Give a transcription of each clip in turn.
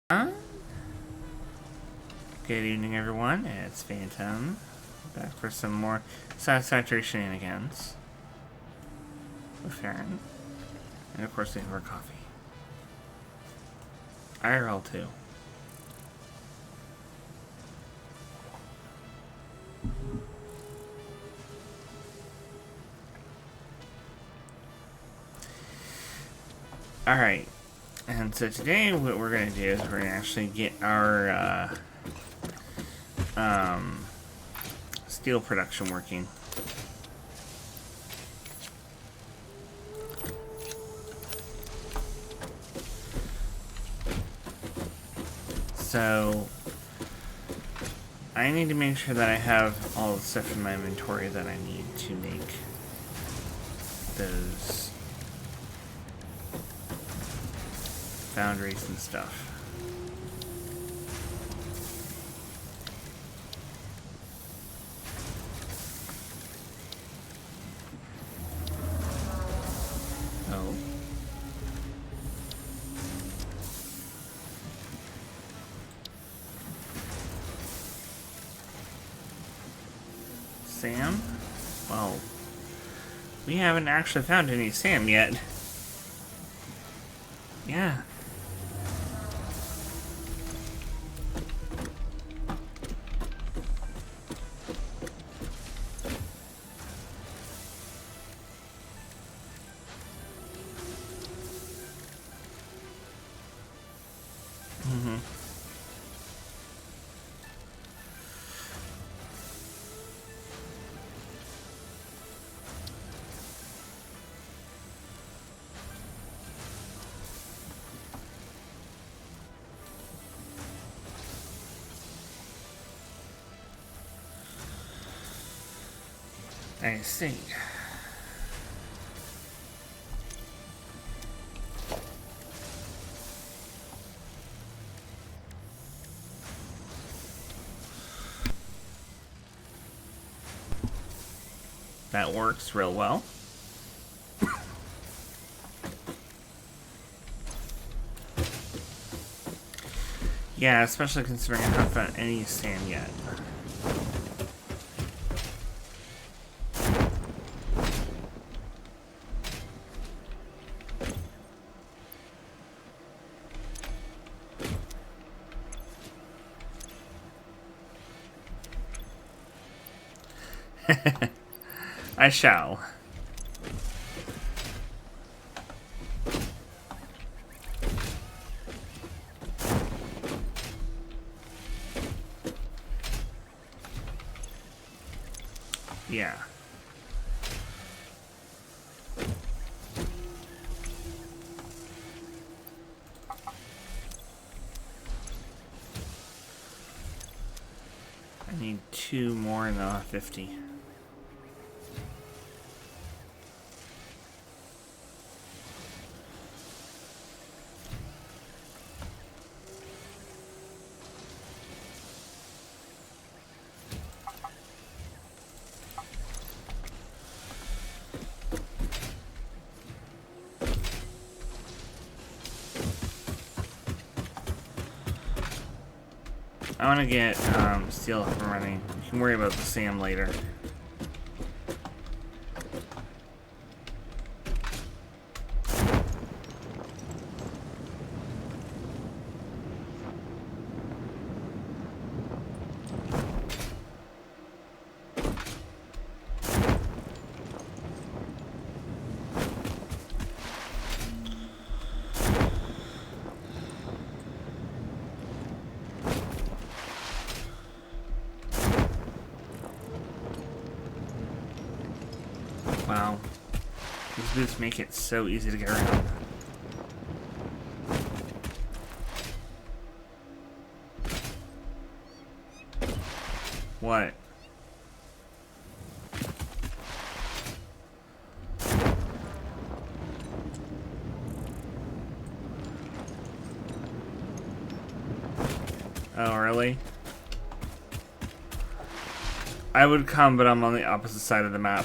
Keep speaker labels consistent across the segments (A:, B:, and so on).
A: Good evening, everyone. It's Phantom, back for some more Satisfactory shenanigans with Ferrin. And of course, we have our coffee. IRL too. Alright, and so today what we're going to do is we're going to actually get our steel production working. So I need to make sure that I have all the stuff in my inventory that I need to make those foundries and stuff. Oh. Sam? Well, we haven't actually found any Sam yet. Yeah. I see. That works real well. Yeah, especially considering I haven't found any Sam yet. I shall. Yeah. I need 2 more and I'll have 50. I want to get steel up and running. You can worry about the Sam later. Wow. These boots make it so easy to get around. What? Oh, really? I would come, but I'm on the opposite side of the map.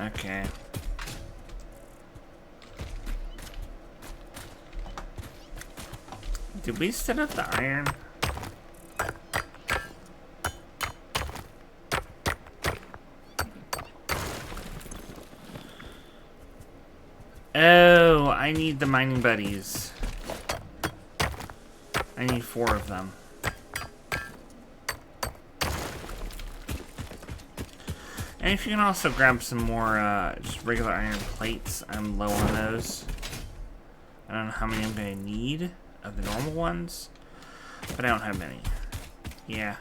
A: Okay. Did we set up the iron? Oh, I need the mining buddies. I need 4 of them. And if you can also grab some more just regular iron plates, I'm low on those. I don't know how many I'm going to need of the normal ones, but I don't have many. Yeah.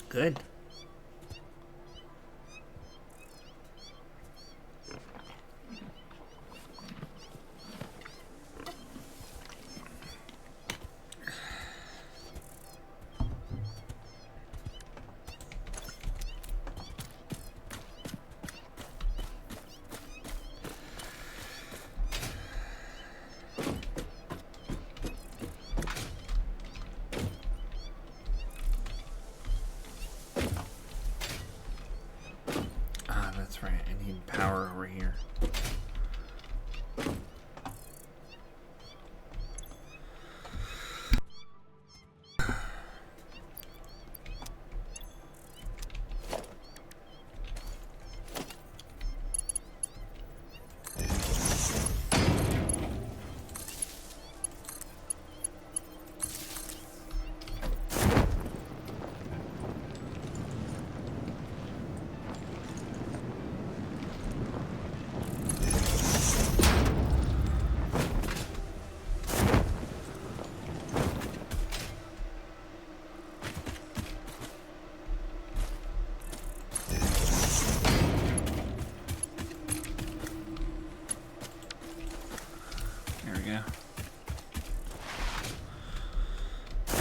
A: Good. That's right, I need power over here.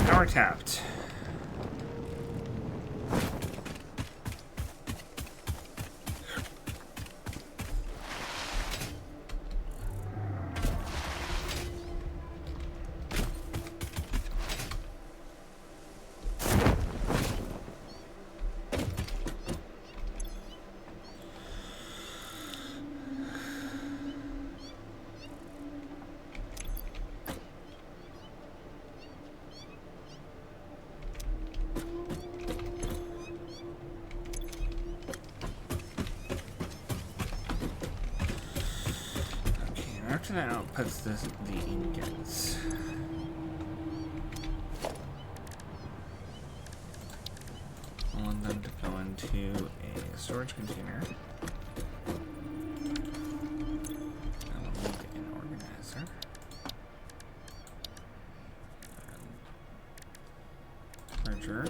A: Power tapped. After that outputs the ingots. I want them to go into a storage container. I will need an organizer. Merger.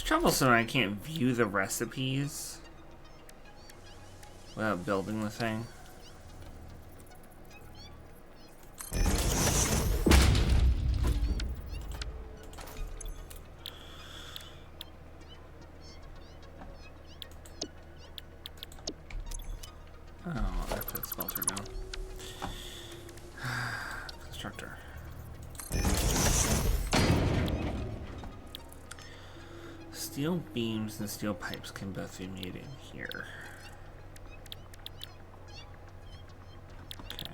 A: troublesome. I can't view the recipes without building the thing. Oh, I put smelter down. Constructor. Steel beams and steel pipes can both be made in here. Okay.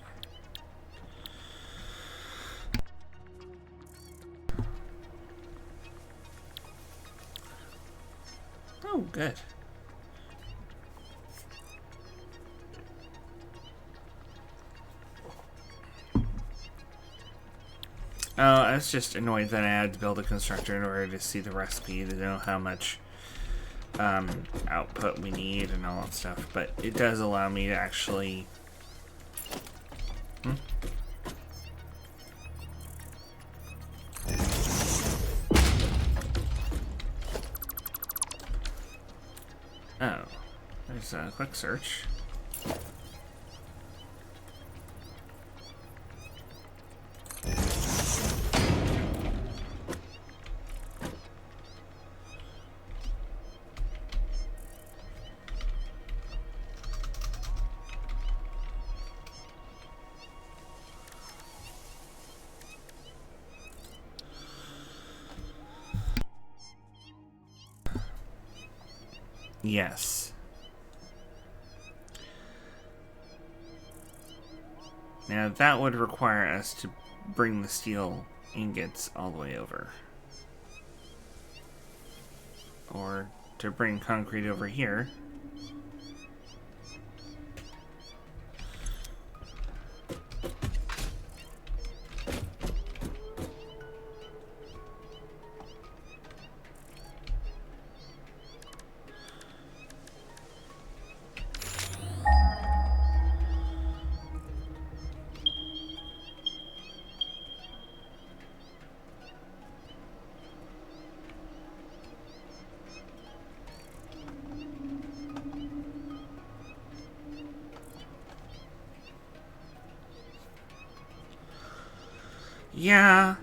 A: Oh, good. I was just annoyed that I had to build a constructor in order to see the recipe to know how much output we need and all that stuff. But it does allow me to actually... Oh, there's a quick search. Yes. Now that would require us to bring the steel ingots all the way over. Or to bring concrete over here. Yeah,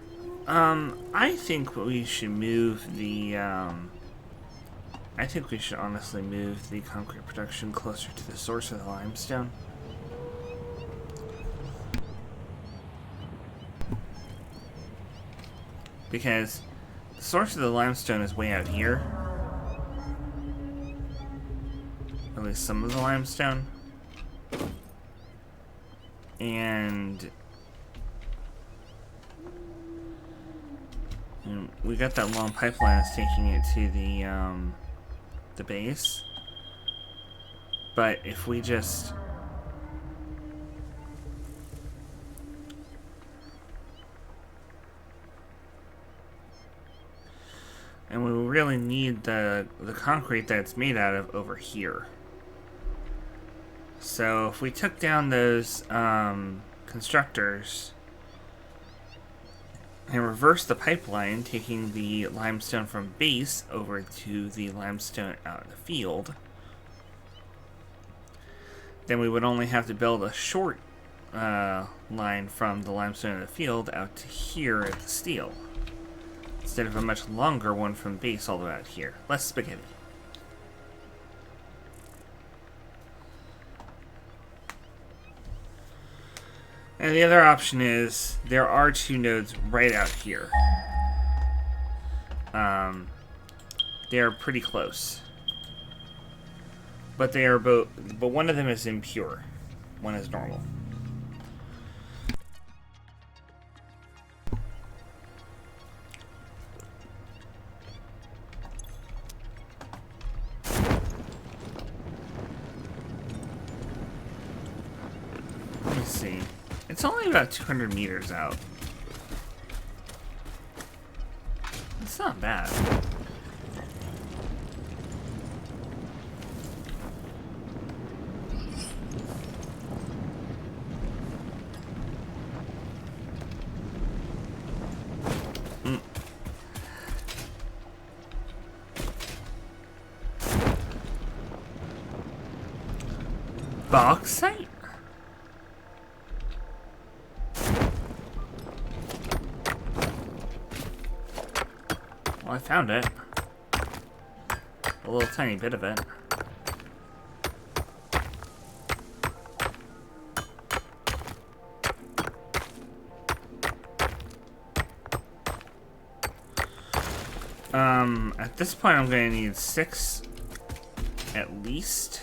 A: I think we should move the, I think we should honestly move the concrete production closer to the source of the limestone. Because the source of the limestone is way out here. At least some of the limestone. And we got that long pipeline that's taking it to the base. But if we just and we really need the concrete that's made out of over here. So if we took down those constructors and reverse the pipeline, taking the limestone from base over to the limestone out in the field, then we would only have to build a short line from the limestone in the field out to here at the steel, instead of a much longer one from base all the way out here. Less spaghetti. And the other option is, there are two nodes right out here. They are pretty close. But they are both, but one of them is impure. One is normal. Let me see. It's only about 200 meters out. It's not bad. Bauxite? Well, I found it. A little tiny bit of it. At this point I'm going to need 6 at least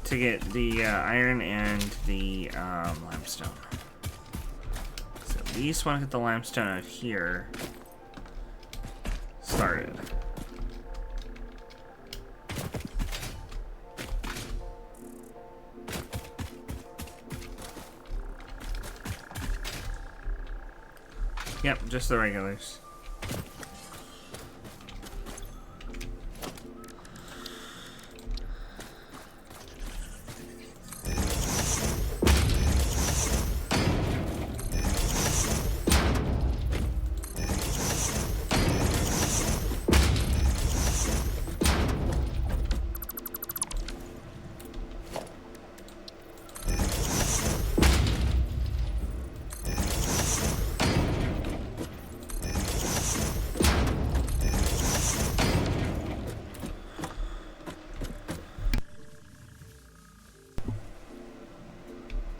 A: to get the iron and the limestone. So at least want to get the limestone out here started. Yep, just the regulars.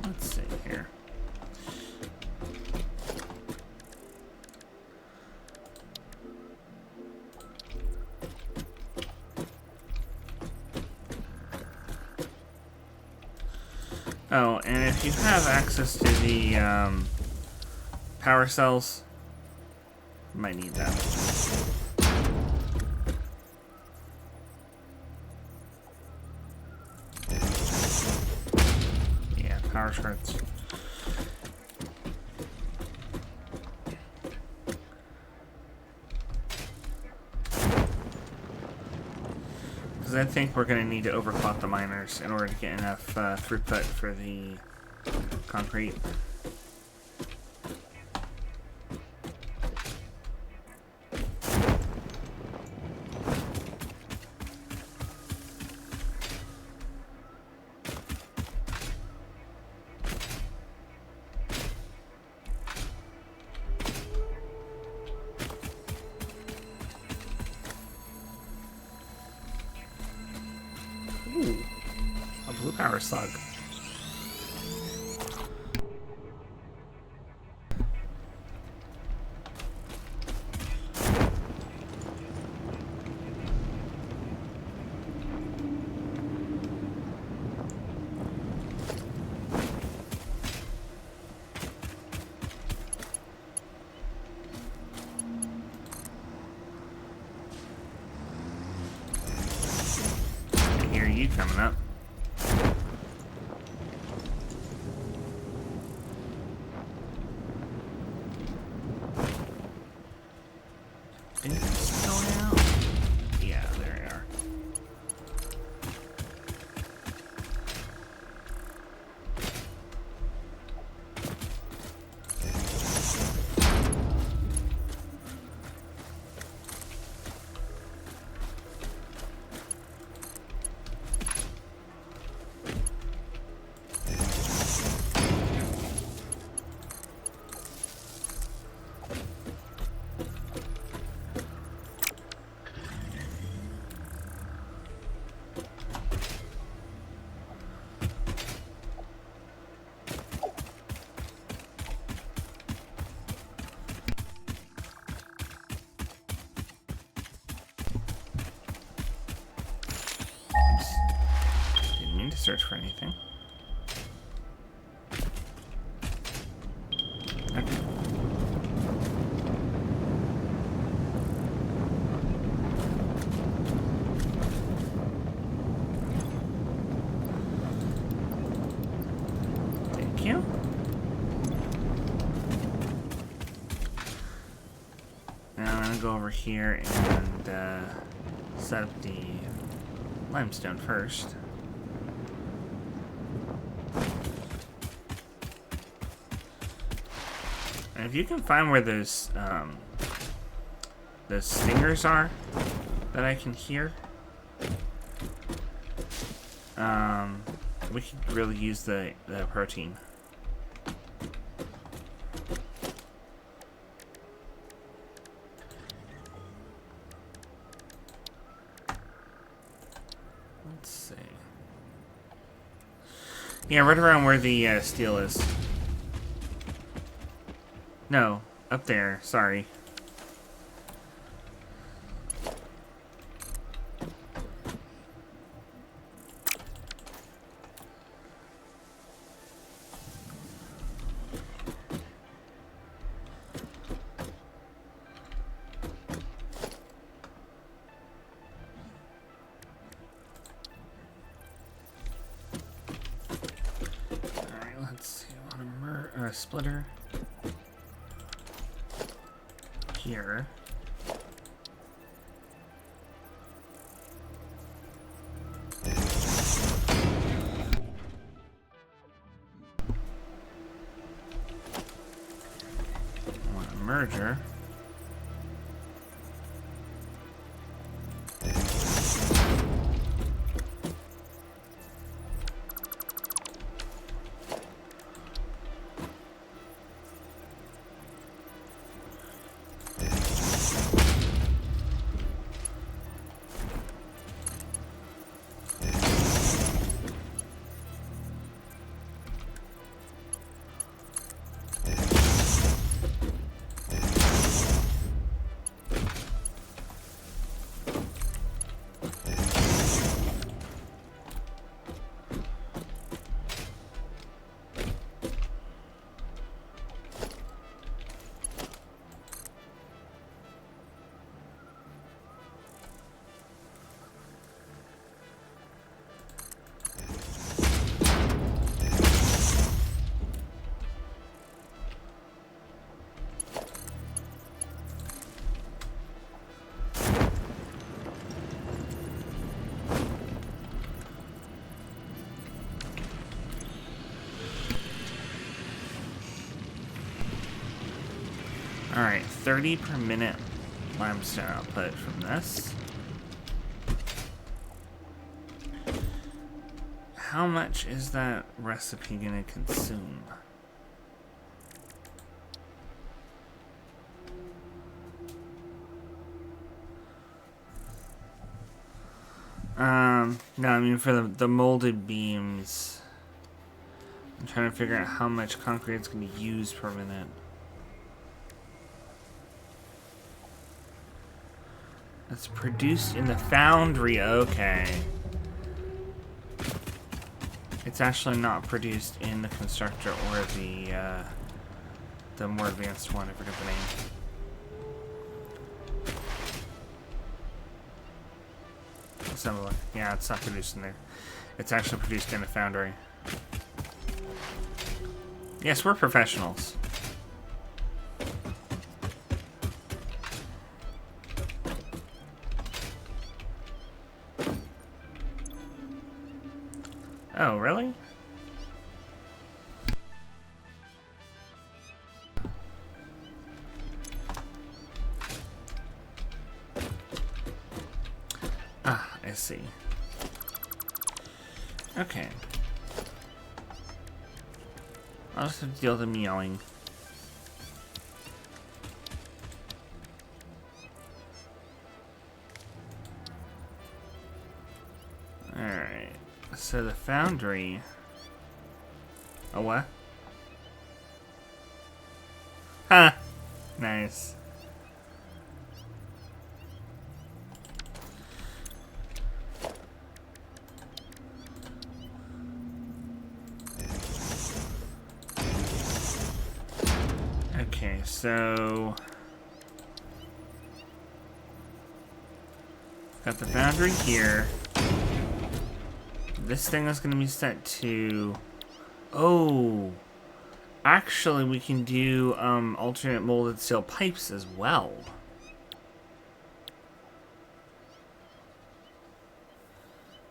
A: Let's see here. Oh, and if you have access to the power cells, you might need that. Yeah, power shorts. Because I think we're going to need to overclock the miners in order to get enough throughput for the concrete. Ooh, a blue power slug. You coming up. Anything still out? Yeah, there you are. Didn't mean to search for anything. Okay. Thank you. Now I'm gonna go over here and set up the limestone first. And if you can find where those stingers are that I can hear, we could really use the protein. Let's see. Yeah, right around where the steel is. No, up there. Sorry. Splitter here. I want a merger. Alright, 30 per minute limestone output from this. How much is that recipe gonna consume? No, I mean for the molded beams. I'm trying to figure out how much concrete it's gonna use per minute. It's produced in the foundry, okay. It's actually not produced in the constructor or the more advanced one, I forget the name. Similar. Yeah, it's not produced in there. It's actually produced in a foundry. Yes, we're professionals. Oh, really? Ah, I see. Okay. I'll just have to deal with them yelling. Alright. So the foundry... Oh, what? Huh! Nice. Okay, so... Got the foundry here. This thing is going to be set to... Oh! Actually, we can do alternate molded steel pipes as well.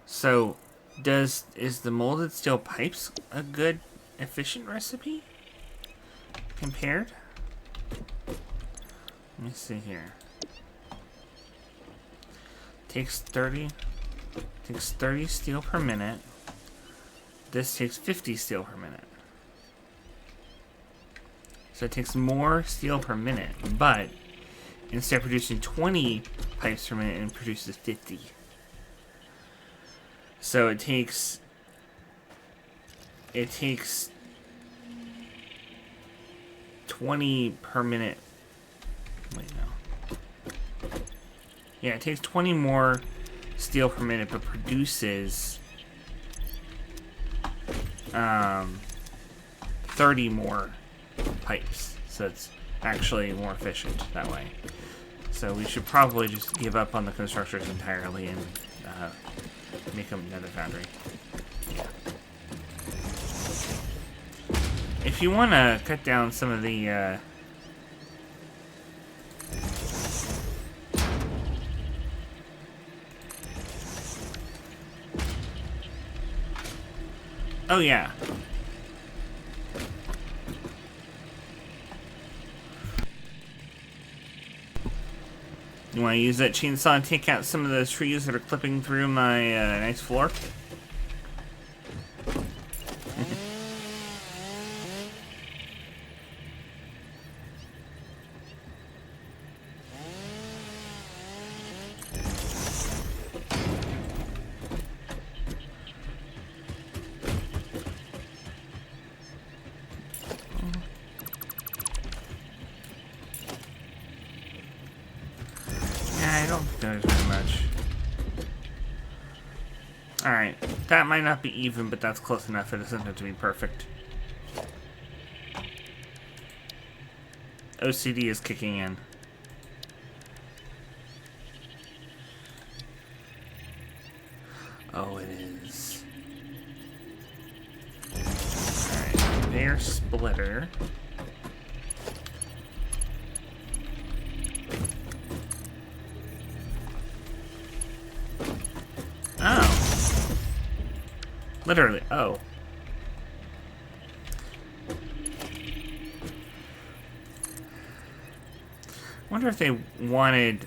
A: So, is the molded steel pipes a good, efficient recipe? Compared? Let me see here. Takes 30 steel per minute. This takes 50 steel per minute. So it takes more steel per minute, but instead of producing 20 pipes per minute, it produces 50. So it takes 20 per minute. Wait, no. Yeah, it takes 20 more steel per minute, but produces 30 more pipes. So it's actually more efficient that way. So we should probably just give up on the constructors entirely and make them another foundry. Yeah. If you want to cut down some of the oh yeah. You want to use that chainsaw and take out some of those trees that are clipping through my nice floor? I don't think there's very much. Alright, that might not be even, but that's close enough. It doesn't have to be perfect. OCD is kicking in. Oh, it is. Alright, conveyor splitter. Oh. Literally, oh. Wonder if they wanted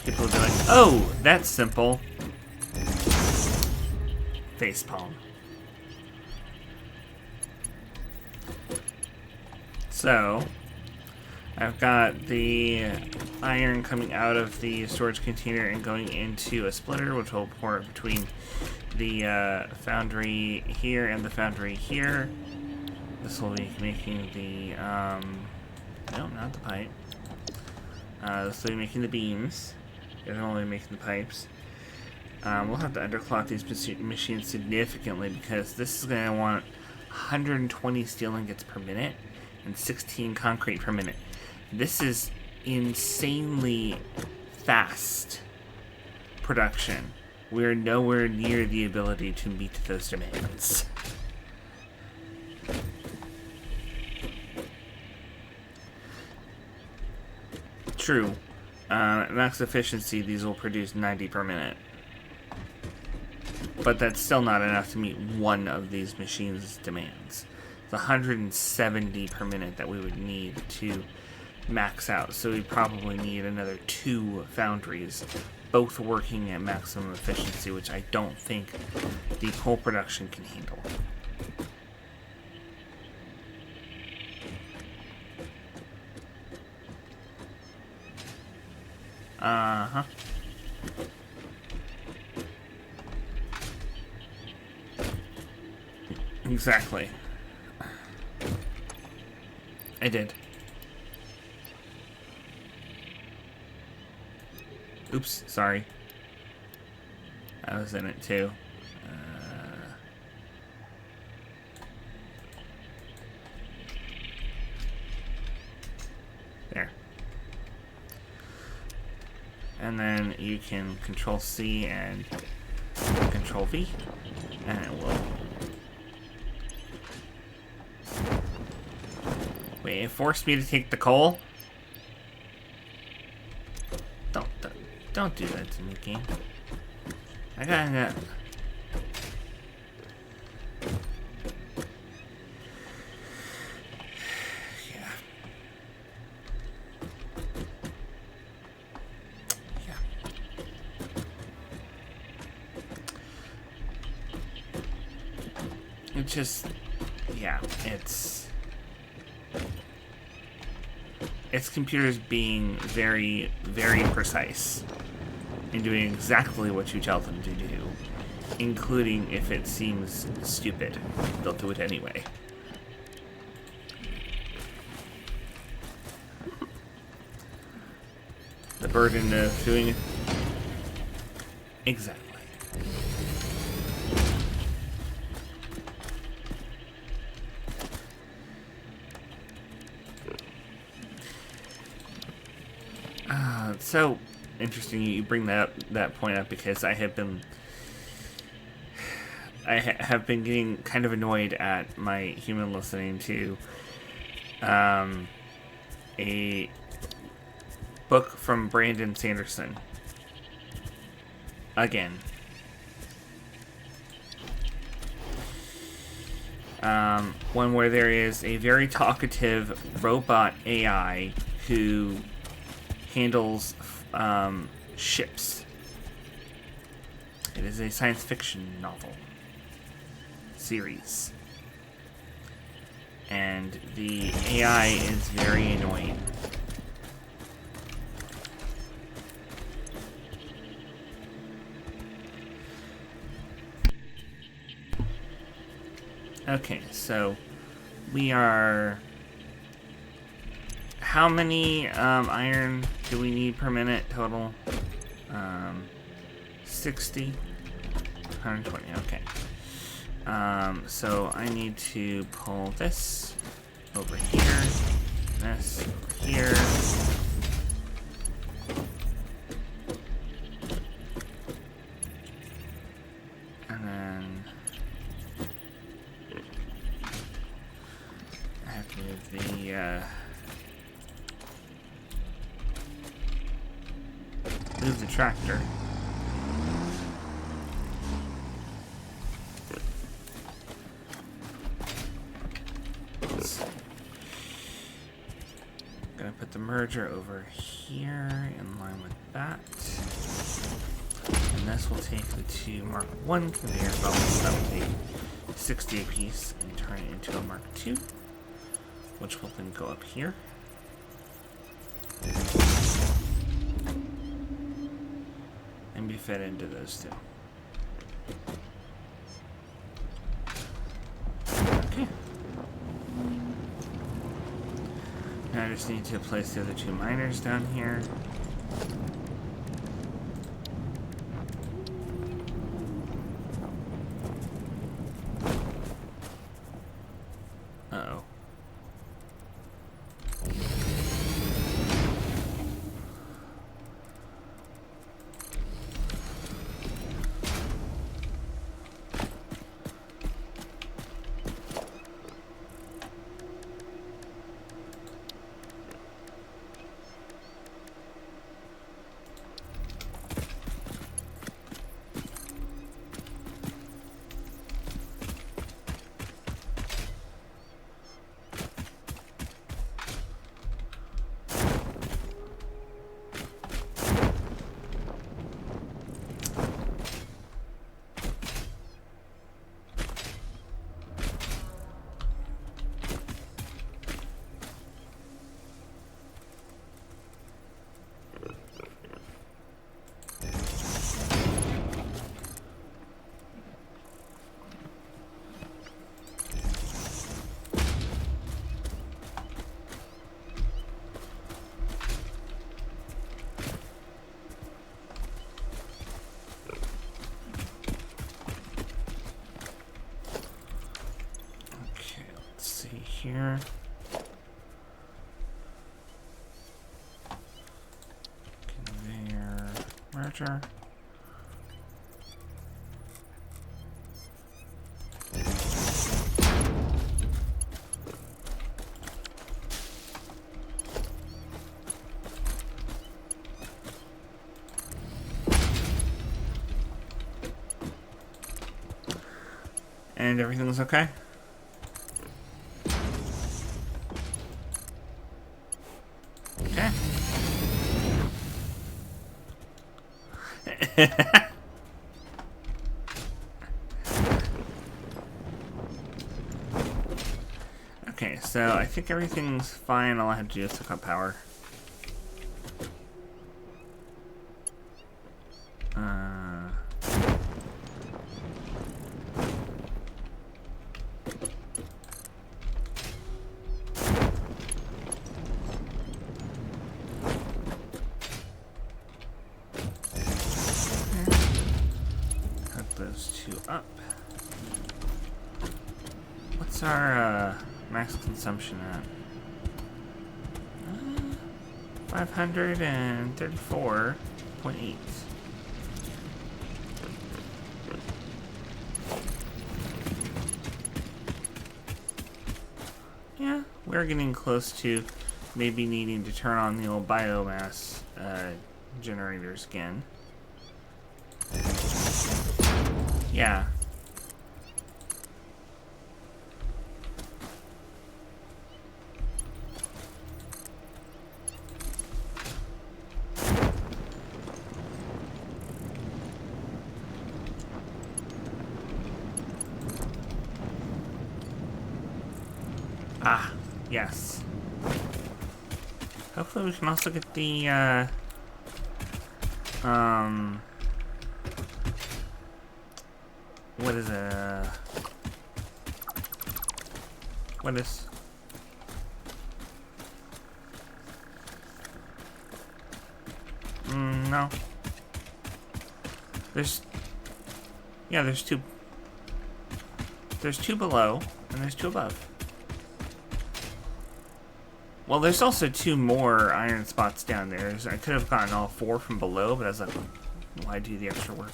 A: people to be like, oh, that's simple. Facepalm. So, I've got the iron coming out of the storage container and going into a splitter, which will pour it between the foundry here and the foundry here. This will be making the, no, not the pipe. This will be making the beams. The other one will be making the pipes. We'll have to underclock these machines significantly because this is going to want 120 steel ingots per minute and 16 concrete per minute. This is insanely fast production. We're nowhere near the ability to meet those demands. True. Max efficiency, these will produce 90 per minute. But that's still not enough to meet one of these machines' demands. It's 170 per minute that we would need to max out. So we probably need another 2 foundries, both working at maximum efficiency, which I don't think the coal production can handle. Uh-huh. Exactly. I did. Oops, sorry. I was in it too. There. And then you can Control C and Control V, and it will. Wait, it forced me to take the coal? Don't do that to me, game. I gotta. it just, yeah, it's computers being very, very precise in doing exactly what you tell them to do, including if it seems stupid. They'll do it anyway. The burden of doing it. Exactly. So interesting you bring that point up, because I have been getting kind of annoyed at my human listening to a book from Brandon Sanderson again. One where there is a very talkative robot AI who handles ships. It is a science fiction novel series, and the AI is very annoying. Okay, so we are... How many iron do we need per minute total? 60? 120, okay. So I need to pull this over here, this over here. And then I have to move the tractor. Gonna put the merger over here in line with that. And this will take the two Mark 1 conveyor belts that will take 60 apiece and turn it into a Mark 2, which will then go up here. And be fed into those two. Okay. Now I just need to place the other two miners down here. Uh-oh. Here. Conveyor merger. And everything's okay? Okay, so I think everything's fine. All I have to do is hook up power. Hook those two up. What's our max consumption at? 534.8. Yeah, we're getting close to maybe needing to turn on the old biomass generators again. Yeah. Ah, yes. Hopefully we can also get the, what is it? What is... no. There's... Yeah, there's two... There's two below, and there's two above. Well, there's also two more iron spots down there. I could have gotten all four from below, but I was like, why do the extra work?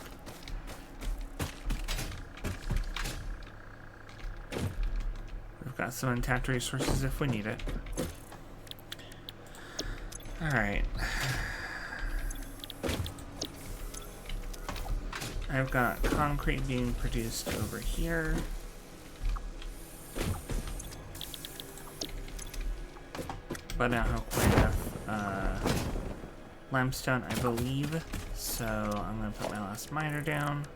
A: We've got some untapped resources if we need it. Alright. I've got concrete being produced over here. But I don't have quite enough limestone, I believe. So I'm going to put my last miner down.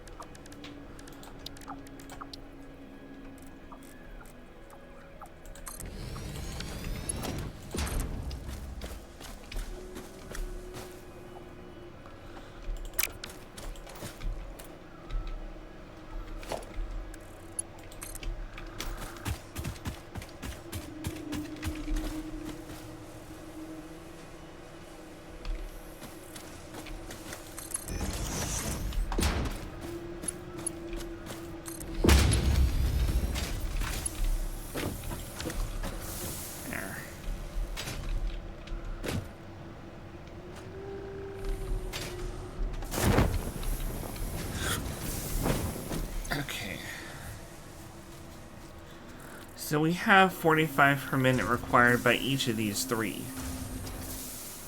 A: So we have 45 per minute required by each of these three.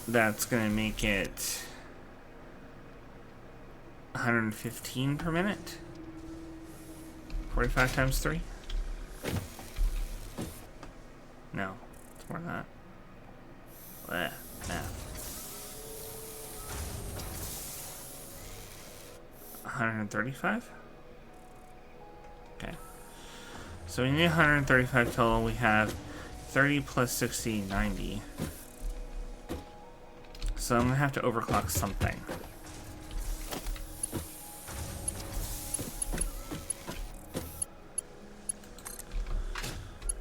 A: That's going to make it 115 per minute. 45 times 3? No, it's more than that. Math. 135? Okay. So we need 135 total. We have 30 plus 60, 90. So I'm going to have to overclock something.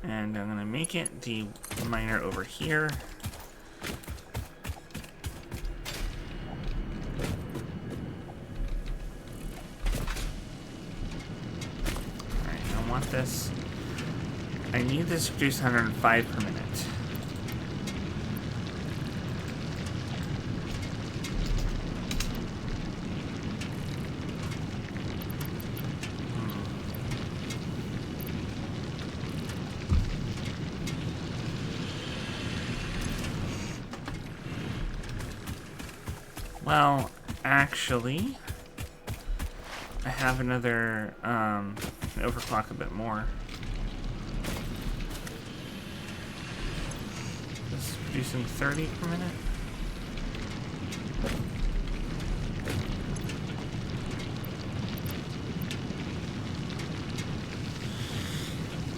A: And I'm going to make it the miner over here. Alright, I don't want this. I need this to produce 105 per minute. Well, actually, I have another, overclock a bit more. This is producing 30 per minute.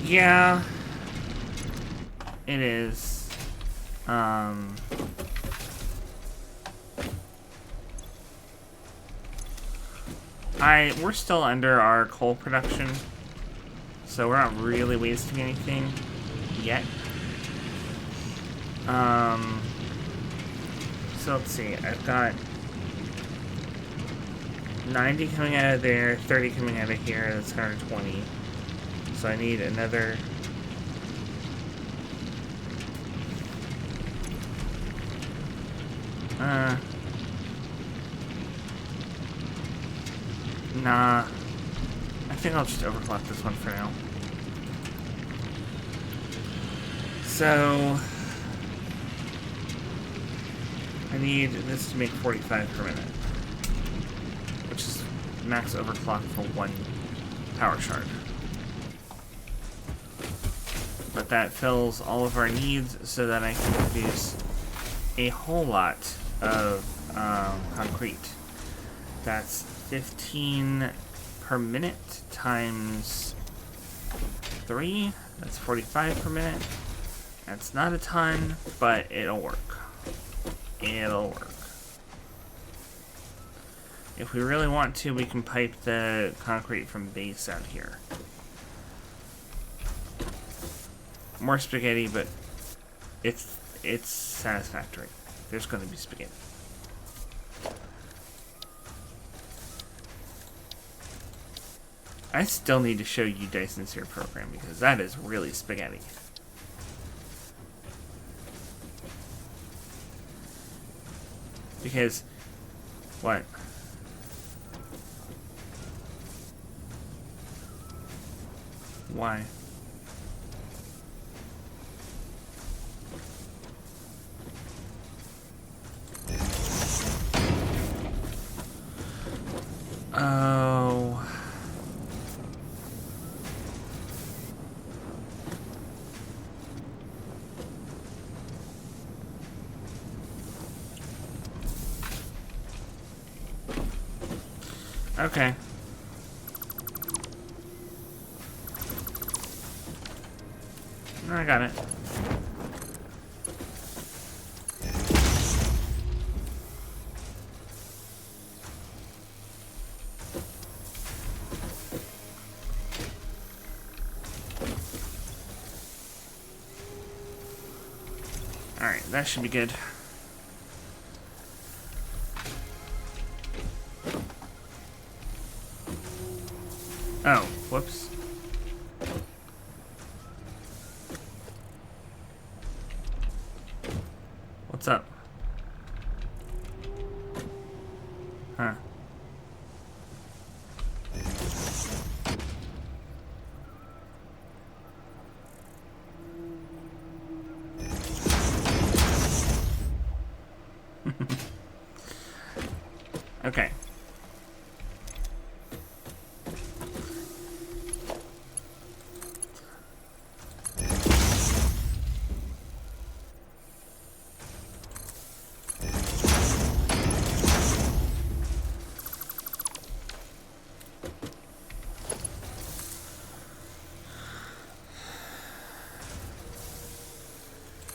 A: Yeah. it is, we're still under our coal production, so we're not really wasting anything yet. So let's see, I've got 90 coming out of there, 30 coming out of here, that's 120. So I need another... Nah. I think I'll just overclock this one for now. So... I need this to make 45 per minute. Which is max overclock for one power shard. But that fills all of our needs so that I can produce a whole lot of concrete. That's 15 per minute times 3. That's 45 per minute. That's not a ton, but it'll work. It'll work. If we really want to, we can pipe the concrete from base out here. More spaghetti, but it's satisfactory. There's going to be spaghetti. I still need to show you Dyson's here program because that is really spaghetti. Because what? Why? Oh. Okay. I got it. Alright, that should be good. Oh, whoops. What's up? Huh. Okay.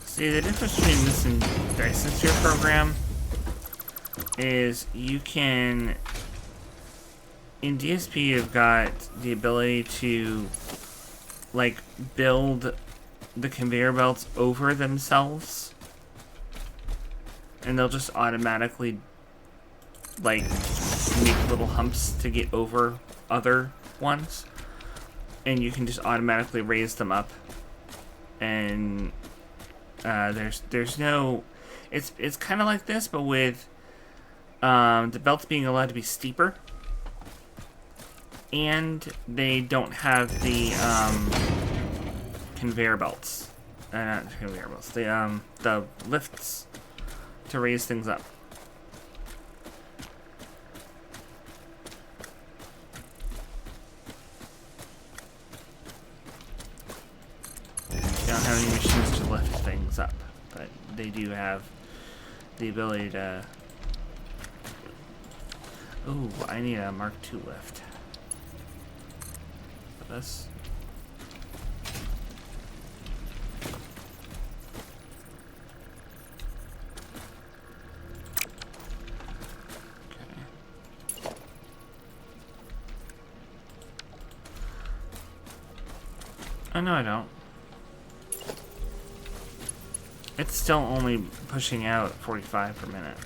A: See, the difference between this and Dyson's here program is you can, in DSP you've got the ability to like build the conveyor belts over themselves and they'll just automatically like make little humps to get over other ones and you can just automatically raise them up and there's no, it's kind of like this, but with the belts being allowed to be steeper, and they don't have the conveyor belts, not conveyor belts, the lifts to raise things up. They don't have any machines to lift things up, but they do have the ability to... Ooh, I need a Mark II lift for this. Oh, no, I don't. It's still only pushing out 45 per minute.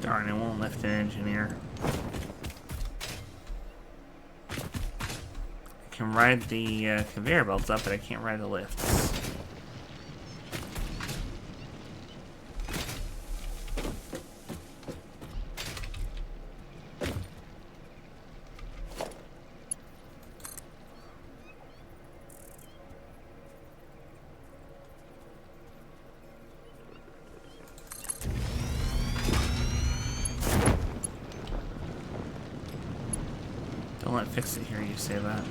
A: Darn, it won't lift an engineer. I can ride the conveyor belts up, but I can't ride the lifts. Don't let FicSit hear you say that.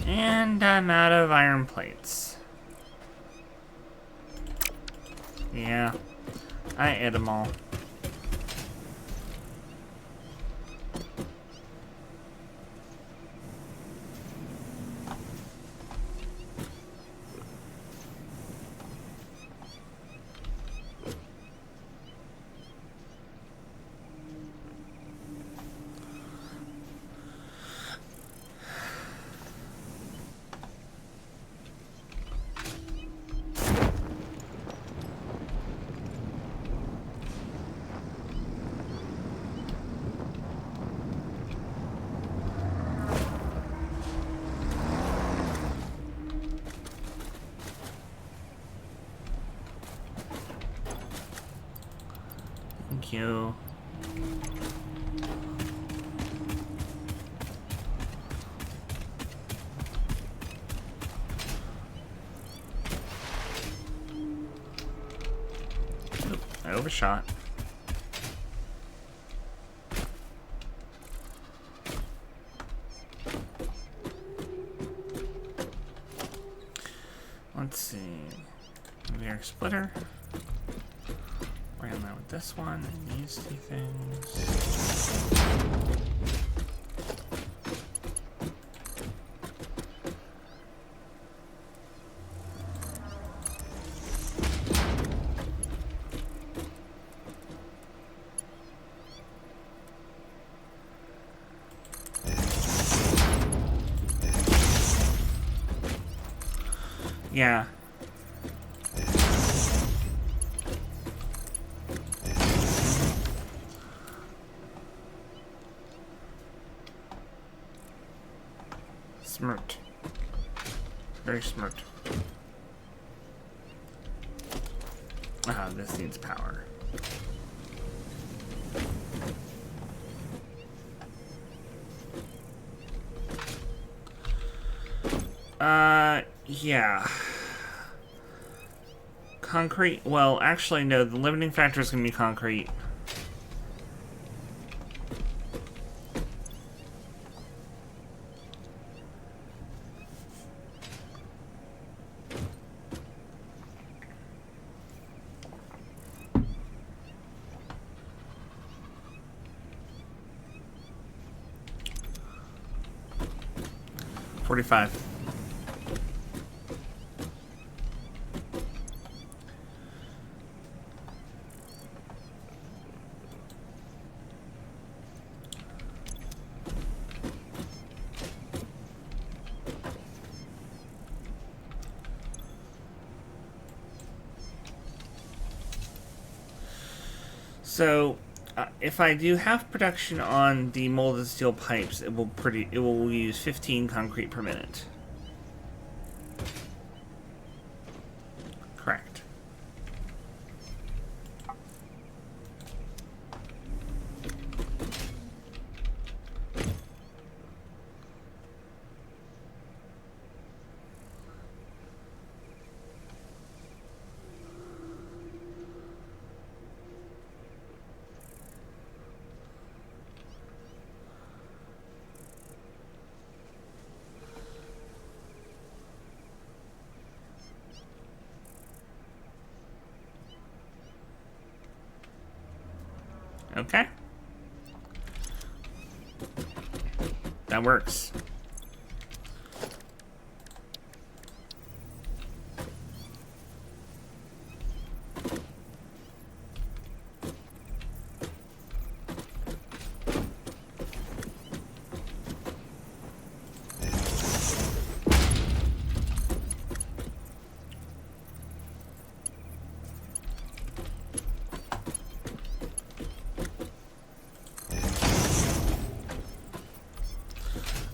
A: And I'm out of iron plates. Yeah, I ate them all. Thank you. Oop, I overshot. Let's see. Conveyor splitter. Ran that with this one and these two things. Yeah. Smart. Very smart. Ah, this needs power. Yeah. Concrete, well, actually, no, the limiting factor is going to be concrete. $45. So, if I do half production on the molded steel pipes, it will use 15 concrete per minute. Correct. Okay. That works.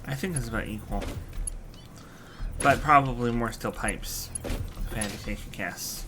A: I think it's about equal. But probably more steel pipes if I had to take a guess.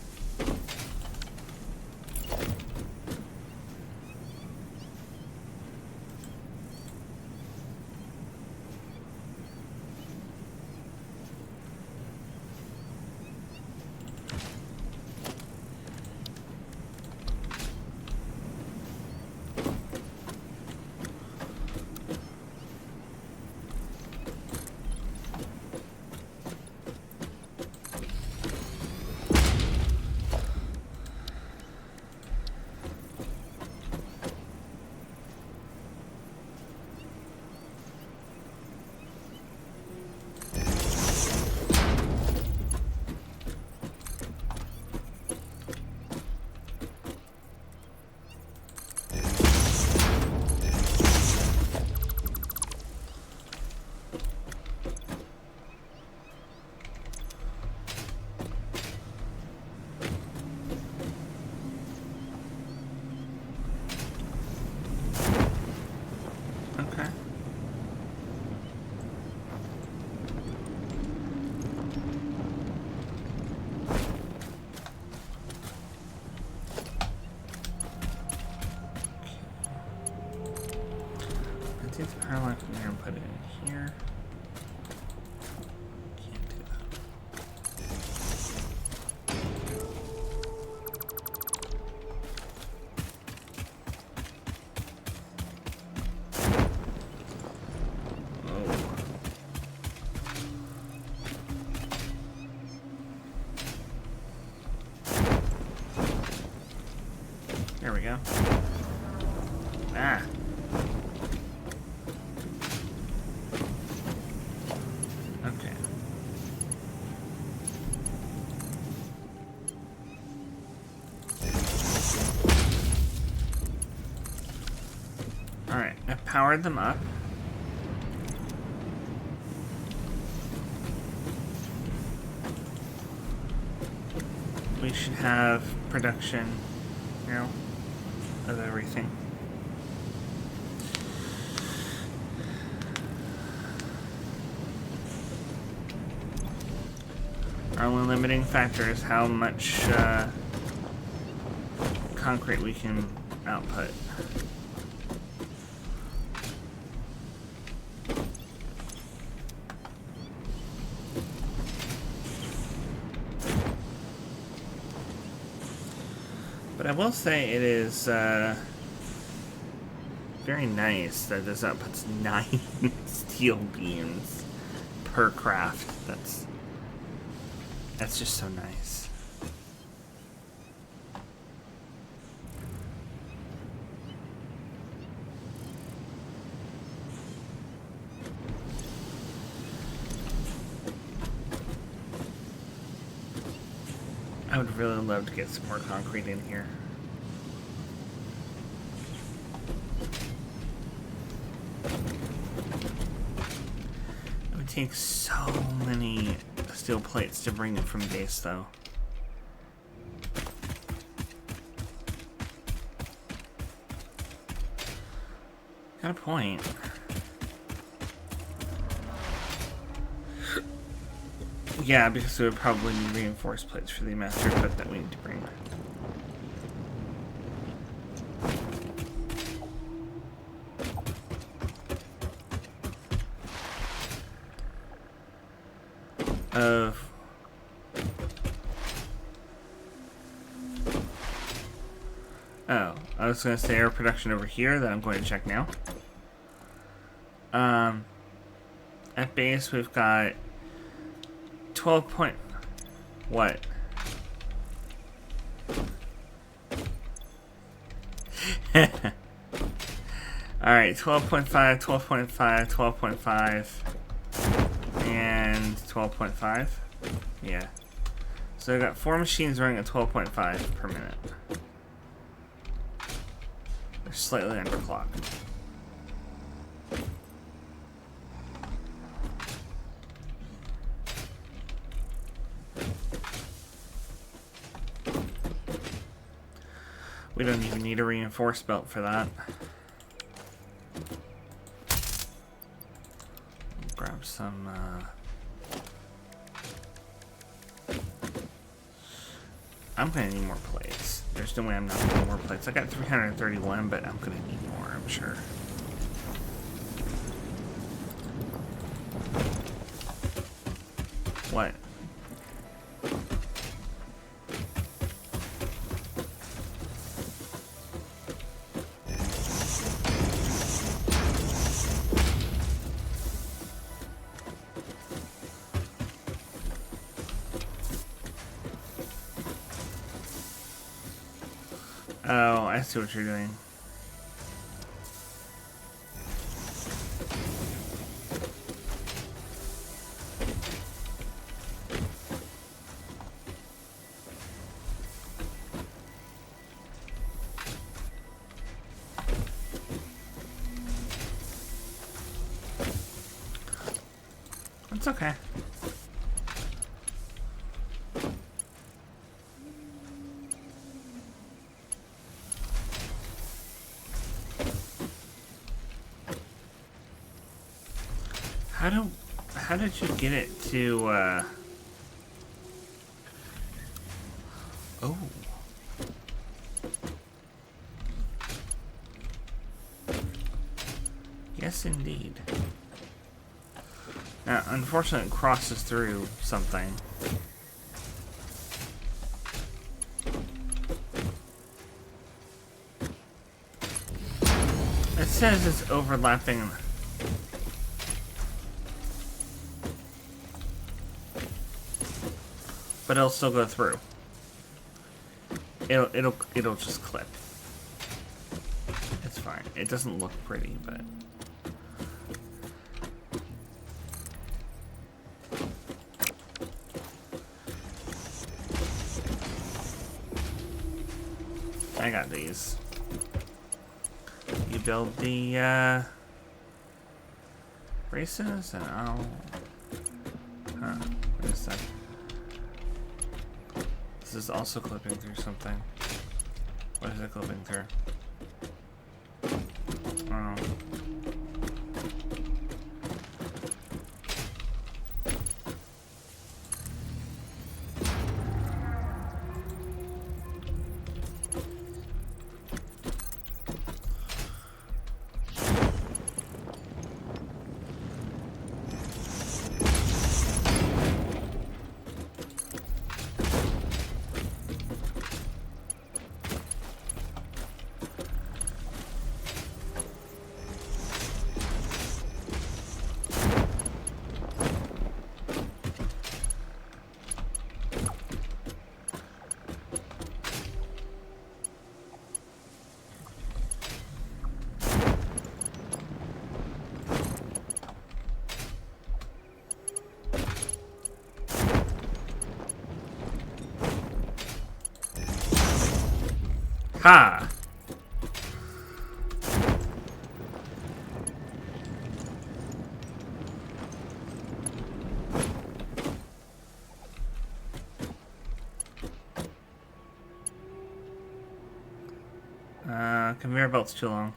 A: Okay. I think the power line from here and put it in here. Can't do that. Oh. There we go. Ah. Okay. All right, I've powered them up. We should have production, you know, of everything. Our only limiting factor is how much concrete we can output. But I will say it is very nice that this outputs 9 steel beams per craft. That's just so nice. I would really love to get some more concrete in here. It would take so many steel plates to bring it from base, though. Got a point. Yeah, because we would probably need reinforced plates for the master equip that we need to bring. Oh, I was going to say air production over here that I'm going to check now. At base we've got 12 point... What? Alright, 12.5, 12.5, 12.5, and 12.5. Yeah. So I got 4 machines running at 12.5 per minute. They're slightly underclocked. We don't even need a reinforced belt for that. Grab some, I'm gonna need more plates. There's no way I'm not gonna need more plates. I got 331, but I'm gonna need more, I'm sure. What? Oh, I see what you're doing. It's okay. How did you get it to, Oh. Yes, indeed. Now, unfortunately, it crosses through something. It says it's overlapping. But it'll still go through. It'll just clip. It's fine. It doesn't look pretty, but I got these. You build the braces and I'll wait a sec. This is also clipping through something. What is it clipping through? Oh. Ha! Conveyor belt's too long.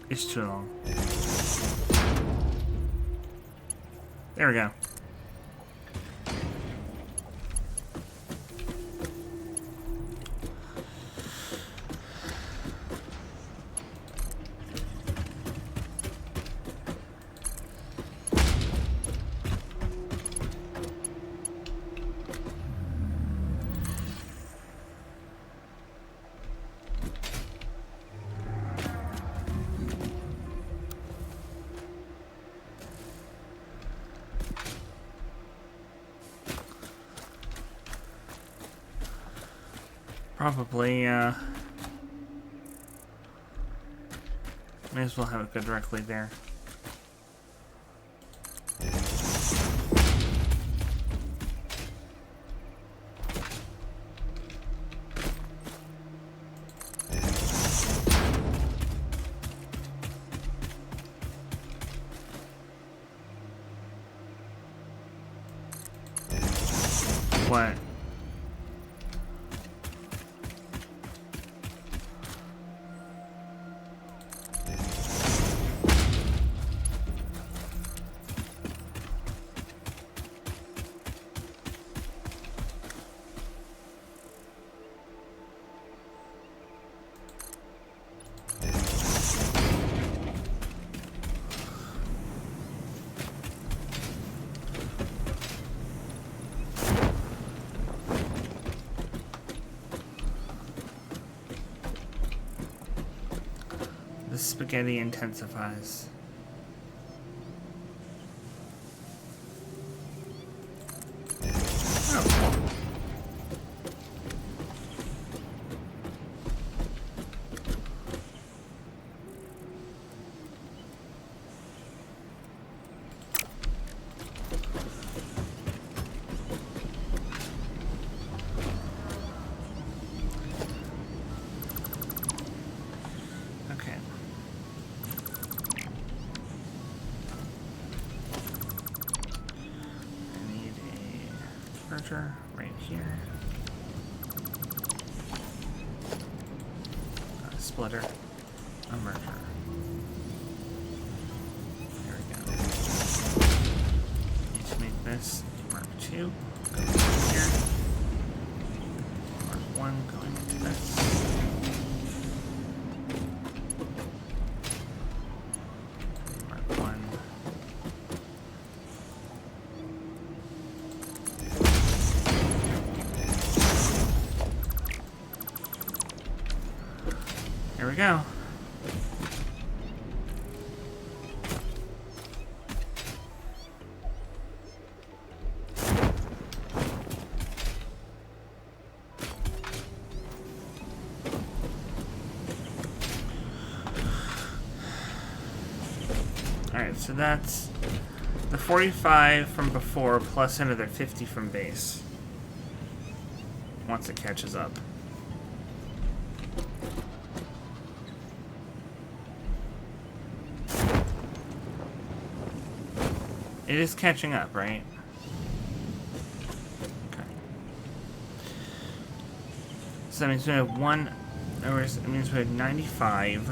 A: It's too long. There we go. probably, may as well have it go directly there. What? The spaghetti intensifies. Oh, cool. Okay. I need a merger right here. A splitter. A merger. There we go. Need to make this a Mark II. Go here. Mark 1 going into this. Mark 1. There we go. Alright, so that's the 45 from before plus another 50 from base. Once it catches up. It is catching up, right? Okay. So that means we have one, or it means we have 95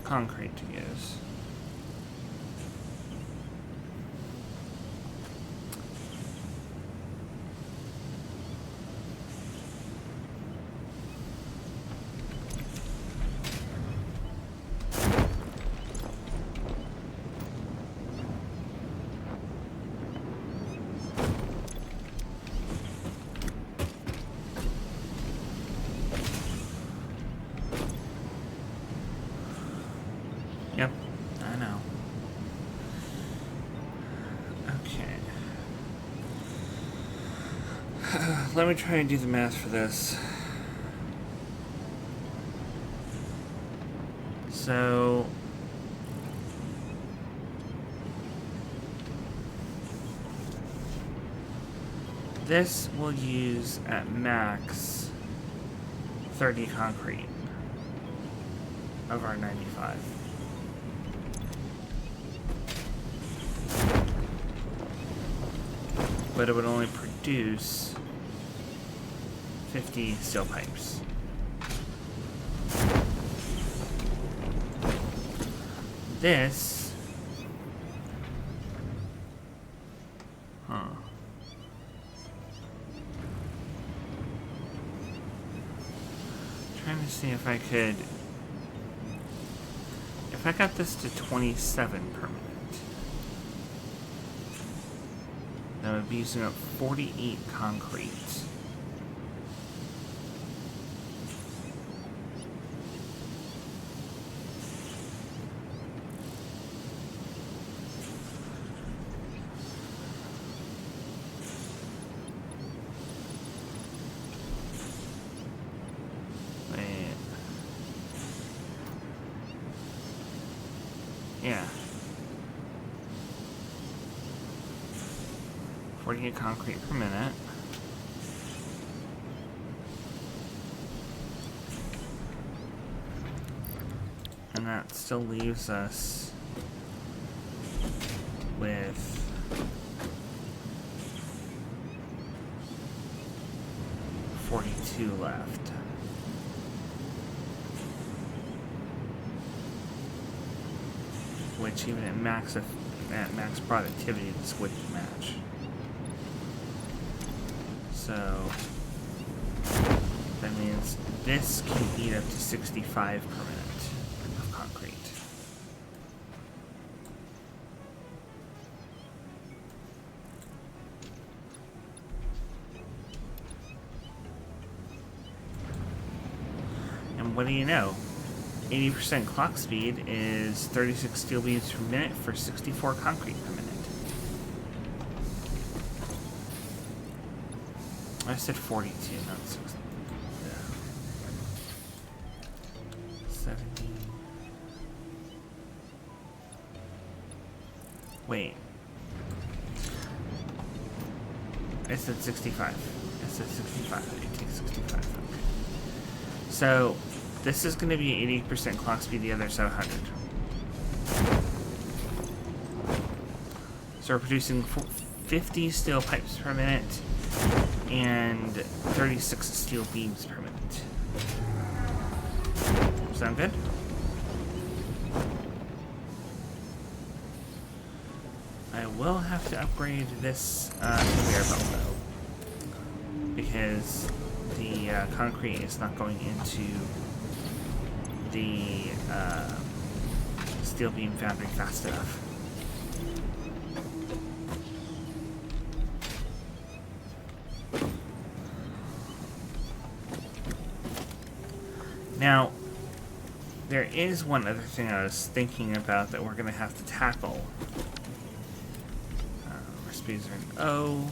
A: concrete to use. Yep, I know. Okay. Let me try and do the math for this. So this will use at max 30 concrete of our 95. But it would only produce 50 steel pipes. This, trying to see if I could, if I got this to 27 per minute, that would be using up 48 concrete. 48 concrete per minute. And that still leaves us with 42 left. Which even at max productivity, this wouldn't match. So that means this can eat up to 65 per minute of concrete. And what do you know? 80% clock speed is 36 steel beams per minute for 64 concrete per minute. I said 42, not 60. Yeah. 70. Wait. I said 65. I said 65. It takes 65. Okay. So this is going to be 80% clock speed, the other is 100. So we're producing 50 steel pipes per minute and 36 steel beams per minute. Sound good? I will have to upgrade this conveyor belt though, because the concrete is not going into the steel beam foundry fast enough. Now, there is one other thing I was thinking about that we're going to have to tackle. Recipes are in O.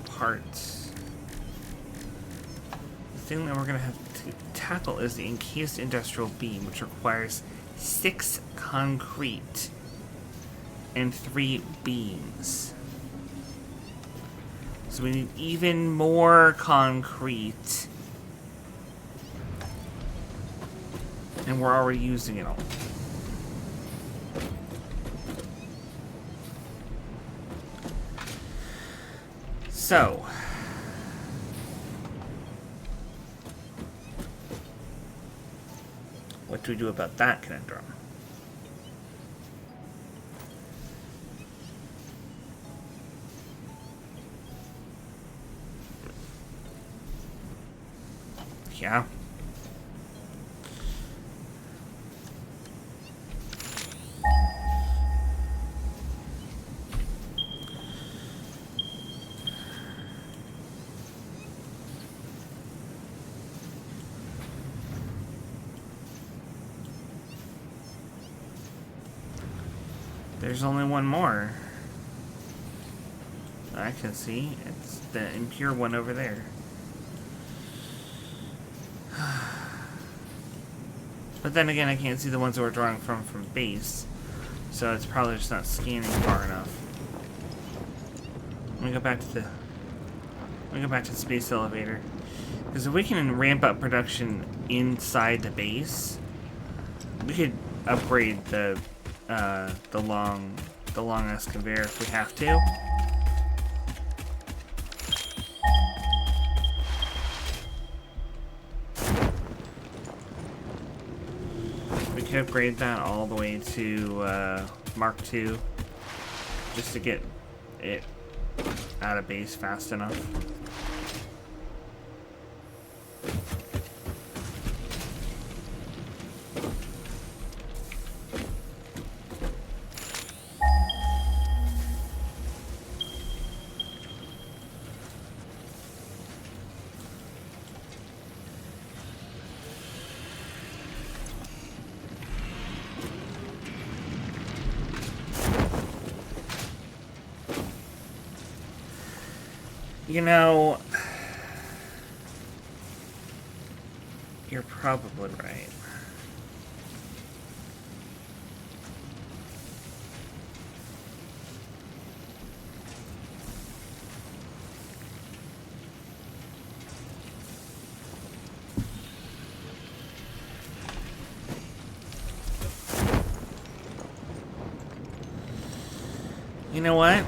A: Parts. The thing that we're going to have to tackle is the encased industrial beam, which requires 6 concrete and 3 beams. So we need even more concrete. And we're already using it all. So, what do we do about that conundrum? Yeah. There's only one more I can see. It's the impure one over there. But then again, I can't see the ones that we're drawing from base, so it's probably just not scanning far enough. Let me go back to the space elevator, because if we can ramp up production inside the base, we could upgrade the long ass conveyor if we have to. We could upgrade that all the way to Mark II, just to get it out of base fast enough. You know, you're probably right. You know what?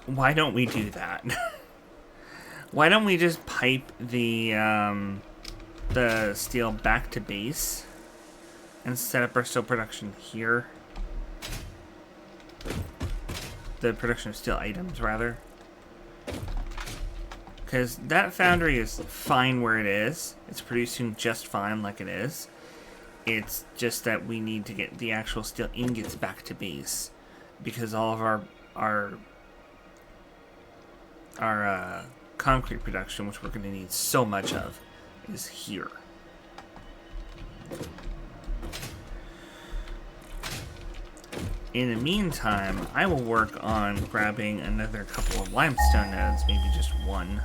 A: Why don't we do that? Why don't we just pipe the steel back to base and set up our steel production here? The production of steel items, rather. Because that foundry is fine where it is. It's producing just fine like it is. It's just that we need to get the actual steel ingots back to base. Because all of our concrete production, which we're going to need so much of, is here. In the meantime, I will work on grabbing another couple of limestone nodes, maybe just one.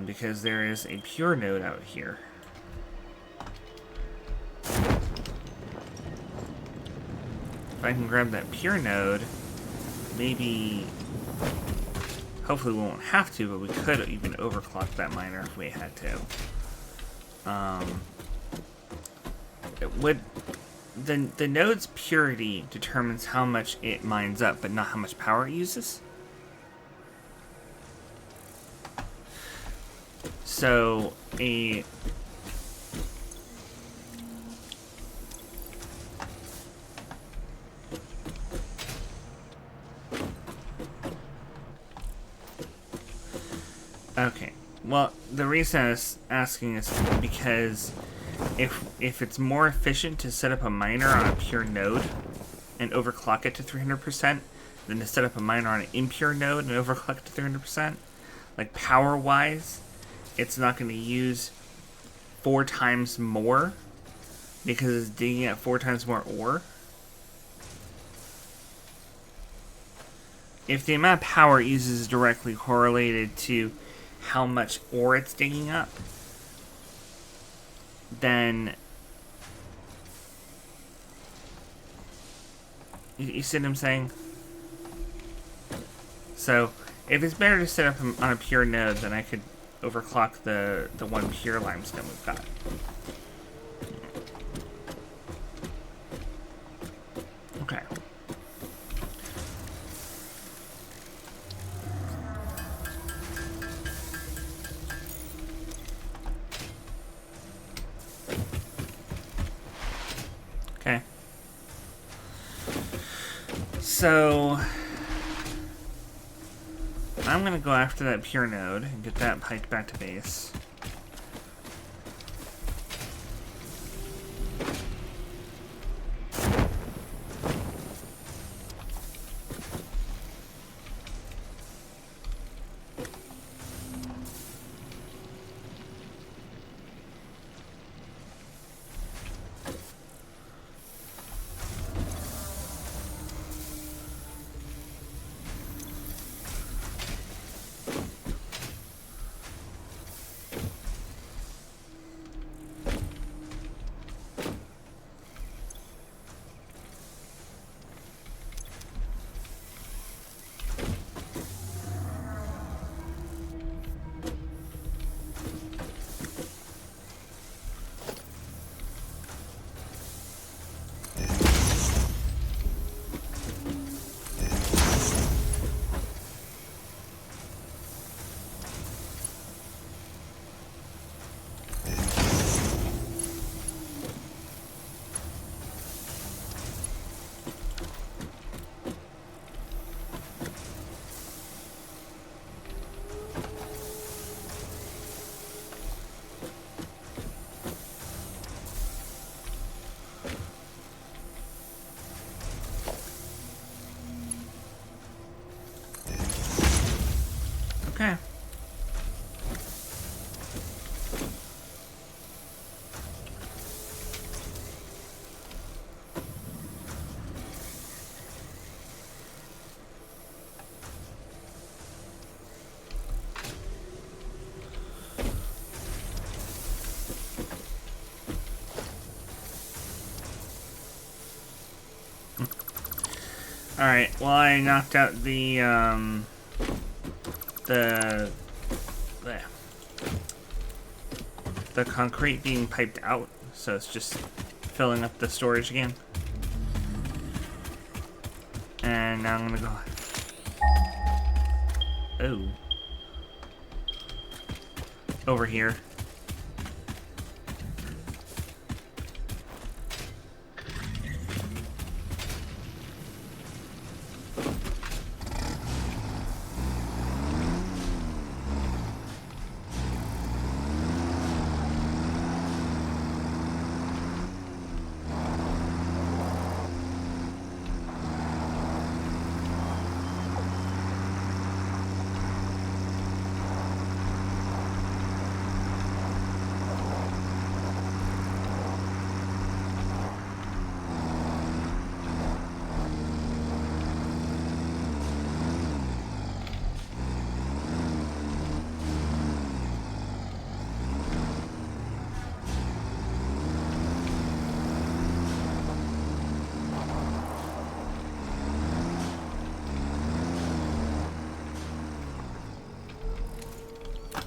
A: Because there is a pure node out here. If I can grab that pure node, maybe... Hopefully we won't have to, but we could even overclock that miner if we had to. It would... The node's purity determines how much it mines up, but not how much power it uses. So, Okay. Well, the reason I was asking is because if it's more efficient to set up a miner on a pure node and overclock it to 300% than to set up a miner on an impure node and overclock it to 300%, like power-wise, it's not going to use 4 times more because it's digging at 4 times more ore. If the amount of power it uses is directly correlated to how much ore it's digging up, then you see what I'm saying? So if it's better to set up on a pure node, then I could overclock the one pure limestone we've got. Okay. Okay. So I'm gonna go after that pure node and get that piped back to base. Okay. Alright, well I knocked out the concrete being piped out, so it's just filling up the storage again. And now I'm gonna go. Oh. Over here.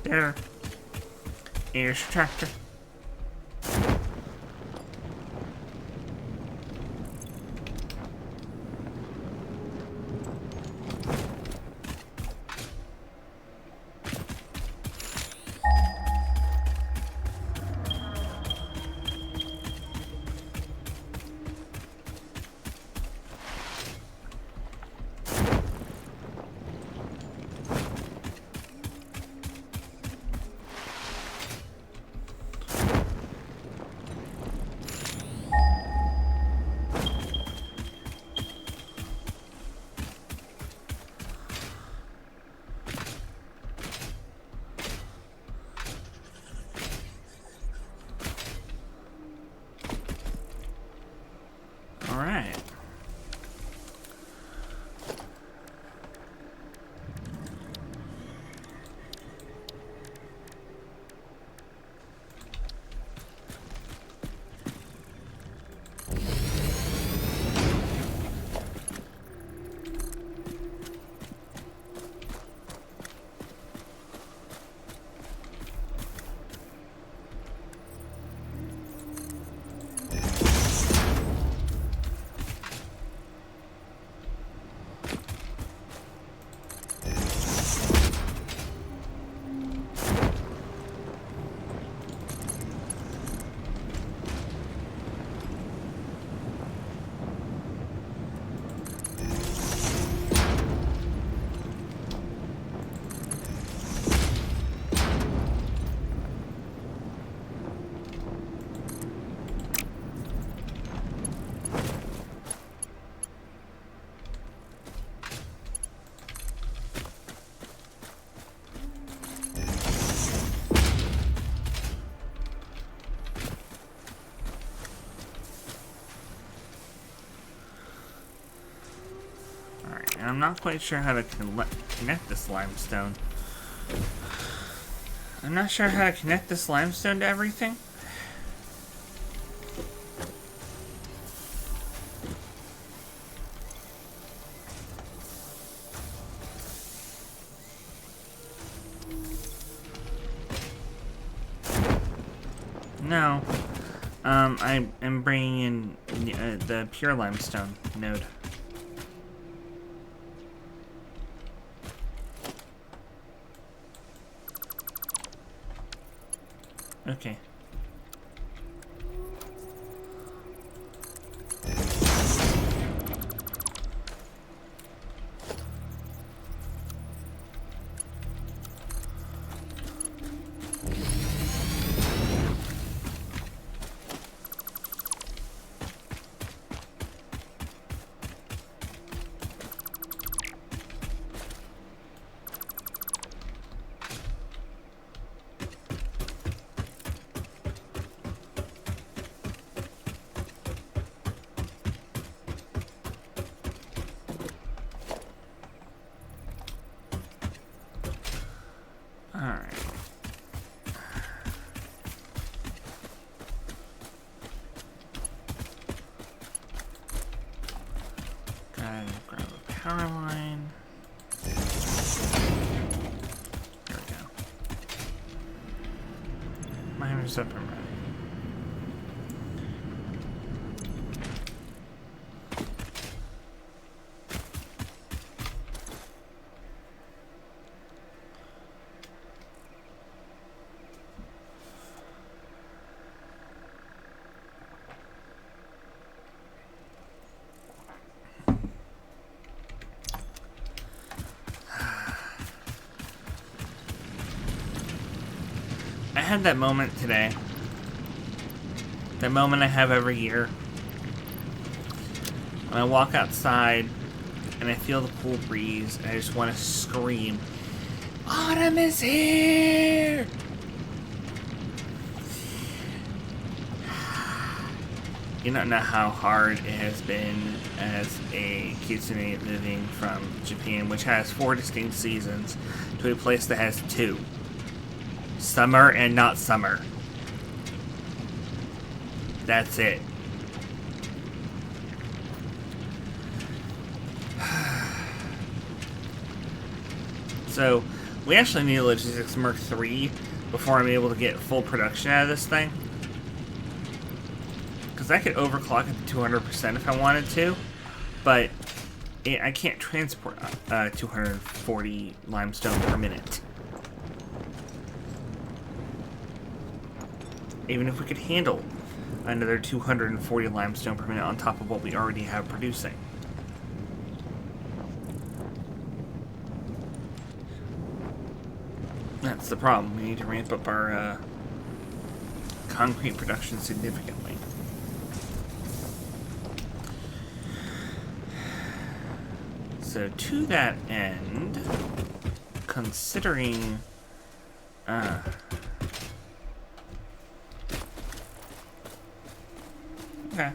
A: There. Here's your tractor. Alright. And I'm not quite sure how to connect this limestone. I'm not sure how to connect this limestone to everything. No. I am bringing in the pure limestone node. Okay. Grab a power line. There we go. Miner's up and ready. I had that moment today. That moment I have every year. When I walk outside and I feel the cool breeze, and I just want to scream, "Autumn is here!" You don't know how hard it has been as a kitsune moving from Japan, which has 4 distinct seasons, to a place that has 2. Summer and not summer. That's it. So, we actually need a Logistics Merc 3 before I'm able to get full production out of this thing. Because I could overclock it to 200% if I wanted to, but I can't transport 240 limestone per minute. Even if we could handle another 240 limestone per minute on top of what we already have producing. That's the problem. We need to ramp up our concrete production significantly. So to that end, considering okay.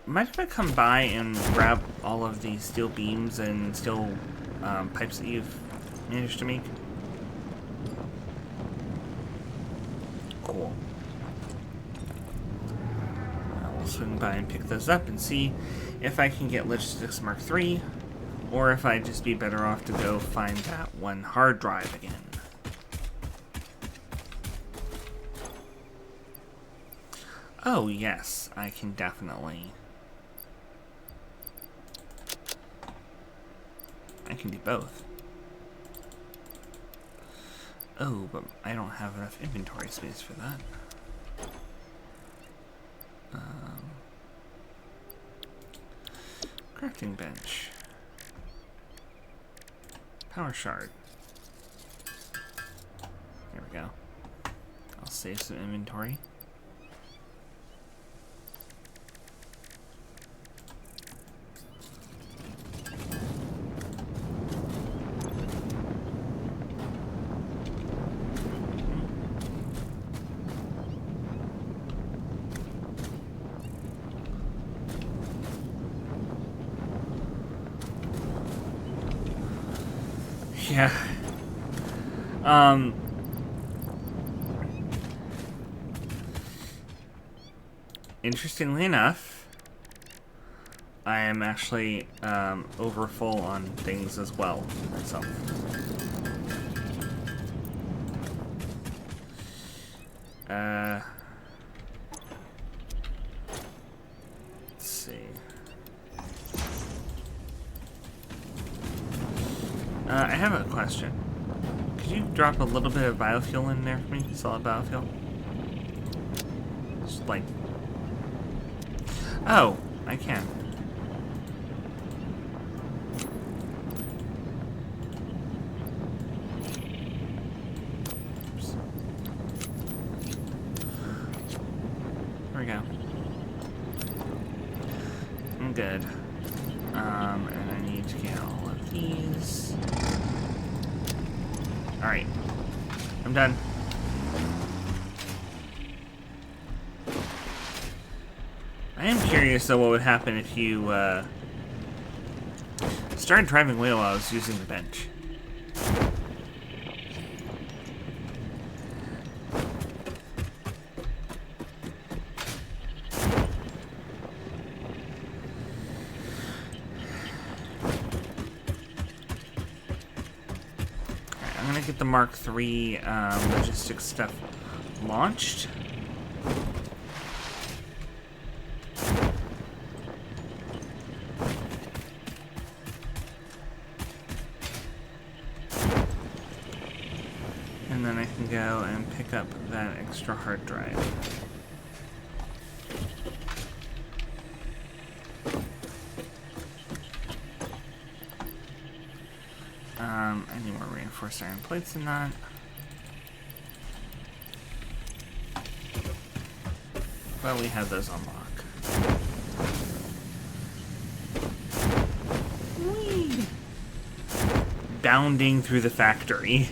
A: Might if I come by and grab all of these steel beams and steel pipes that you've managed to make? Cool. I'll swing by and pick those up and see if I can get Logistics Mark III, or if I'd just be better off to go find that one hard drive again. Oh yes, I can definitely. I can do both. Oh, but I don't have enough inventory space for that. Crafting bench. Power shard. There we go. I'll save some inventory. Yeah. Interestingly enough, I am actually over full on things as well myself. Let's see. I have a question. Could you drop a little bit of biofuel in there for me? Solid biofuel? Just like... Oh, I can. Oops. There we go. I'm good. And I need to get all of these. Alright. I'm done. I am curious, though, what would happen if you started driving away while I was using the bench. I'm gonna get the Mark III logistics stuff launched. And then I can go and pick up that extra hard drive. I need more reinforced iron plates than that. But we have those on lock. Whee! Bounding through the factory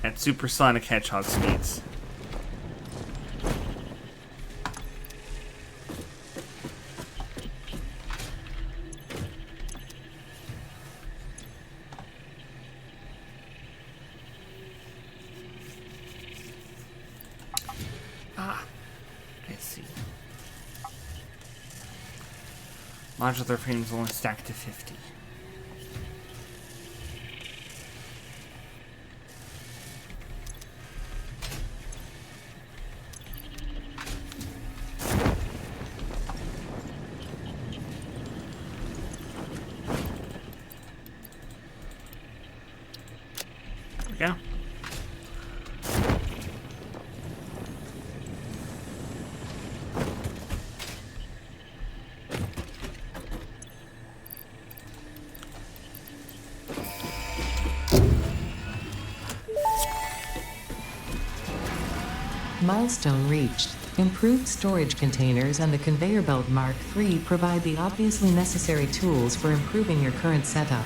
A: at supersonic hedgehog speeds. Modular frames only stack to 50. There we go.
B: Milestone reached. Improved storage containers and the conveyor belt Mark III provide the obviously necessary tools for improving your current setup.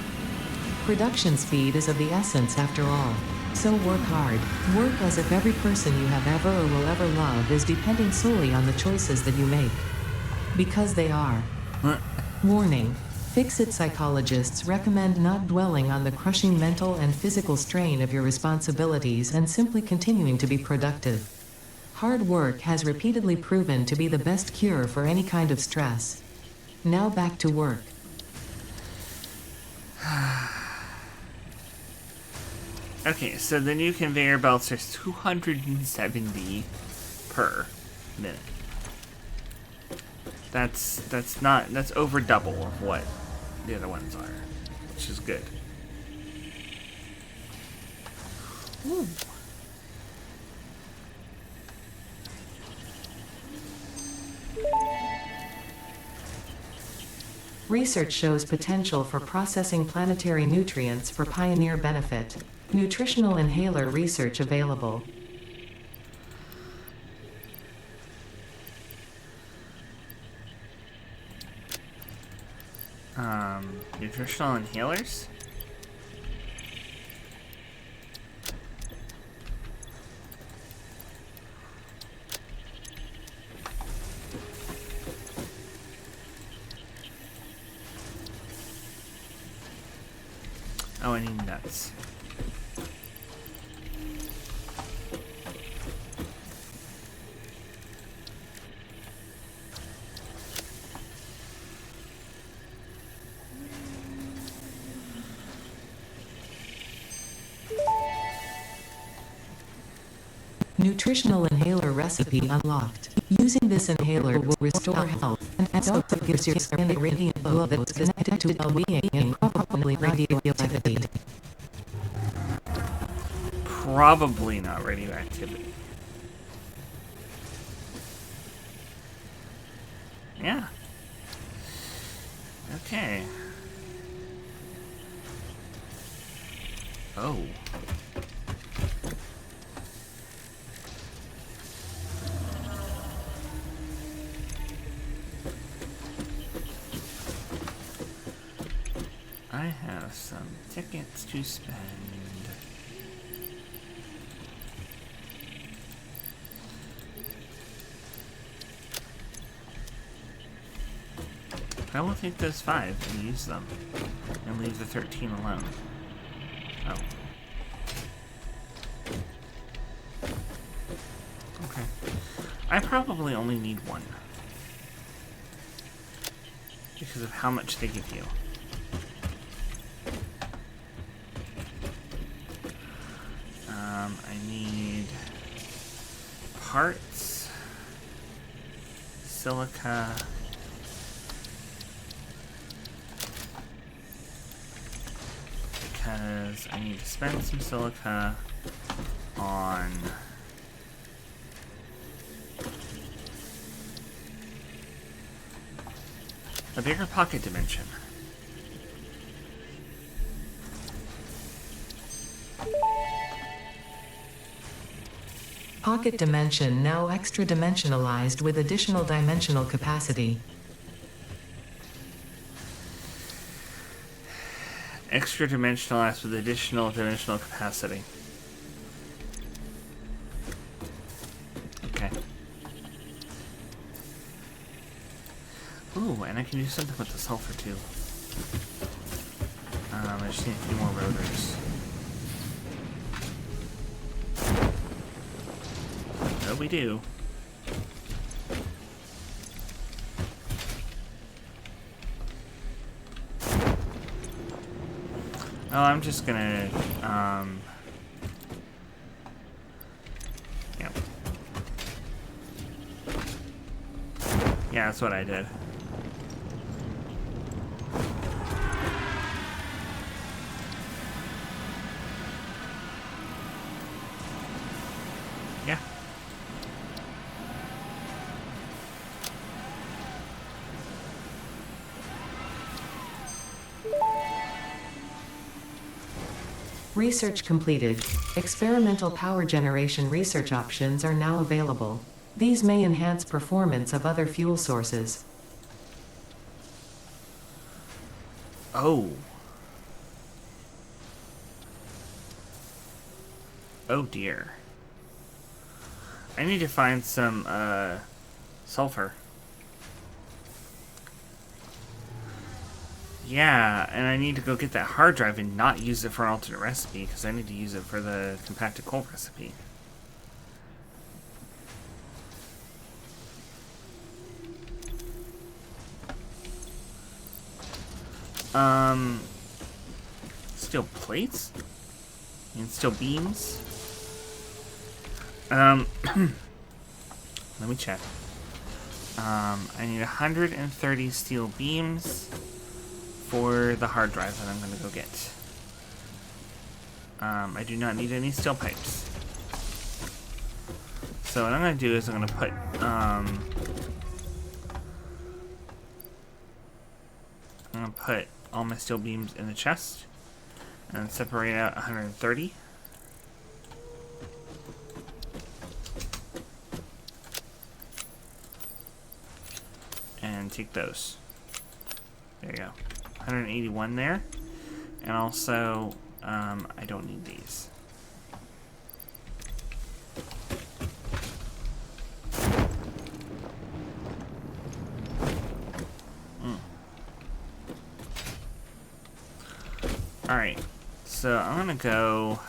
B: Production speed is of the essence after all. So work hard. Work as if every person you have ever or will ever love is depending solely on the choices that you make. Because they are. Warning. FicSit psychologists recommend not dwelling on the crushing mental and physical strain of your responsibilities and simply continuing to be productive. Hard work has repeatedly proven to be the best cure for any kind of stress. Now back to work.
A: Okay, so the new conveyor belts are 270 per minute. That's over double of what the other ones are, which is good. Ooh.
B: Research shows potential for processing planetary nutrients for pioneer benefit. Nutritional inhaler research available.
A: Nutritional inhalers? Oh, I need nuts.
B: Nutritional inhaler recipe unlocked. Using this inhaler will restore health and also gives your skin a radiant glow that is connected to well-being and probably radioactivity.
A: Probably not radioactivity. Yeah. Okay. Oh. I have some tickets to spend. I will take those 5 and use them, and leave the 13 alone. Oh. Okay. I probably only need 1. Because of how much they give you. I need parts, silica, because I need to spend some silica on a bigger pocket dimension.
B: Pocket dimension now extra dimensionalized with additional dimensional capacity.
A: Extra dimensionalized with additional dimensional capacity. Okay. Ooh, and I can do something with the sulfur too. I just need a few more rotors. Oh, we do. Oh, I'm just gonna, yeah. Yeah, that's what I did. Yeah.
B: Research completed. Experimental power generation research options are now available. These may enhance performance of other fuel sources.
A: Oh. Oh dear. I need to find some, sulfur. Yeah, and I need to go get that hard drive and not use it for an alternate recipe, because I need to use it for the compacted coal recipe. Steel plates? And steel beams? Let me check. I need 130 steel beams for the hard drive that I'm gonna go get. I do not need any steel pipes. So what I'm gonna do is I'm gonna put, all my steel beams in the chest and separate out 130. And take those. There you go. 181 there. And also, I don't need these. Alright, so I'm gonna go...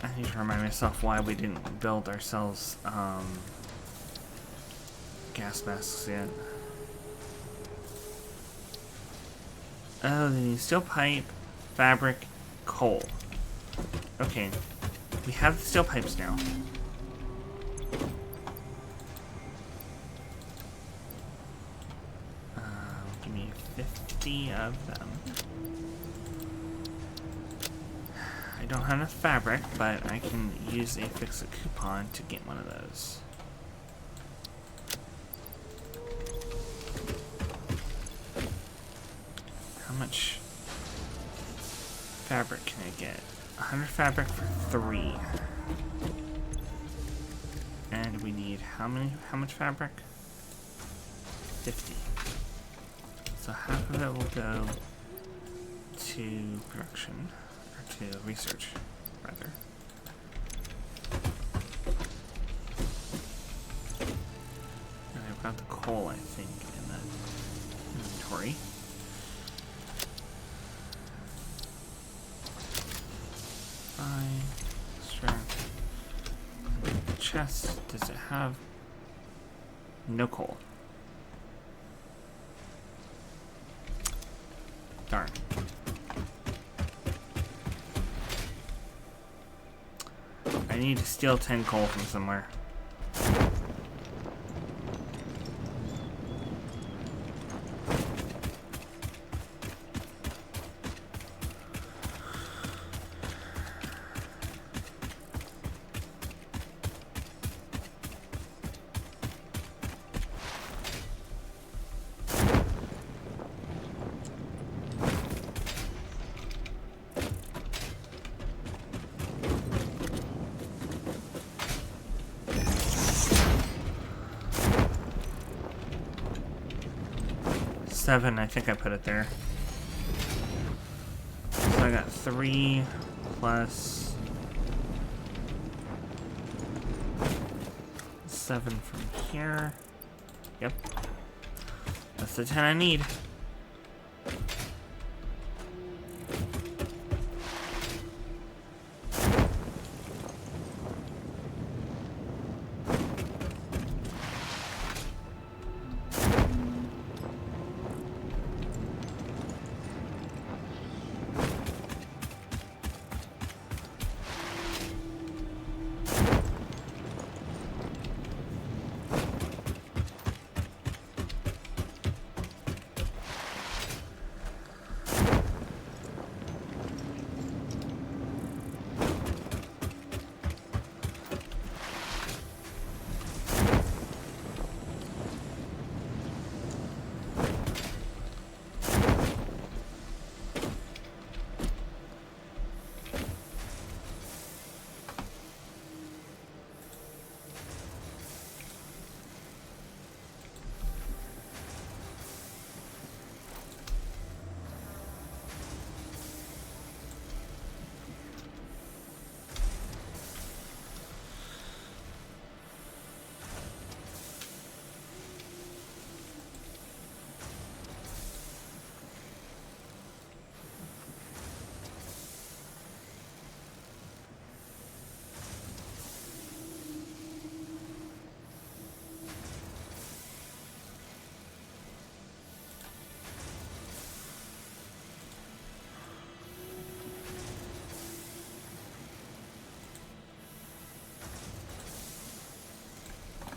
A: I need to remind myself why we didn't build ourselves, gas masks yet. Oh, they need steel pipe, fabric, coal. Okay, we have the steel pipes now. Give me 50 of them. I don't have enough fabric, but I can use a FicSit coupon to get one of those. How much fabric can I get? 100 fabric for 3. And we need how much fabric? 50. So half of it will go to production, or to research, rather. And I've got the coal, I think, in the inventory. Fine. Strength. Chest. Does it have no coal? Darn. I need to steal 10 coal from somewhere. 7, I think I put it there. So I got 3 plus 7 from here. Yep. That's the 10 I need.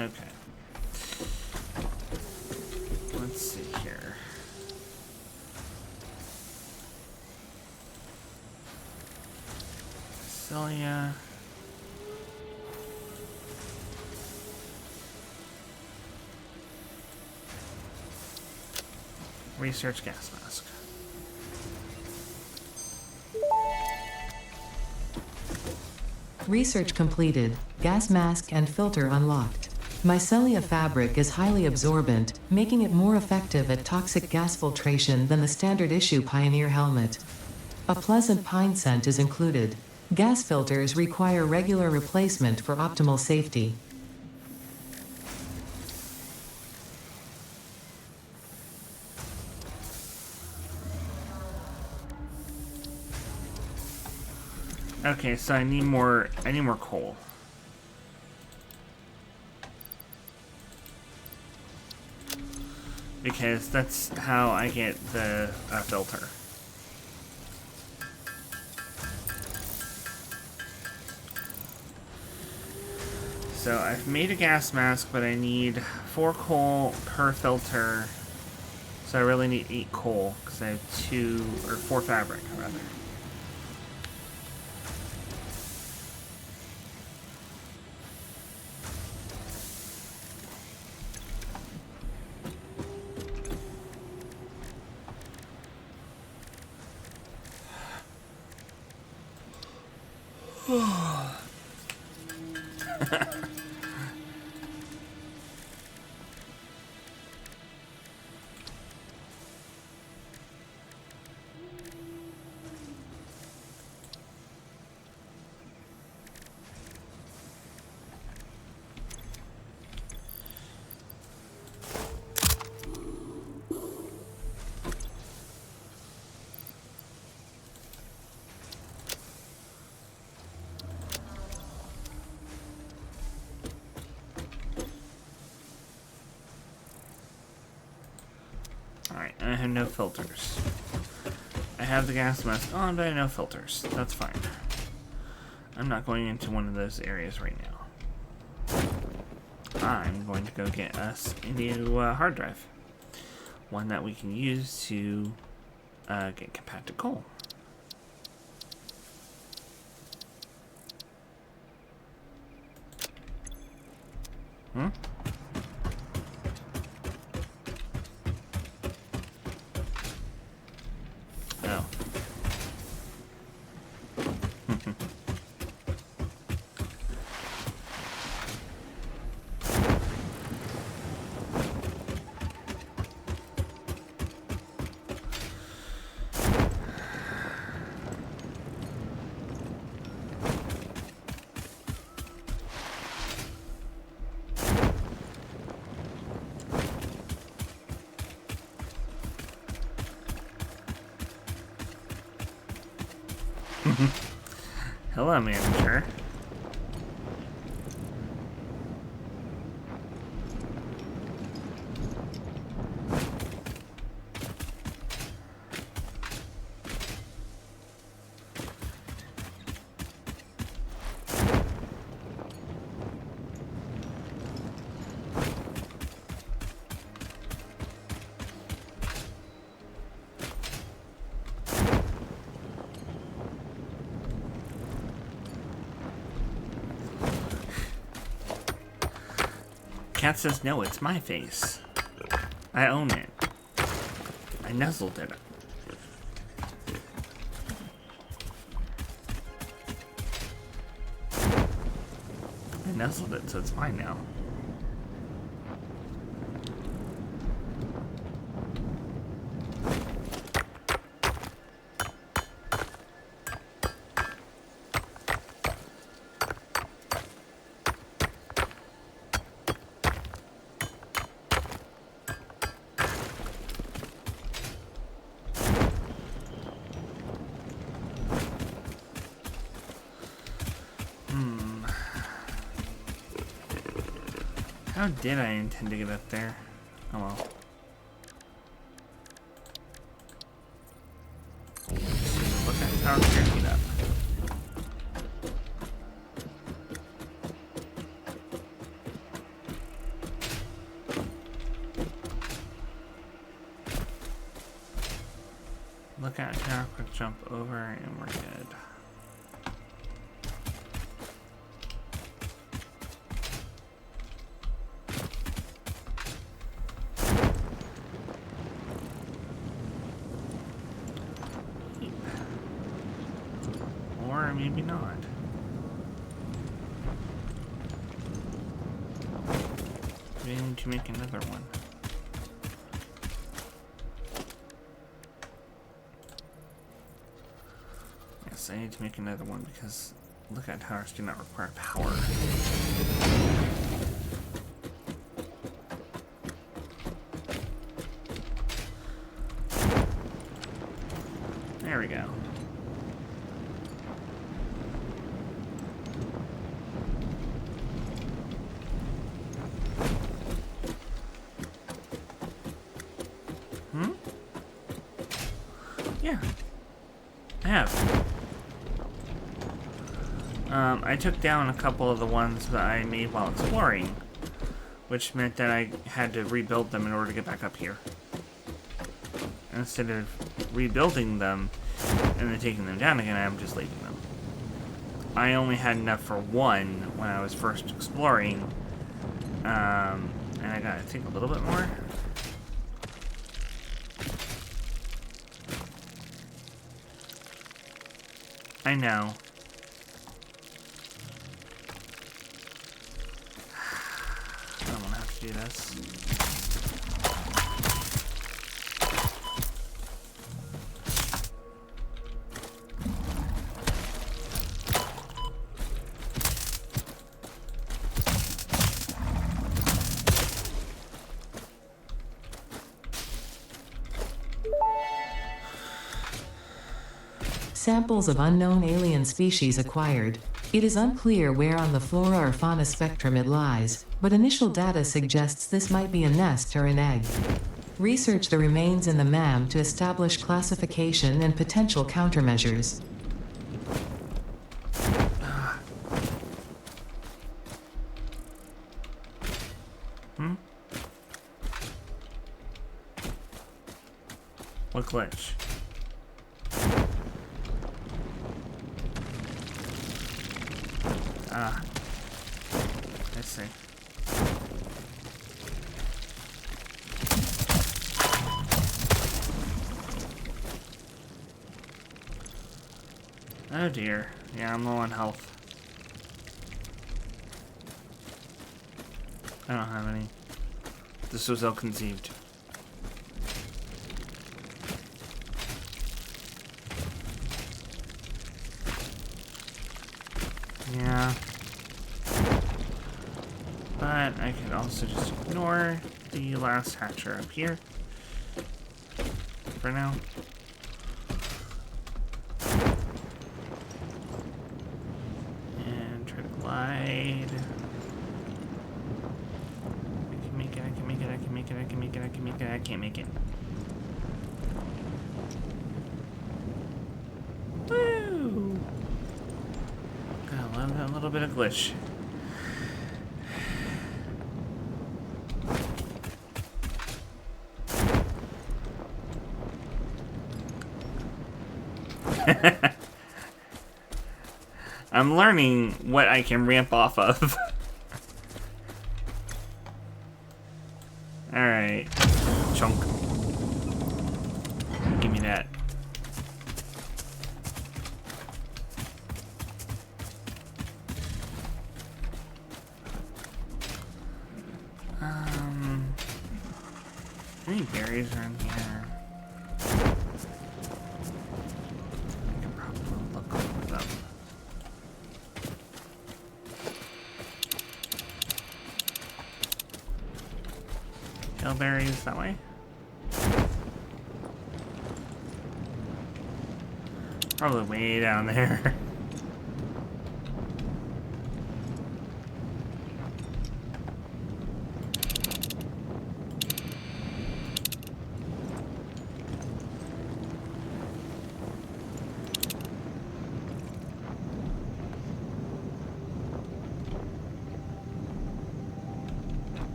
A: Okay. Let's see here. Celia. Research gas mask.
B: Research completed. Gas mask and filter unlocked. Mycelia fabric is highly absorbent, making it more effective at toxic gas filtration than the standard issue Pioneer helmet. A pleasant pine scent is included. Gas filters require regular replacement for optimal safety.
A: Okay, so I need more coal. Because that's how I get the filter. So I've made a gas mask, but I need 4 coal per filter. So I really need 8 coal, because I have 4 fabric, rather. Alright, I have no filters. I have the gas mask on, but I have no filters. That's fine. I'm not going into one of those areas right now. I'm going to go get us a new hard drive. One that we can use to get compacted coal. Hmm? Oh. Hello, manager. Cat says, no, it's my face. I own it. I nuzzled it. I nuzzled it, so it's mine now. How did I intend to get up there? Oh well. Look at how I'm getting up. Look at how quick jump over and we're good. Or maybe not. We need to make another one. Yes, I need to make another one because look at towers do not require power. There we go. Yeah, I have. I took down a couple of the ones that I made while exploring, which meant that I had to rebuild them in order to get back up here. Instead of rebuilding them and then taking them down again, I'm just leaving them. I only had enough for one when I was first exploring, and I got, I think, a little bit more. I know. I don't want to have to do this.
B: Samples of unknown alien species acquired. It is unclear where on the flora or fauna spectrum it lies, but initial data suggests this might be a nest or an egg. Research the remains in the MAM to establish classification and potential countermeasures.
A: What glitch? Ah, I see. Oh dear. Yeah, I'm low on health. I don't have any. This was ill-conceived. Yeah. But I could also just ignore the last hatcher up here. For now. Wide. I can make it, I can make it, I can make it, I can make it, I can make it, I can't make it. Woo! I love that little bit of glitch. I'm learning what I can ramp off of. Alright. Chunk. Give me that. Any berries are in here? I can probably look for them. Berries that way. Probably way down there.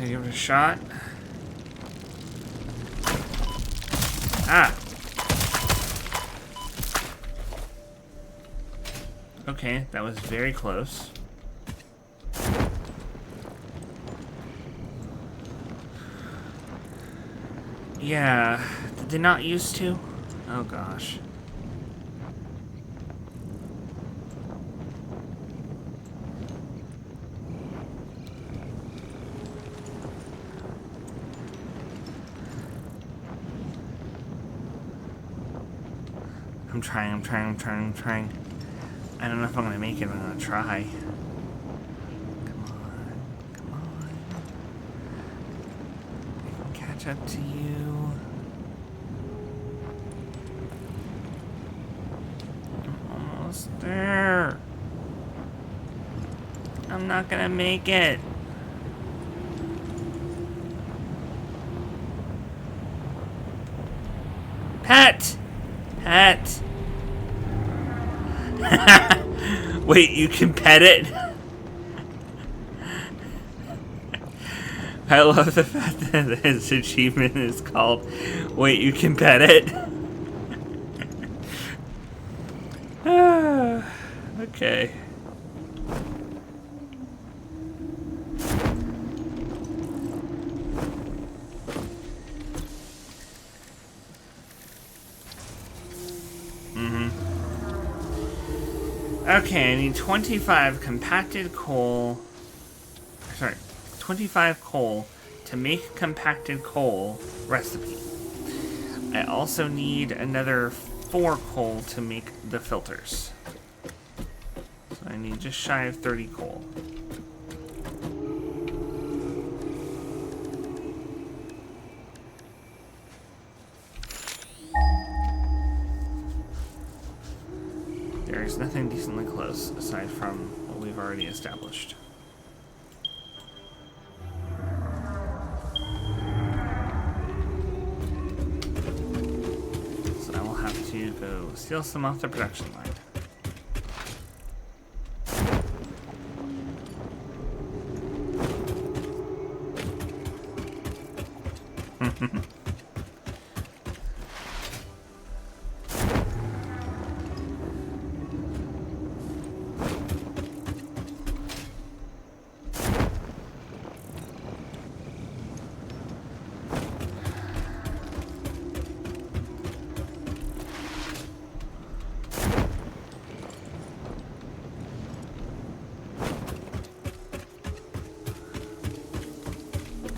A: Give it a shot. Ah. Okay, that was very close. Yeah, did they not used to? Oh gosh. I'm trying. I don't know if I'm gonna make it, but I'm gonna try. Come on. I can catch up to you. I'm almost there. I'm not gonna make it. Pet! Pet! Wait, you can pet it? I love the fact that his achievement is called "Wait, you can pet it." Okay. Okay, I need 25 compacted coal. Sorry, 25 coal to make compacted coal recipe. I also need another 4 coal to make the filters. So I need just shy of 30 coal. There's nothing decently close aside from what we've already established. So I will have to go steal some off the production line.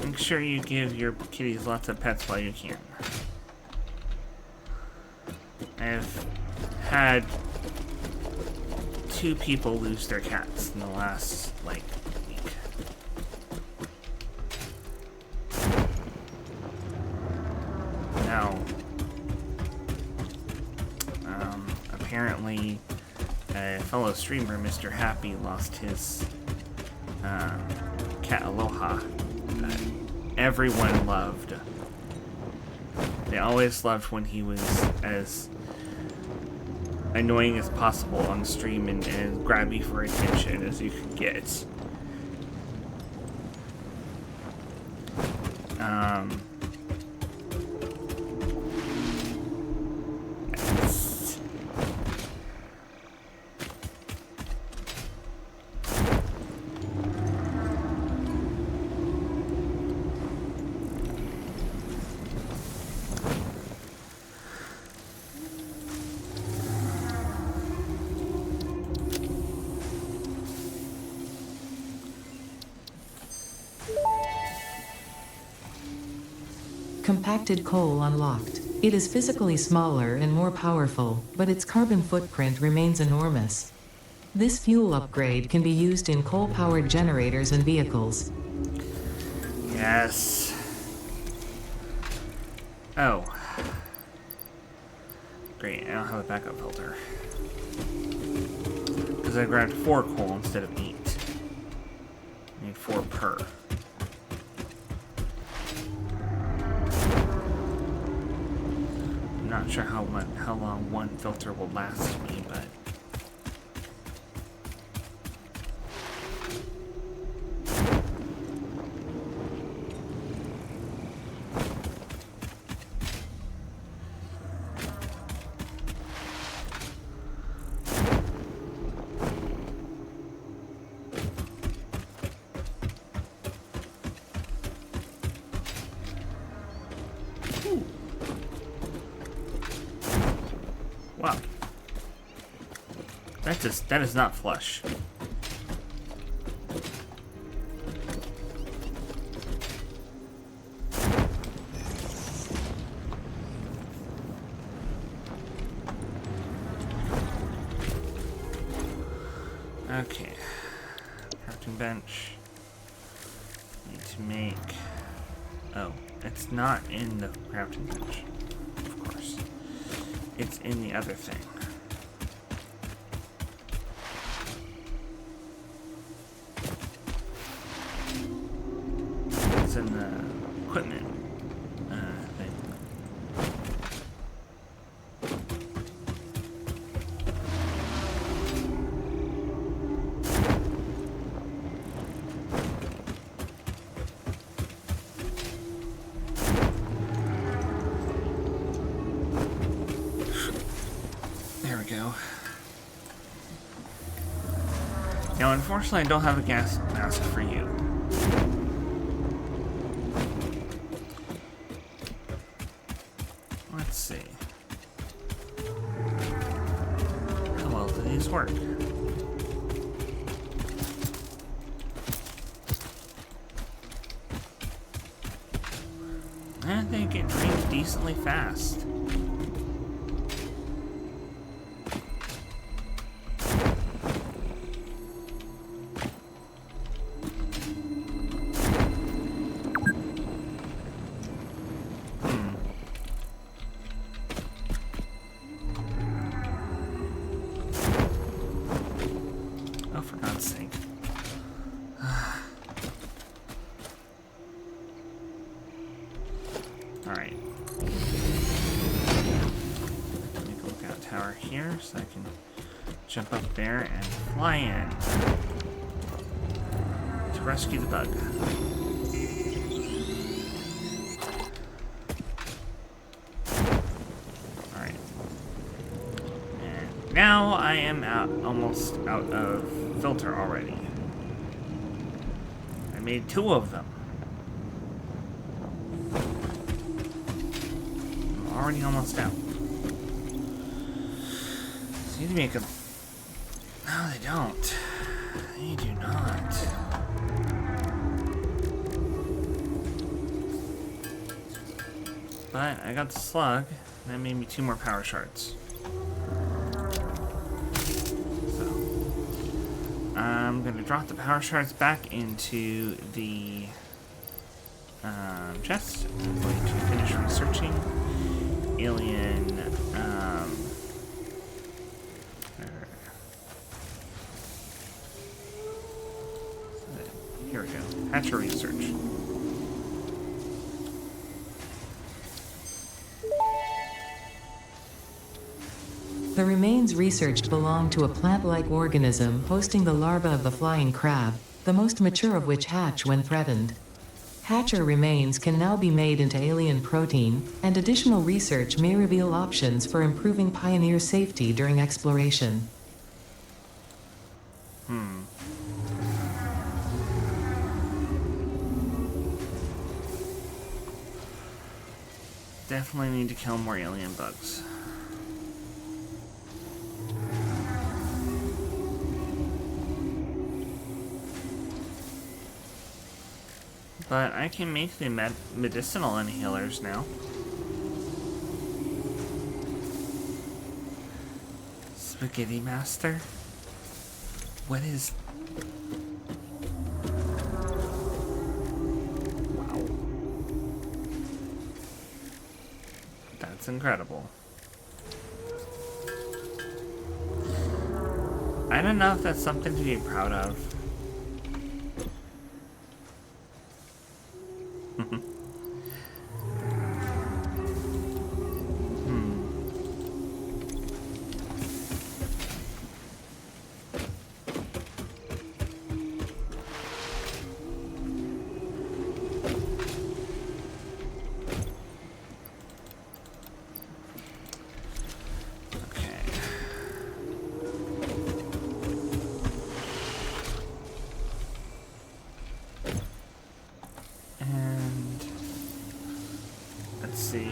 A: Make sure you give your kitties lots of pets while you can. I've had 2 people lose their cats in the last, like, week. Now, apparently, a fellow streamer, Mr. Happy, lost his cat Aloha that everyone loved. They always loved when he was as annoying as possible on stream and grabby for attention as you could get.
B: Compacted coal unlocked. It is physically smaller and more powerful, but its carbon footprint remains enormous. This fuel upgrade can be used in coal-powered generators and vehicles.
A: Yes. Oh. Great, I don't have a backup filter. Because I grabbed 4 coal instead of 8. I need 4 per. I'm not sure how long one filter will last me, but wow. That is not flush. Okay. Crafting bench. Need to make... Oh, it's not in the crafting bench. Of course. It's in the other thing. It's in the equipment thing. There we go. Now, unfortunately, I don't have a gas mask for you. Let's see. How well do these work? I think it drains decently fast. Oh, for God's sake. Alright. Make a lookout tower here so I can jump up there and fly in to rescue the bug. Alright. And now I am almost out of filter already. I made 2 of them. I'm already almost out. So you need to make a... No, they don't. They do not. But I got the slug, and that made me 2 more power shards. I'm going to drop the power shards back into the chest. I'm going to finish researching alien. Here we go. Hatchery research.
B: The remains researched belong to a plant-like organism hosting the larva of the flying crab, the most mature of which hatch when threatened. Hatcher remains can now be made into alien protein, and additional research may reveal options for improving Pioneer safety during exploration.
A: Definitely need to kill more alien bugs. But I can make the medicinal inhalers now. Spaghetti Master? What is... Wow. That's incredible. I don't know if that's something to be proud of.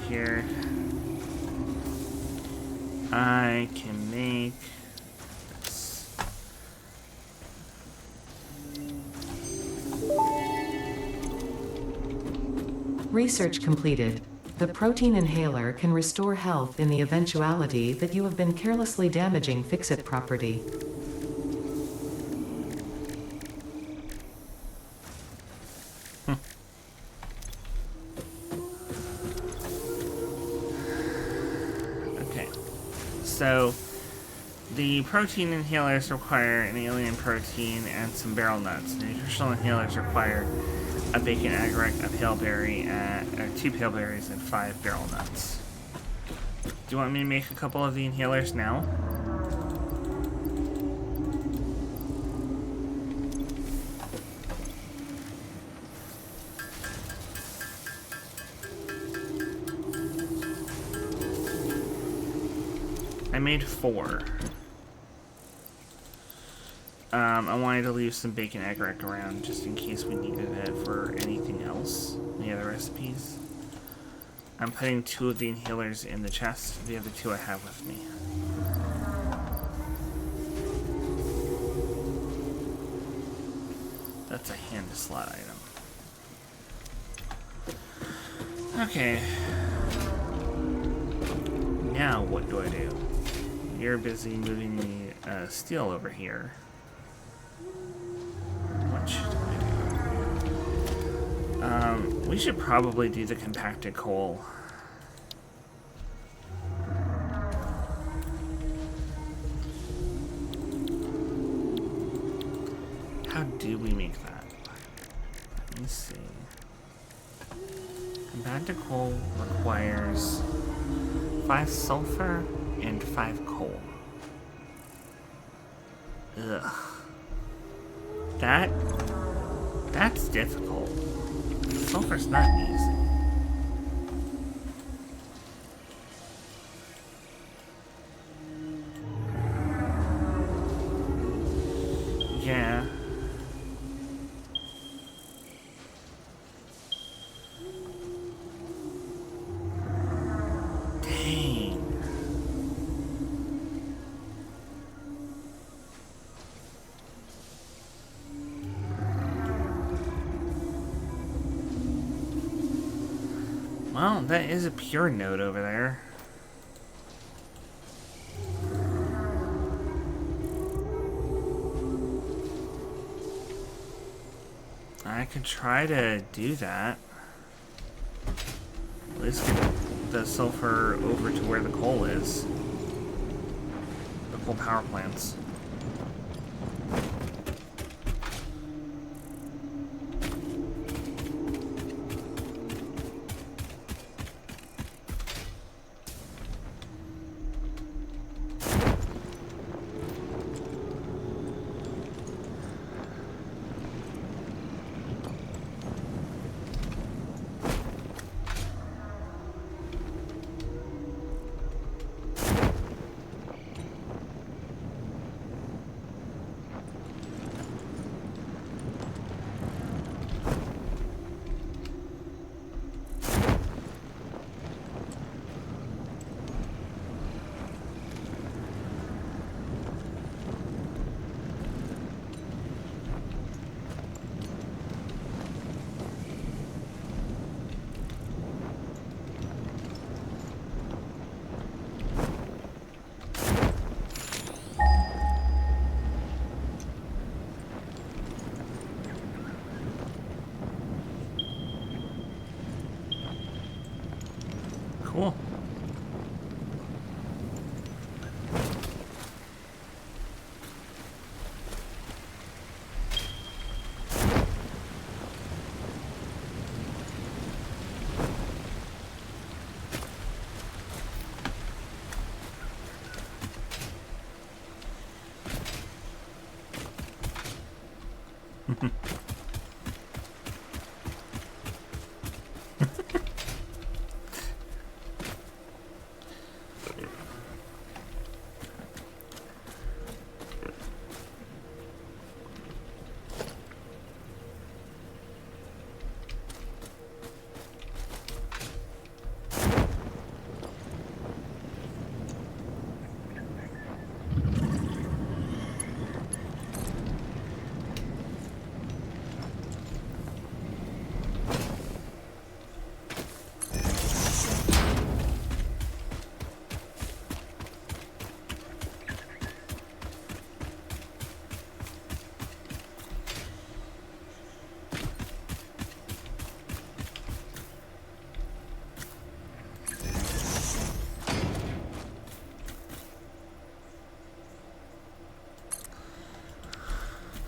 A: Here I can make this.
B: Research completed. The protein inhaler can restore health in the eventuality that you have been carelessly damaging FicSit property.
A: So, the protein inhalers require an alien protein and some barrel nuts. The nutritional inhalers require a bacon agarec, a pale berry, and 2 pale berries, and 5 barrel nuts. Do you want me to make a couple of the inhalers now? I made 4. I wanted to leave some bacon agarec around just in case we needed it for anything else, any other recipes. I'm putting 2 of the inhalers in the chest, the other 2 I have with me. That's a hand slot item. Okay. Now what do I do? You're busy moving the steel over here. What should I do? We should probably do the compacted coal. How do we make that? Let me see. Compacted coal requires 5 sulfur and 5 coal. Ugh. That's difficult. Sulfur's not easy. Yeah. Well, that is a pure node over there. I can try to do that. At least get the sulfur over to where the coal is. The coal power plants. Cool.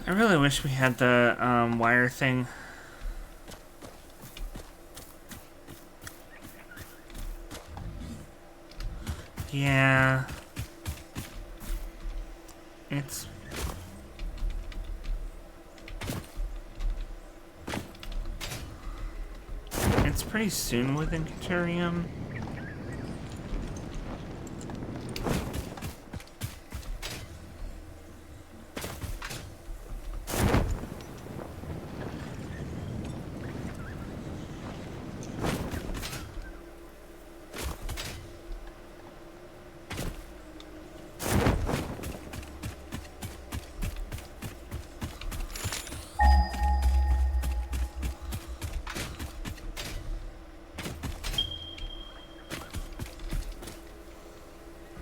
A: I really wish we had the wire thing. Yeah. It's pretty soon within Caterium.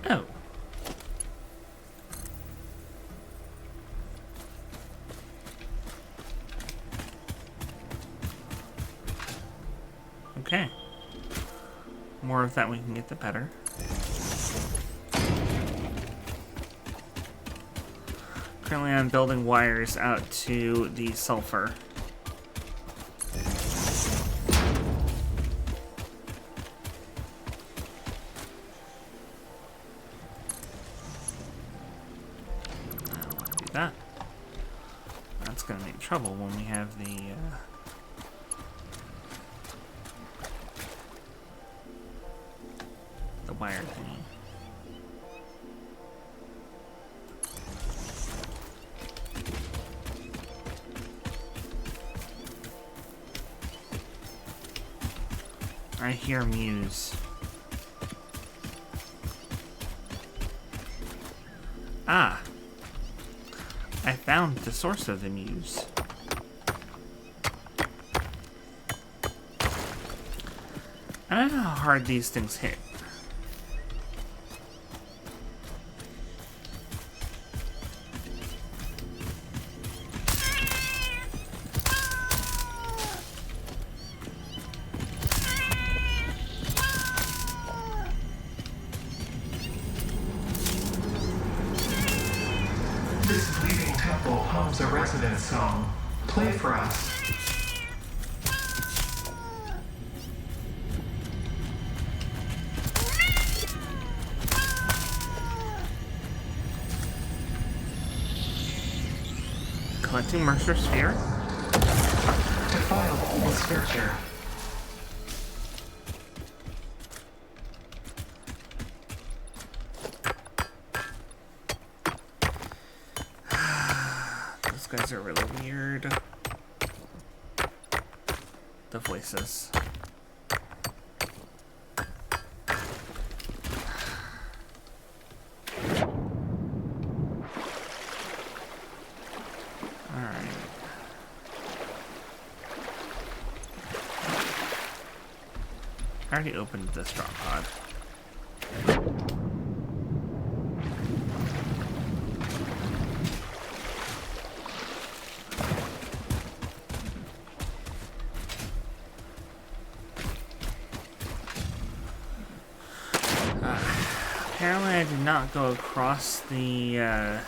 A: Oh. Okay. More of that we can get, the better. Currently I'm building wires out to the sulfur. That. That's gonna make trouble when we have the wire thingy. I hear Muse. Ah. I found the source of the Muse. I don't know how hard these things hit.
C: a residence song. Play for us.
A: Collecting Mercer Sphere.
C: Defile the scripture.
A: Those guys are really weird. The voices. I already opened this drop pod. Apparently I did not go across the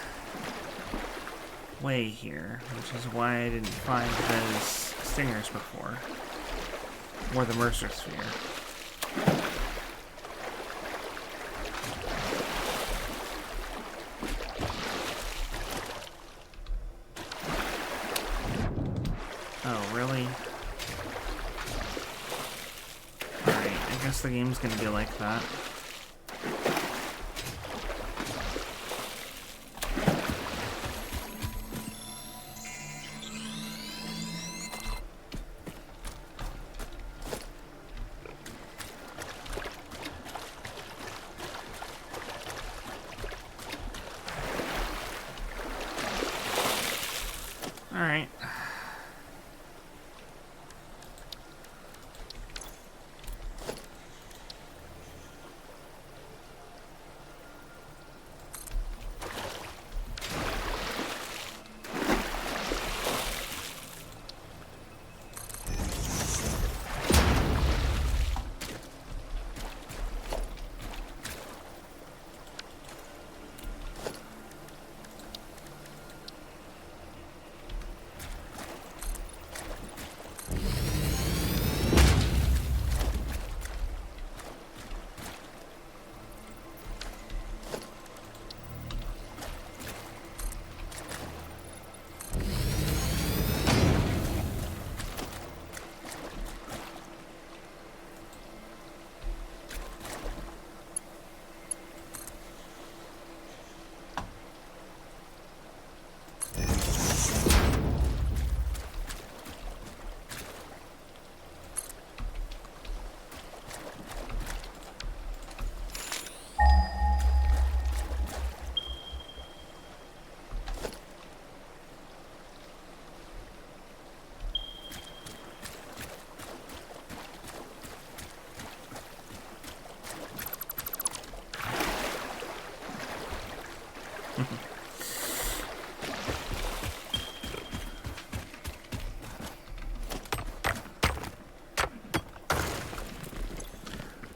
A: way here, which is why I didn't find those stingers before. Or the Mercer Sphere. Oh, really? Alright, I guess the game's gonna be like that. Alright.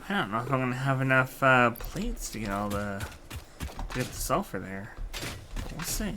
A: I don't know if I'm gonna have enough plates to get all the sulfur there. We'll see.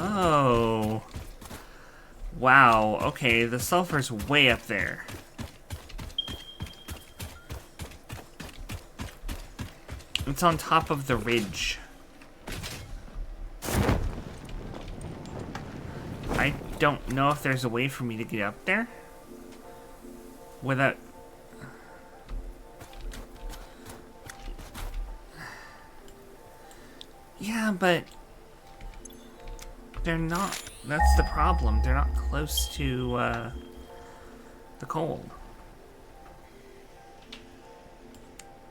A: Oh. Wow, okay, the sulfur's way up there. It's on top of the ridge. I don't know if there's a way for me to get up there without... Yeah, but they're not... That's the problem. They're not close to the coal.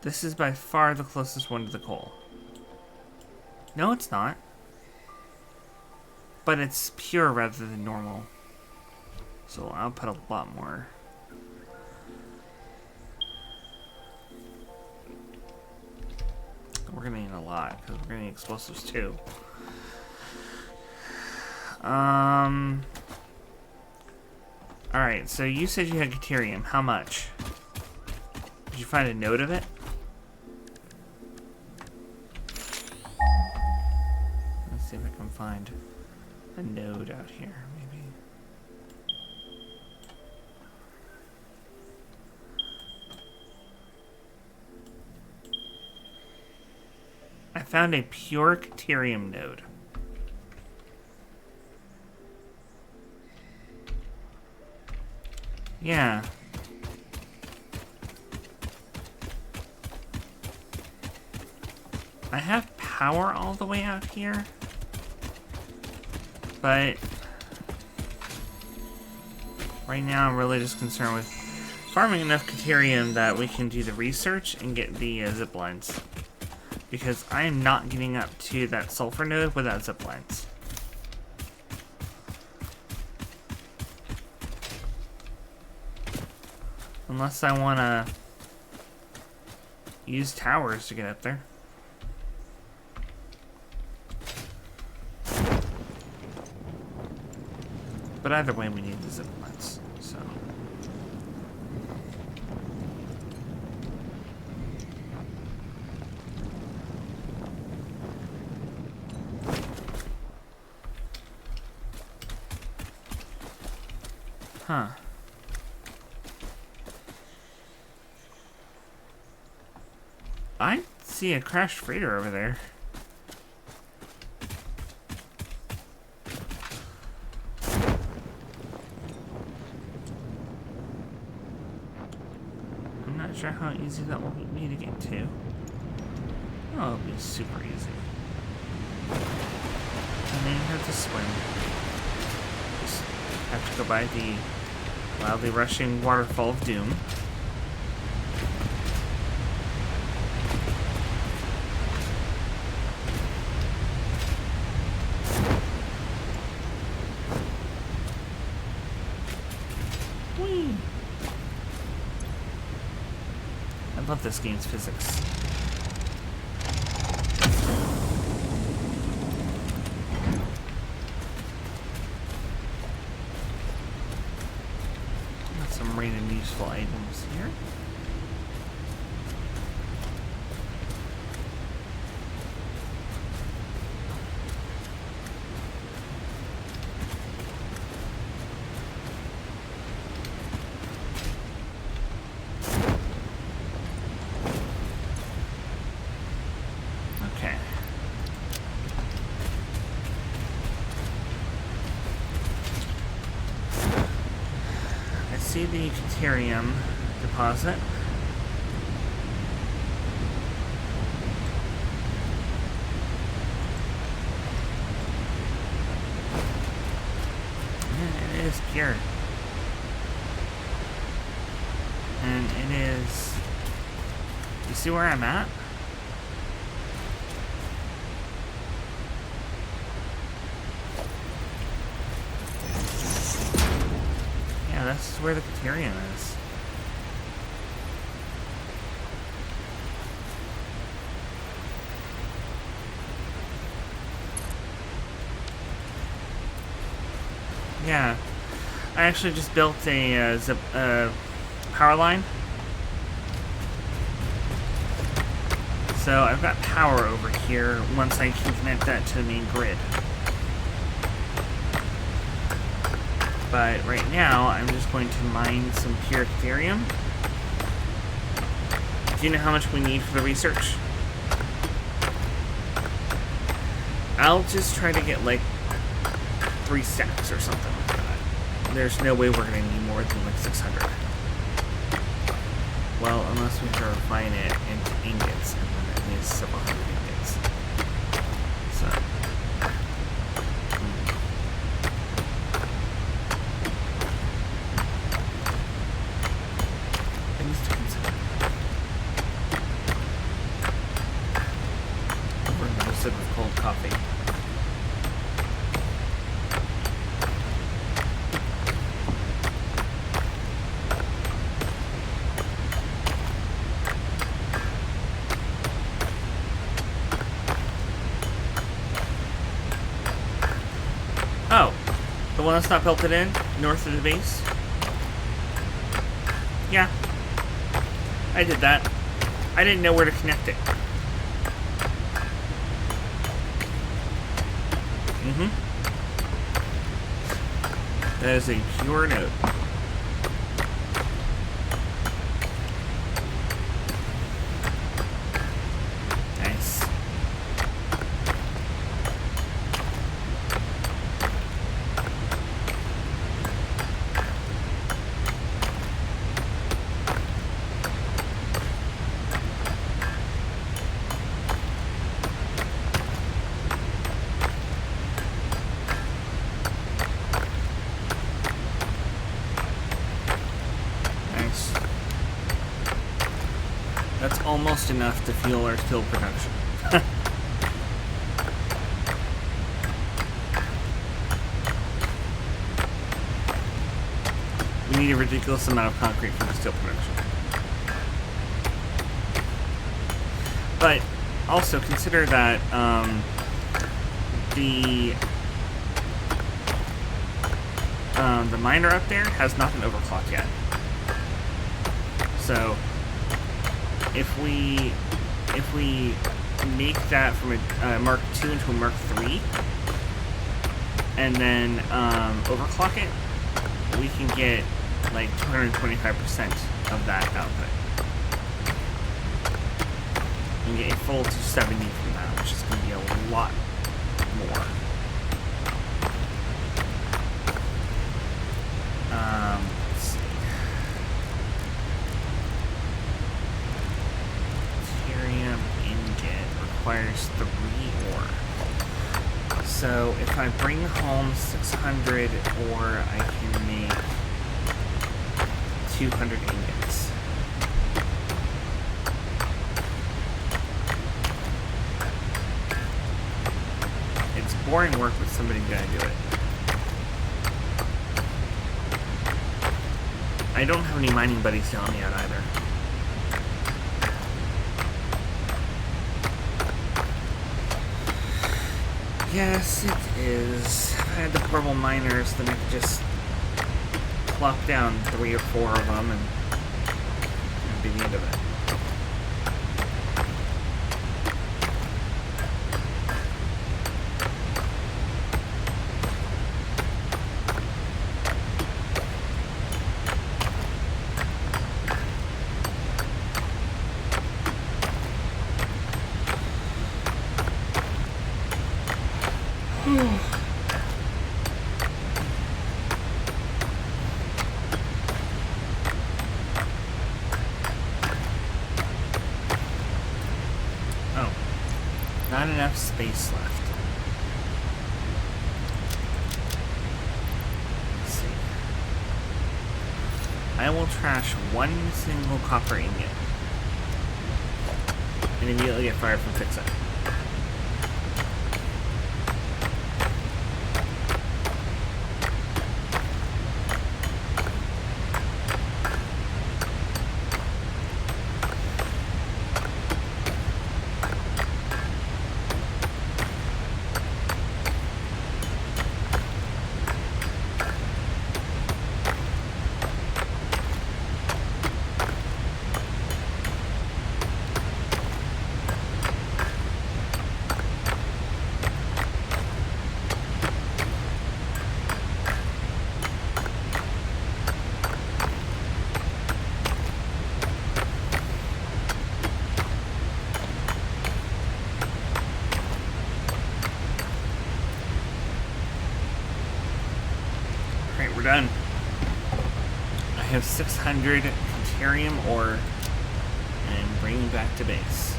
A: This is by far the closest one to the coal. No, it's not. But it's pure rather than normal. So I'll put a lot more. We're gonna need a lot, because we're gonna need explosives too. Alright, so you said you had deuterium. How much? Did you find a node of it? Let's see if I can find a node out here, maybe. I found a pure deuterium node. Yeah. I have power all the way out here, but right now I'm really just concerned with farming enough deuterium that we can do the research and get the zip lines. Because I am not getting up to that sulfur node without zip lines. Unless I want to use towers to get up there. But either way, we need the zip lines, so. Huh. I see a crashed freighter over there. I'm not sure how easy that will be to get to. Oh, it'll be super easy. And then you have to swim. Just have to go by the loudly rushing waterfall of doom. Whee! I love this game's physics. Got some random useful items here. See the deuterium deposit. Yeah, it is pure. And it is... You see where I'm at? This is where the deuterium is. Yeah, I actually just built a power line. So I've got power over here once I can connect that to the main grid. But right now, I'm just going to mine some pure deuterium. Do you know how much we need for the research? I'll just try to get like 3 stacks or something like that. There's no way we're going to need more than like 600. Well, unless we can refine it into ingots, and then it needs several hundred ingots. So... sip of cold coffee. Oh, the one that's not belted in, north of the base? Yeah, I did that. I didn't know where to connect it. That is a pure note. Nice. That's almost enough to fuel our steel production. We need a ridiculous amount of concrete for the steel production. But also consider that the miner up there has not been overclocked yet. So if we make that from a Mark II into a Mark III and then overclock it, we can get like 225% of that output. We can get a full 270 from that, which is going to be a lot more. Let's see. Deuterium ingot requires 3 ore. So if I bring home 600 ore, I can make 200 ingots. It's boring work, but somebody's gotta do it. I don't have any mining buddies to help me out either. Yes, it is. If I had the portable miners, then I could just plop down 3 or 4 of them and that'd be the end of it. Oh, not enough space left. Let's see. I will trash 1 single copper ingot and immediately get fired from FicSit. Alright, we're done. I have 600 deuterium ore and bringing back to base.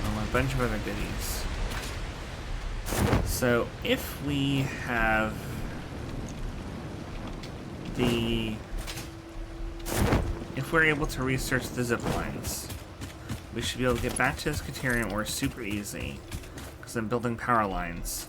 A: And a bunch of other goodies. So if we have if we're able to research the zip lines, we should be able to get back to this Katerian ore super easy. Because I'm building power lines.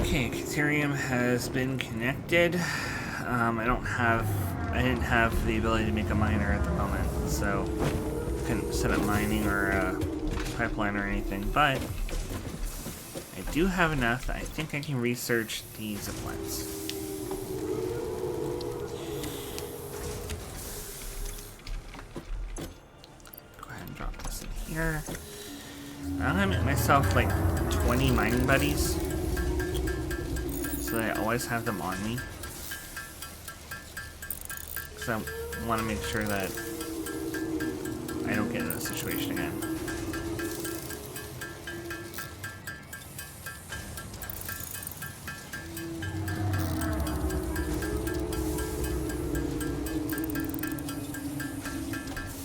A: Okay, Caterium has been connected. I didn't have the ability to make a miner at the moment, so couldn't set up mining or a pipeline or anything, but I do have enough that I think I can research the zip lines. Go ahead and drop this in here. I'm gonna make myself like 20 mining buddies, so that I always have them on me. So I want to make sure that I don't get in this situation again.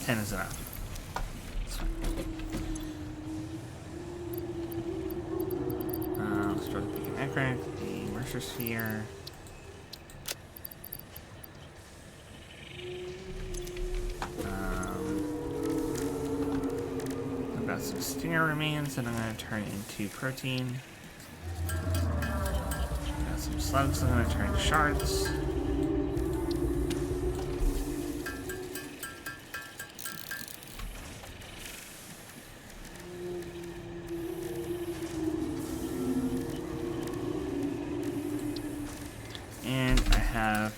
A: Ten is enough. Let's start with the Ekrak, the Mercer Sphere. I've got some stinger remains that I'm going to turn into protein. Got some slugs I'm going to turn into shards. And I have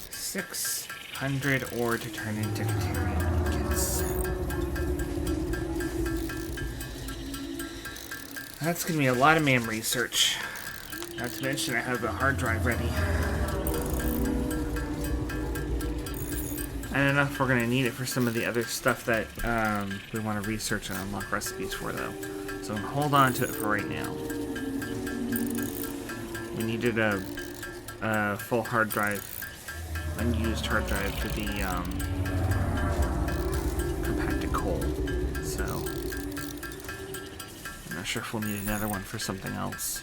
A: 600 ore to turn into Caterian ingots. That's going to be a lot of MAM research. Not to mention I have a hard drive ready. I don't know if we're going to need it for some of the other stuff that we want to research and unlock recipes for, though. So I'm going to hold on to it for right now. We needed a full hard drive, unused hard drive for the compacted coal. So I'm not sure if we'll need another one for something else.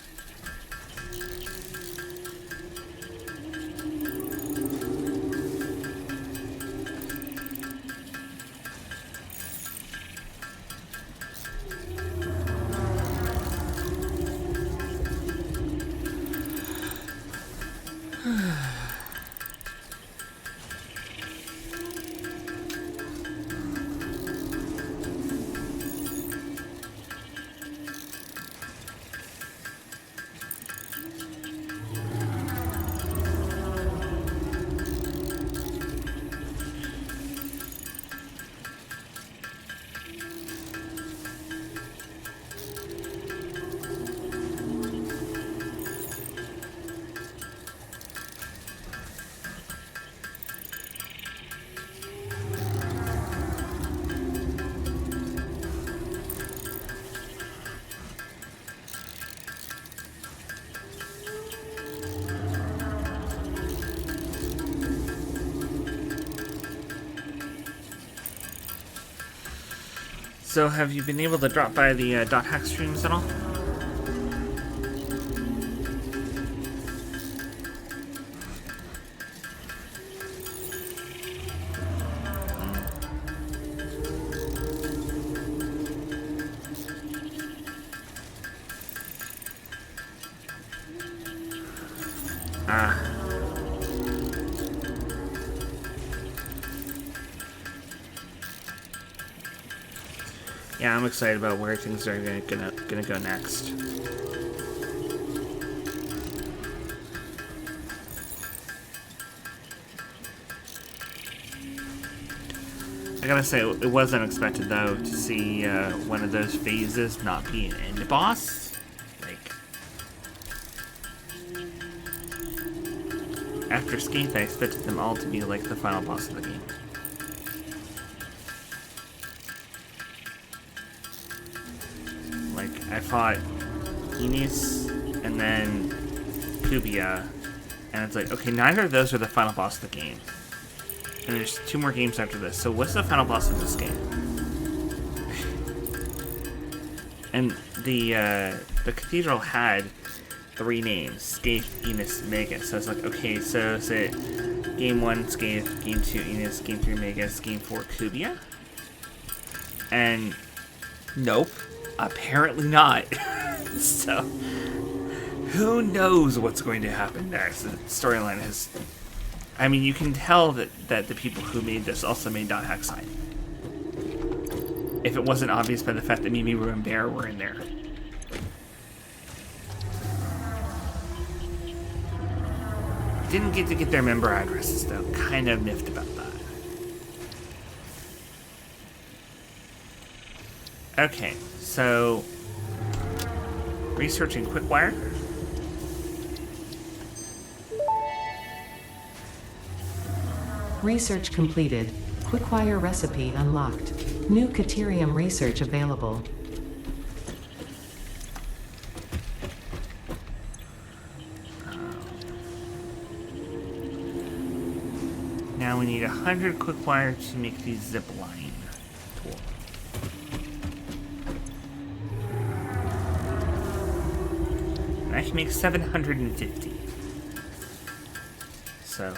A: So have you been able to drop by the dot hack streams at all? Yeah, I'm excited about where things are gonna go next. I gotta say, it was unexpected though to see one of those phases not be an end boss. Like, after Skate, I expected them all to be like the final boss of the game. I fought Enis and then Kubia, and it's like, okay, neither of those are the final boss of the game. And there's 2 more games after this, so what's the final boss of this game? And the cathedral had 3 names, Skaith, Enis, Magus. So it's like, okay, so is it Game 1, Skaith, Game 2, Enis, Game 3, Magus, Game 4, Kubia? And nope. Apparently not. So, who knows what's going to happen next? The storyline is... I mean, you can tell that the people who made this also made Dot Hack Sign. If it wasn't obvious by the fact that Mimi, Rue, and Bear were in there. Didn't get to get their member addresses, though. Kind of miffed about that. Okay. So, researching Quickwire.
B: Research completed. Quickwire recipe unlocked. New Caterium research available.
A: Now we need 100 Quickwire to make the zip line tool. I can make 750. So,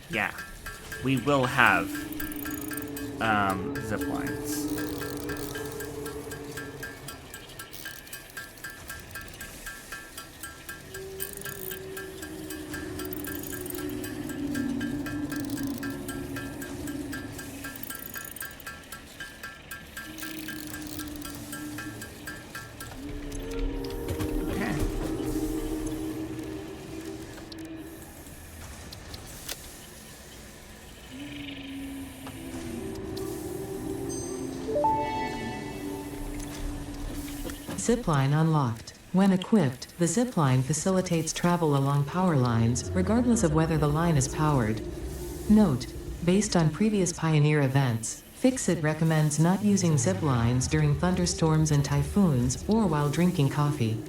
A: yeah, we will have zip lines.
B: Zipline unlocked. When equipped, the zipline facilitates travel along power lines, regardless of whether the line is powered. Note: based on previous Pioneer events, FicSit recommends not using ziplines during thunderstorms and typhoons, or while drinking coffee.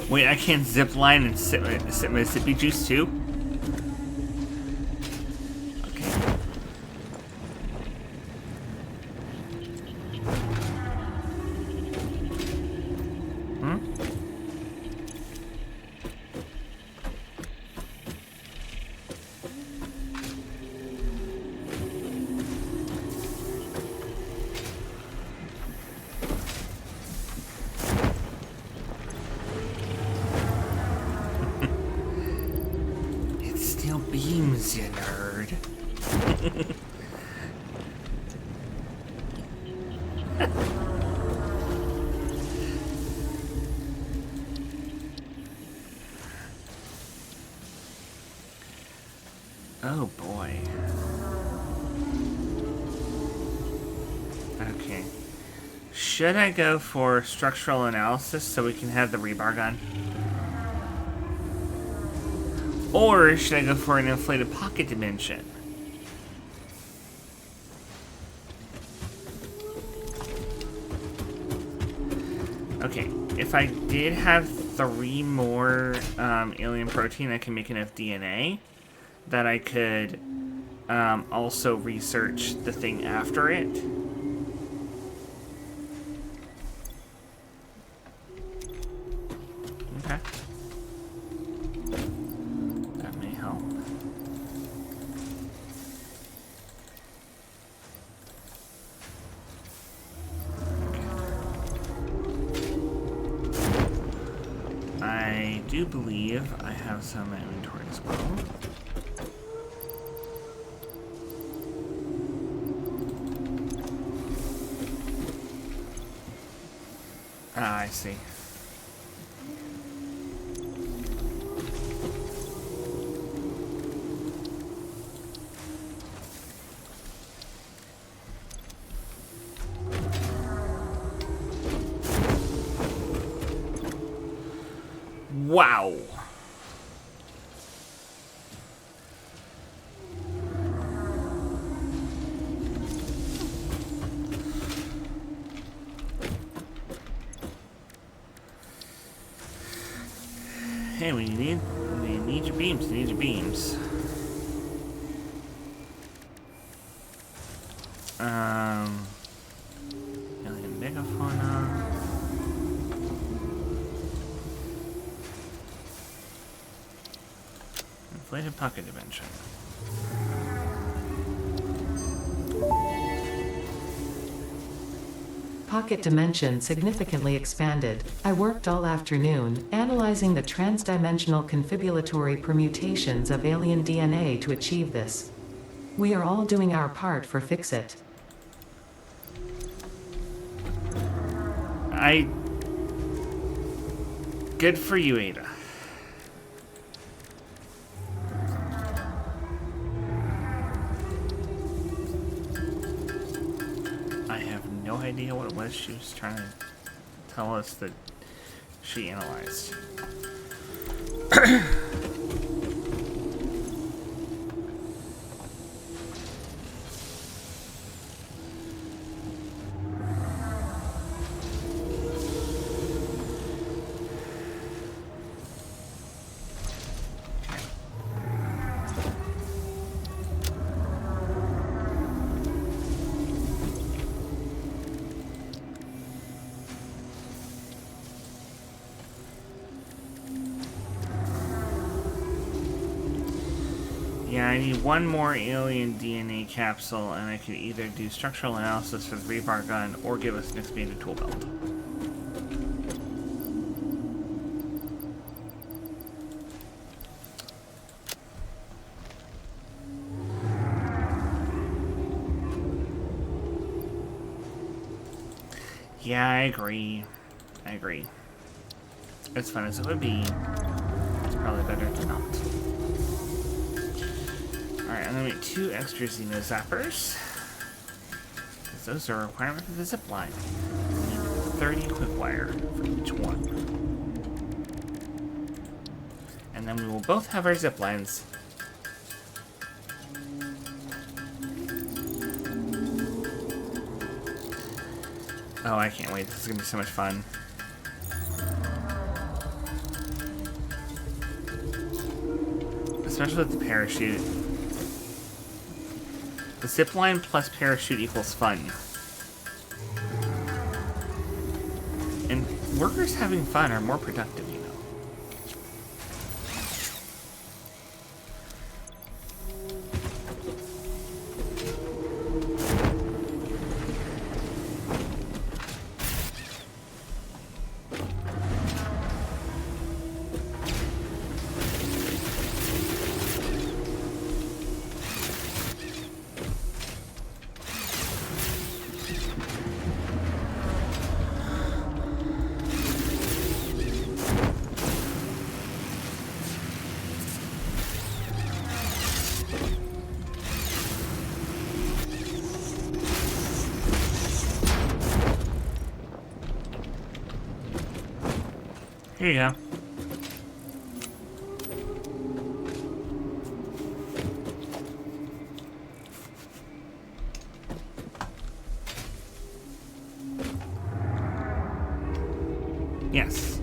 A: Wait, I can't zip line and sip my sippy juice too? Beams, you nerd. Oh boy. Okay. Should I go for structural analysis so we can have the rebar gun? Or should I go for an inflated pocket dimension? Okay, if I did have 3 more alien protein, I can make enough DNA that I could also research the thing after it. Okay. That may help. I do believe I have some inventory as well. Ah, I see. Wow. Hey, when you need your beams, you need your beams. Alien megafauna. Inflated pocket dimension.
B: Pocket dimension significantly expanded. I worked all afternoon, analyzing the transdimensional confibulatory permutations of alien DNA to achieve this. We are all doing our part for FicSit.
A: Good for you, Ada. I have no idea what it was she was trying to tell us that she analyzed. Yeah, I need one more alien DNA capsule, and I can either do structural analysis for the rebar gun or give us an expanded tool belt. Yeah, I agree. I agree. As fun as it would be, it's probably better to not. Alright, I'm gonna make 2 extra Xeno Zappers. Because those are a requirement for the zip line. I need 30 quick-wire for each one. And then we will both have our zip lines. Oh, I can't wait. This is gonna be so much fun. Especially with the parachute. The zipline plus parachute equals fun. And workers having fun are more productive, you know. Here you go. Yes.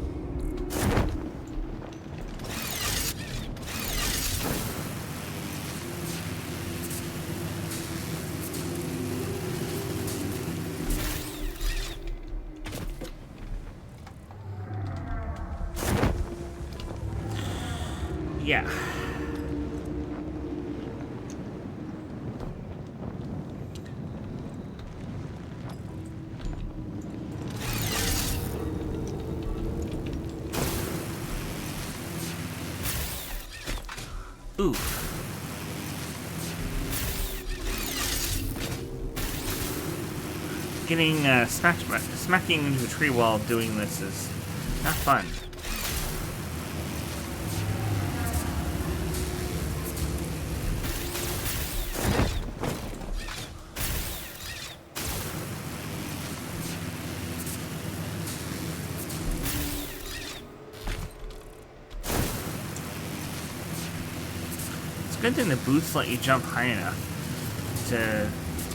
A: Yeah. Oof. Getting smacking into a tree while doing this is not fun. It's a good thing the boots let you jump high enough to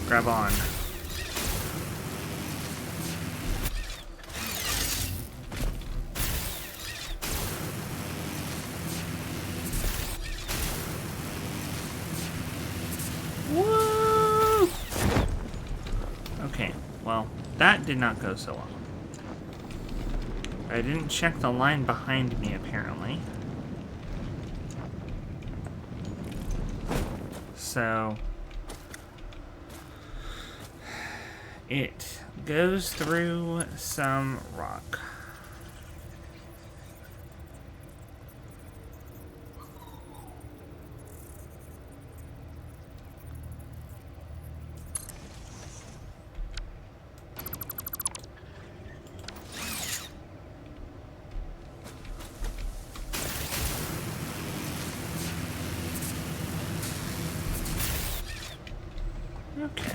A: grab on. Woo! Okay, well, that did not go so well. I didn't check the line behind me, apparently. So it goes through some rock. Okay.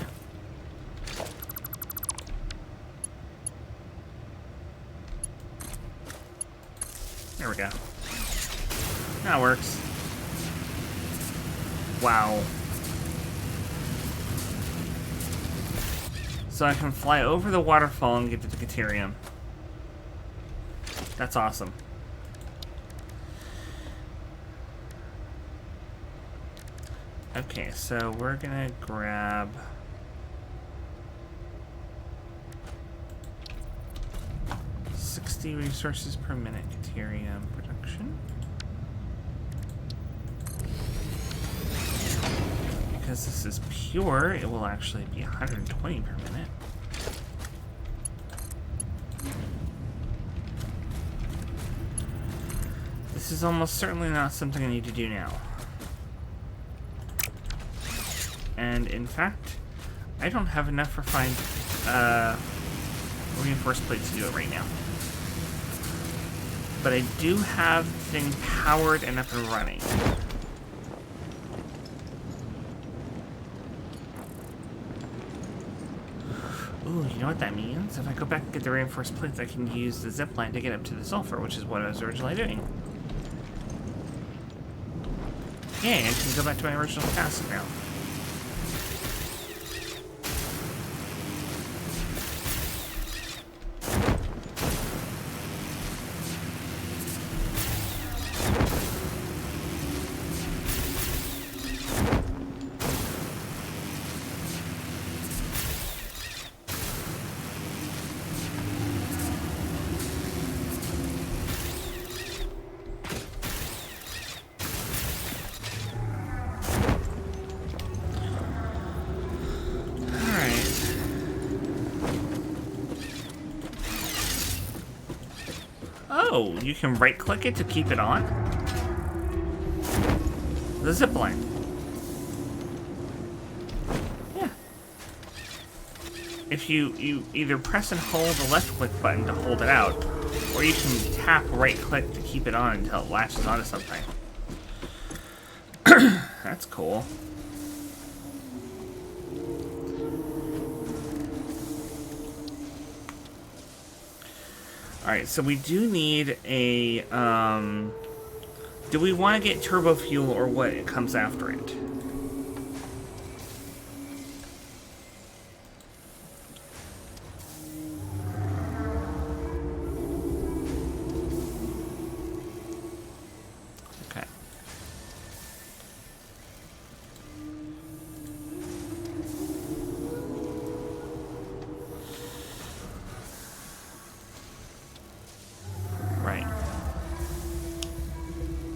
A: There we go. That works. Wow. So I can fly over the waterfall and get to the Caterium. That's awesome. Okay, so we're gonna grab... resources per minute Caterium production. Because this is pure, it will actually be 120 per minute. This is almost certainly not something I need to do now. And in fact, I don't have enough refined reinforced plates to do it right now. But I do have the thing powered and up and running. Ooh, you know what that means? If I go back and get the reinforced plates, I can use the zipline to get up to the sulfur, which is what I was originally doing. Yay, I can go back to my original task now. Oh, you can right-click it to keep it on? The zipline. Yeah. If you either press and hold the left-click button to hold it out, or you can tap right-click to keep it on until it latches onto something. That's cool. Alright, so we do need a, do we want to get turbo fuel or what comes after it? Okay.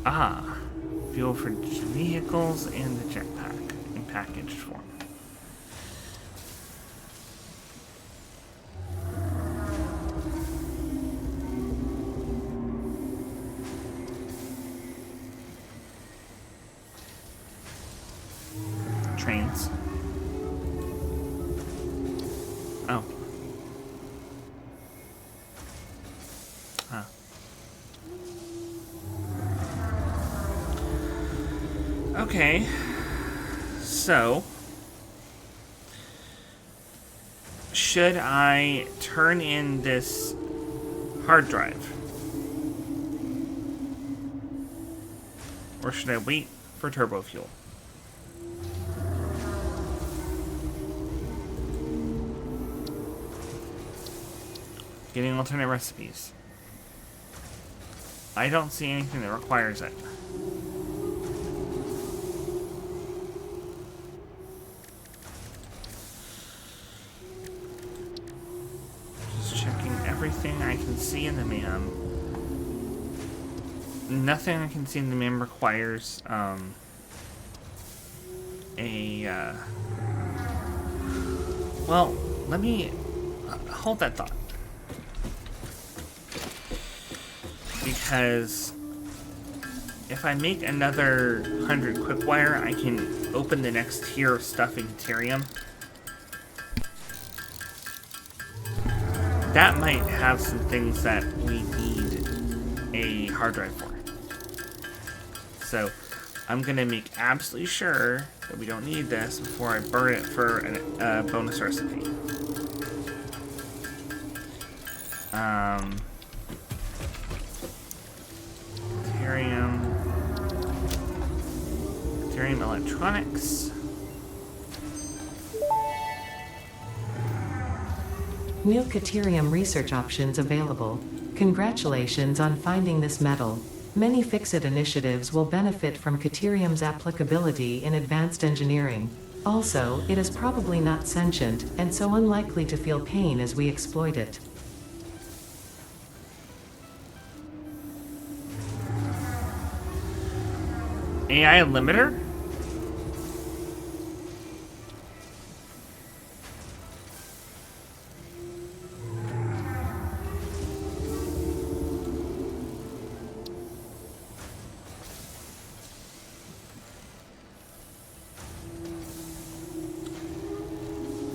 A: Ah. fuel for vehicles and the jetpack in packaged form. Trains. Oh. Huh. Okay. So, should I turn in this hard drive? Or should I wait for turbo fuel? Getting alternate recipes. I don't see anything that requires it. Just checking everything I can see in the MAM. Nothing I can see in the MAM requires well, let me hold that thought. Because if I make another 100 quickwire, I can open the next tier of stuff in Caterium. That might have some things that we need a hard drive for. So I'm gonna make absolutely sure that we don't need this before I burn it for a bonus recipe. Caterium electronics.
B: New Caterium research options available. Congratulations on finding this metal. Many FicSit initiatives will benefit from Caterium's applicability in advanced engineering. Also, it is probably not sentient, and so unlikely to feel pain as we exploit it.
A: AI limiter?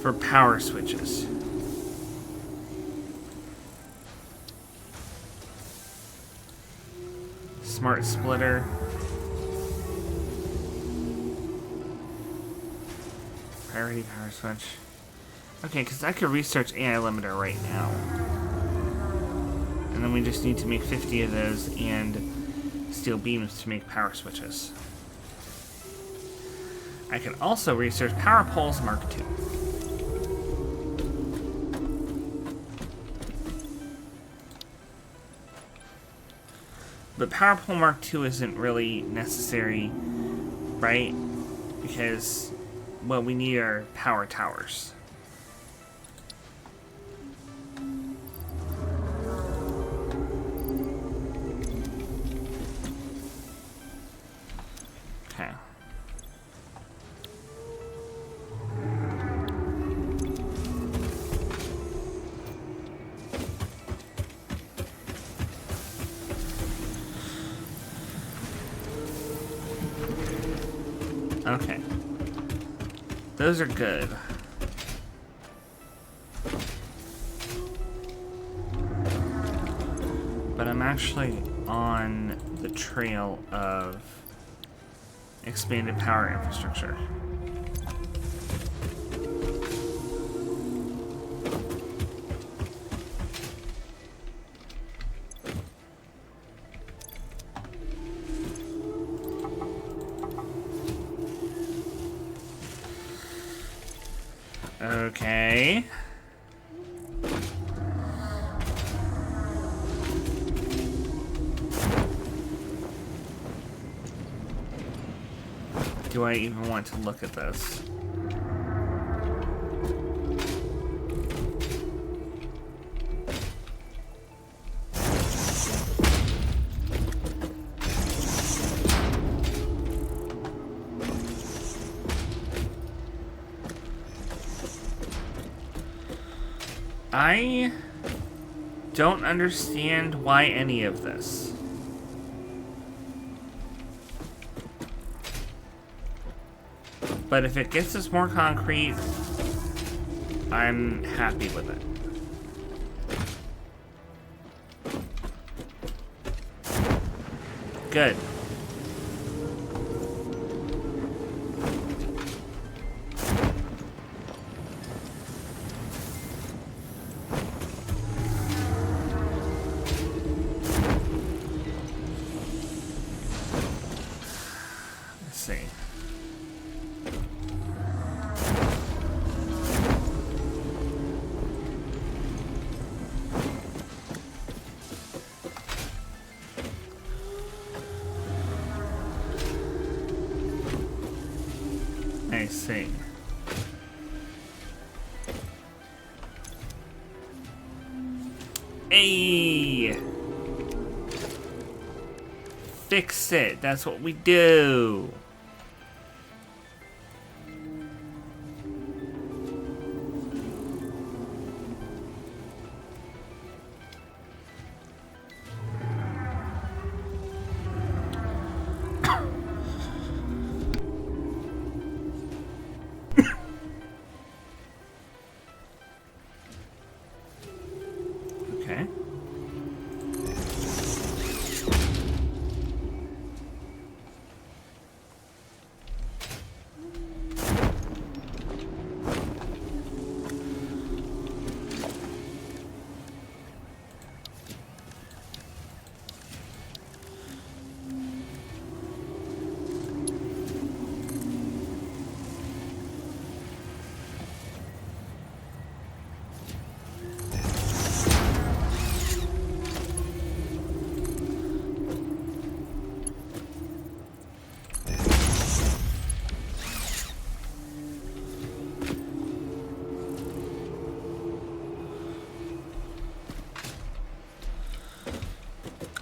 A: For power switches. Smart splitter. Priority power switch. Okay, because I could research AI limiter right now. And then we just need to make 50 of those and steel beams to make power switches. I can also research power poles Mark II. But power pole Mark II isn't really necessary, right? Because what we need are power towers. Okay. Okay. Those are good. But I'm actually on the trail of expanded power infrastructure. Okay. Do I even want to look at this? I don't understand why any of this. But if it gets us more concrete, I'm happy with it. Good. Let's see. I see. Hey! Fix it. That's what we do. Okay.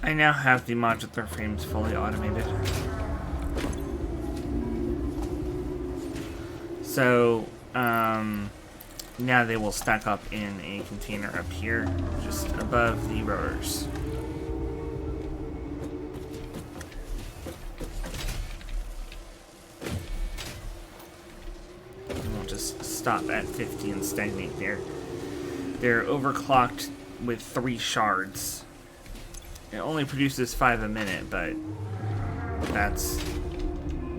A: I now have the modular frames fully automated. So, now they will stack up in a container up here, just above the rotors. And we'll just stop at 50 and stagnate there. They're overclocked with 3 shards. It only produces 5 a minute, but that's,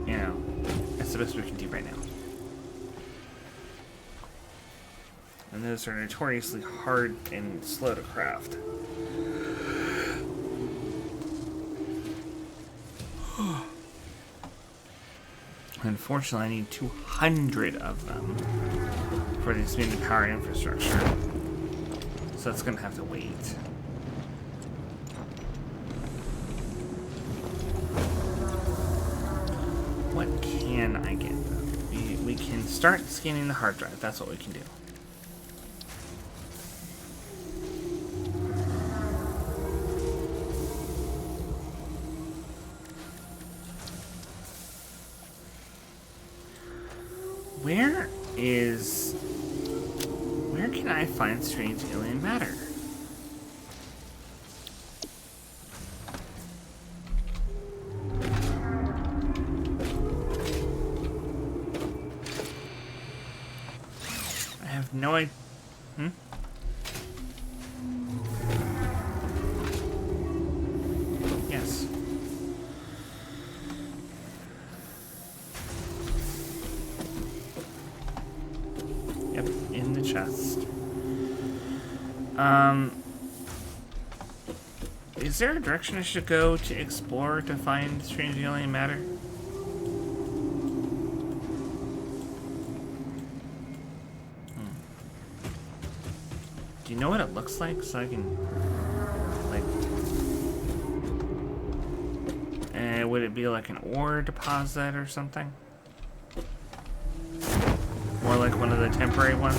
A: you know, that's the best we can do right now. And those are notoriously hard and slow to craft. Unfortunately, I need 200 of them for the expanded power infrastructure. So that's going to have to wait. What can I get, though? We can start scanning the hard drive. That's what we can do. Where can I find strange alien matter? I have no idea. Yes. Yep, in the chest. Is there a direction I should go to explore to find strange alien matter? Do you know what it looks like, so I can, like, would it be like an ore deposit or something? More like one of the temporary ones?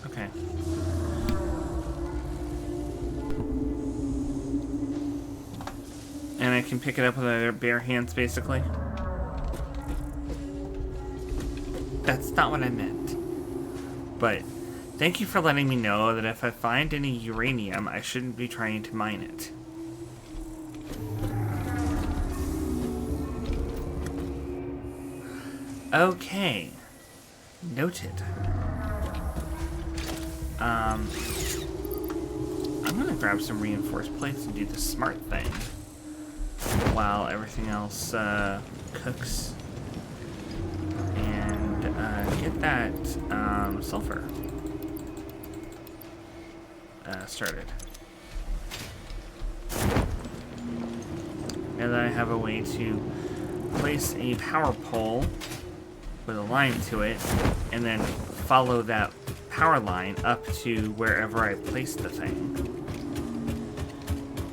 A: Okay. And I can pick it up with my bare hands, basically? That's not what I meant. But thank you for letting me know that if I find any uranium, I shouldn't be trying to mine it. Okay. Noted. I'm gonna grab some reinforced plates and do the smart thing while everything else cooks. And get that sulfur started. Now that I have a way to place a power pole with a line to it, and then follow that power line up to wherever I placed the thing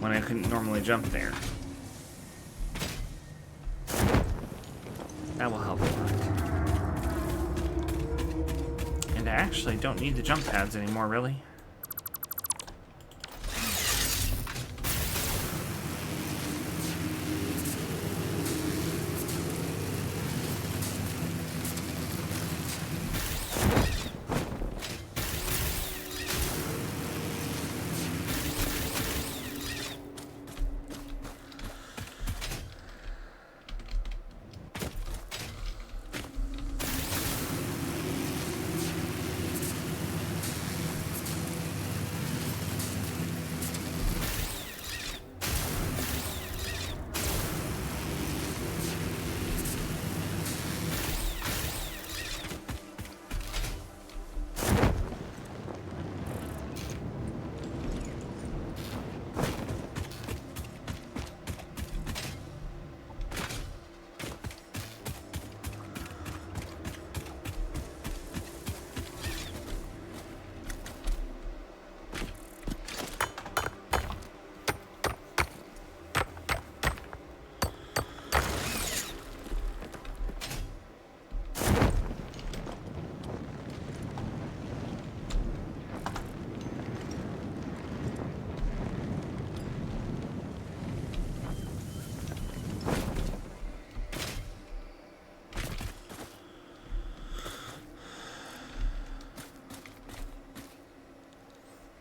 A: when I couldn't normally jump there. That will help a lot. And I actually don't need the jump pads anymore, really.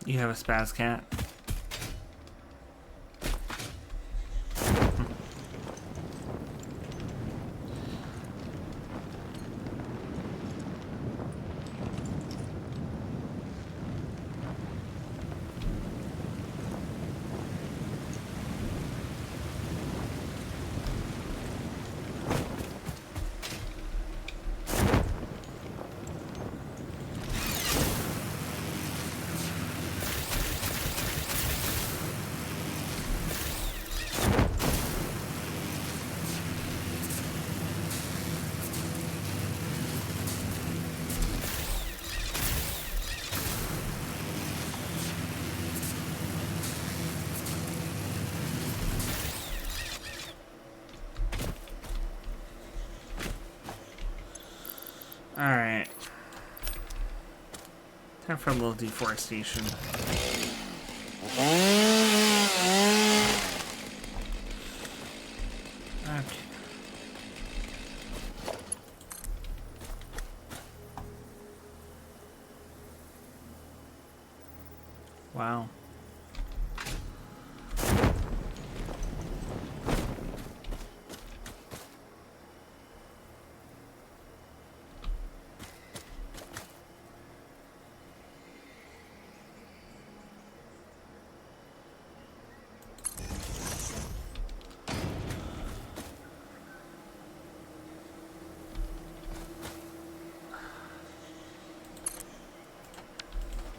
A: You have a spaz cat? Alright. Time for a little deforestation. Okay. Wow.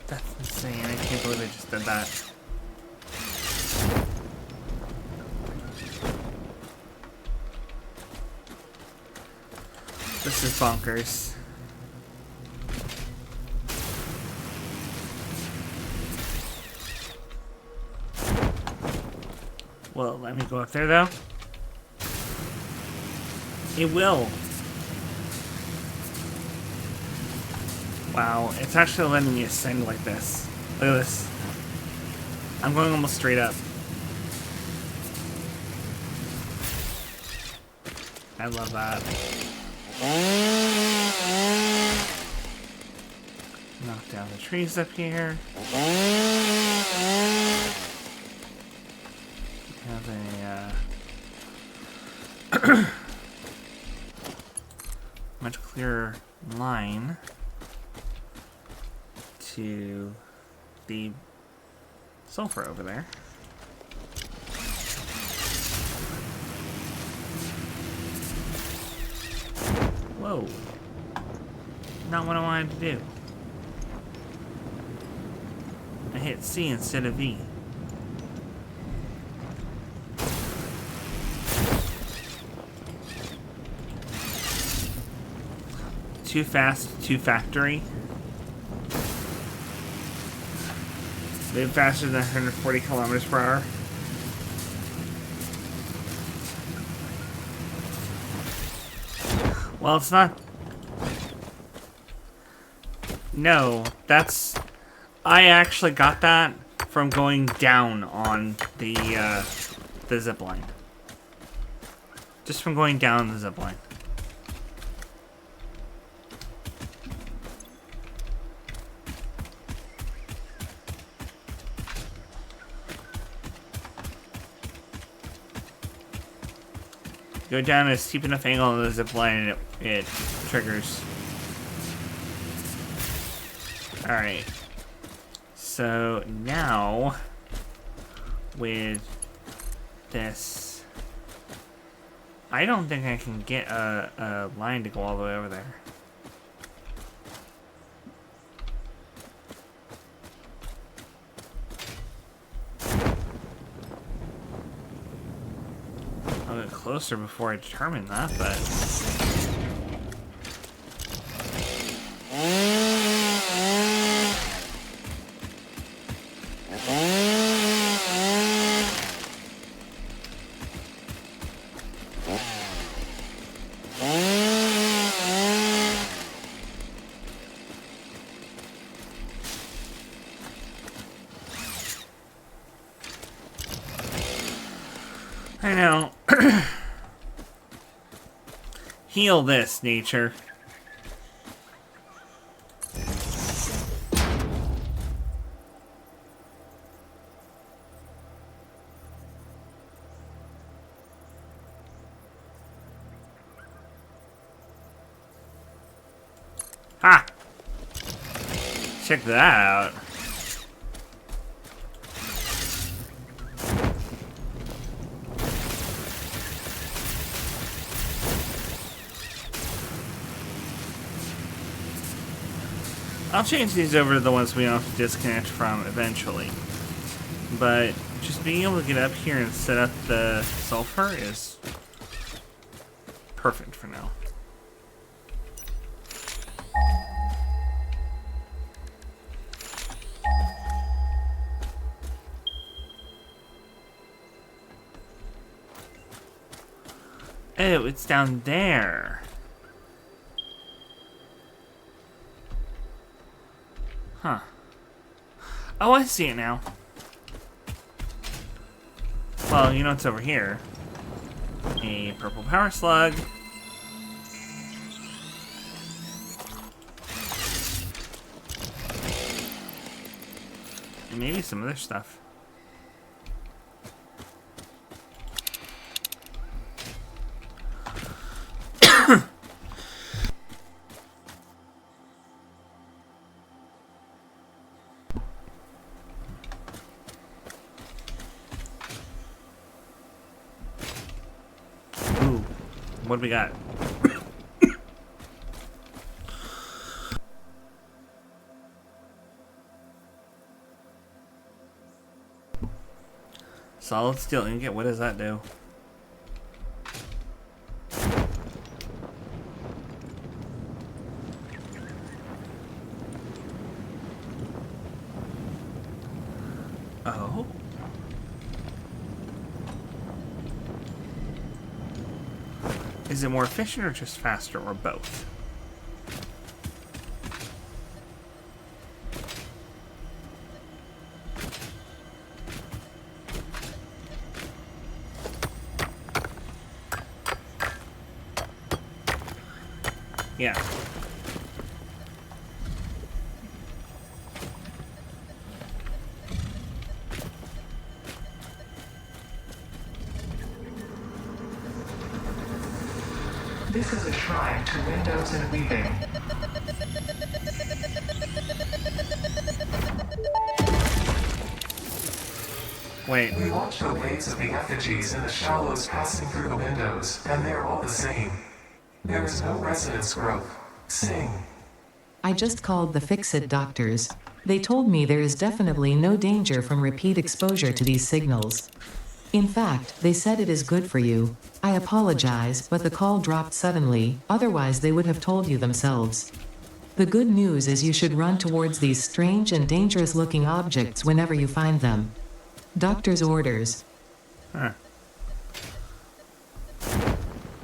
A: That's insane. I can't believe I just did that. This is bonkers. Well, let me go up there though. It will. Wow, it's actually letting me ascend like this. Look at this. I'm going almost straight up. I love that. the trees up here. Have a much clearer line to the sulfur over there. Whoa. Not what I wanted to do. I hit C instead of V. Too fast, too factory. Move faster than 140 kilometers per hour. Well, it's not. No, that's. I actually got that from going down on the zip line. Just from going down the zip line. Go down a steep enough angle on the zip line and it triggers. Alright. So now, with this, I don't think I can get a line to go all the way over there. I'll get closer before I determine that, but... I know. Heal this, nature. Ha! Check that out. I'll change these over to the ones we don't have to disconnect from eventually. But just being able to get up here and set up the sulfur is perfect for now. Oh, it's down there. Huh. Oh, I see it now. Well, you know what's over here? A purple power slug. And maybe some other stuff. What do we got? Solid steel ingot, what does that do? Oh. Is it more efficient or just faster or both? Yeah.
C: to windows and weaving.
A: Wait.
C: We watch the waves of the effigies in the shallows passing through the windows, and they're all the same. There is no resonance growth. Sing.
B: I just called the FicSit doctors. They told me there is definitely no danger from repeat exposure to these signals. In fact, they said it is good for you. I apologize, but the call dropped suddenly, otherwise they would have told you themselves. The good news is you should run towards these strange and dangerous looking objects whenever you find them. Doctor's orders.
A: Huh.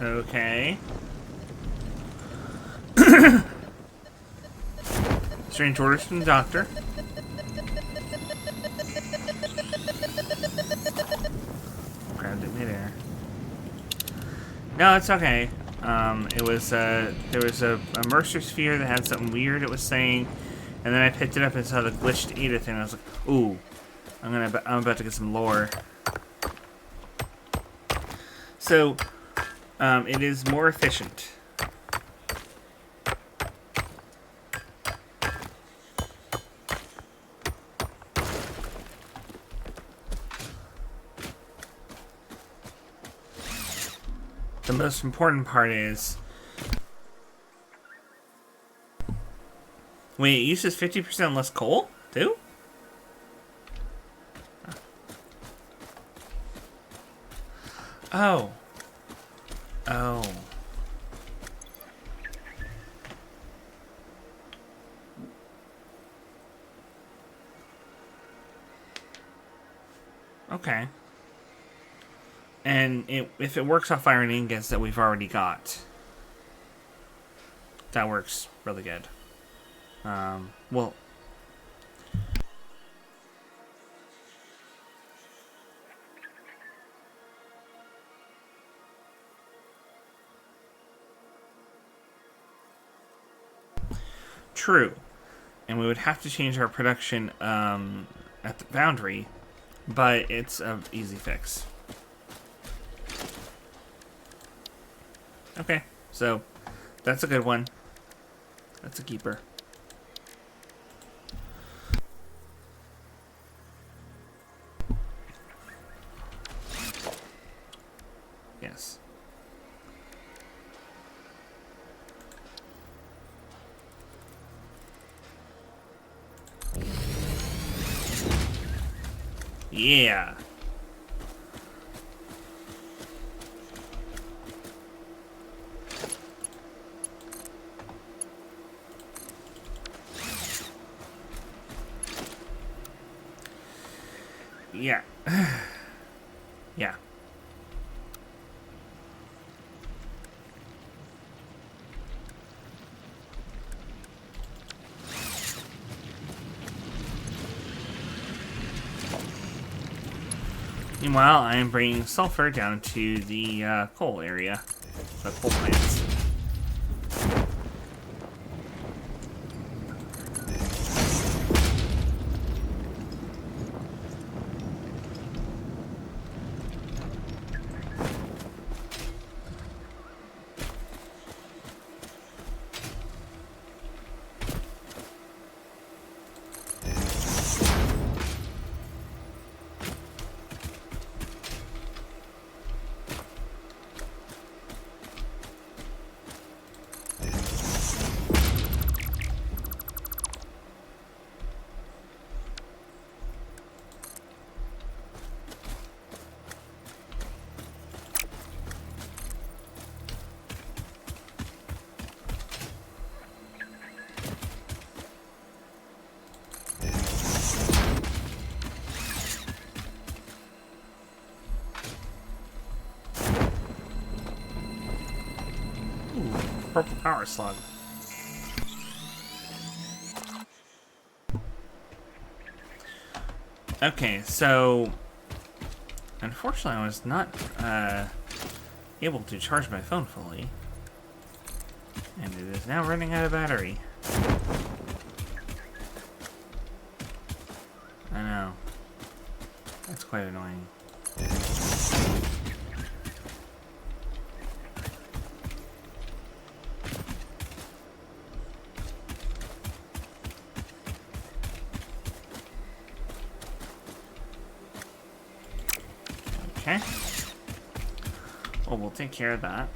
A: Okay. Strange orders from the doctor. Grabbed it midair. No, it's okay. It was there was a Mercer sphere that had something weird it was saying, and then I picked it up and saw the glitched Ada thing. And I was like, ooh, I'm about to get some lore. So, it is more efficient. The most important part is... Wait, it uses 50% less coal, too? Oh. Oh. Okay. And if it works off iron ingots that we've already got, that works really good. Well... True. And we would have to change our production at the foundry, but it's an easy fix. Okay, so that's a good one. That's a keeper. Yes. Yeah. Yeah. Yeah. Meanwhile, I am bringing sulfur down to the coal area, the coal plants. Purple power slug. Okay, so unfortunately I was not able to charge my phone fully, and it is now running out of battery. I know. That's quite annoying. Okay. Well, we'll take care of that.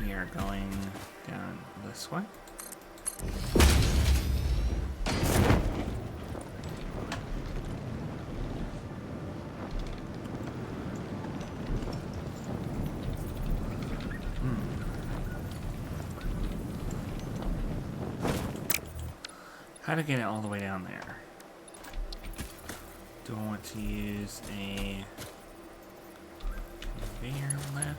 A: We are going down this way. How to get it all the way down there? Do I want to use a conveyor lift?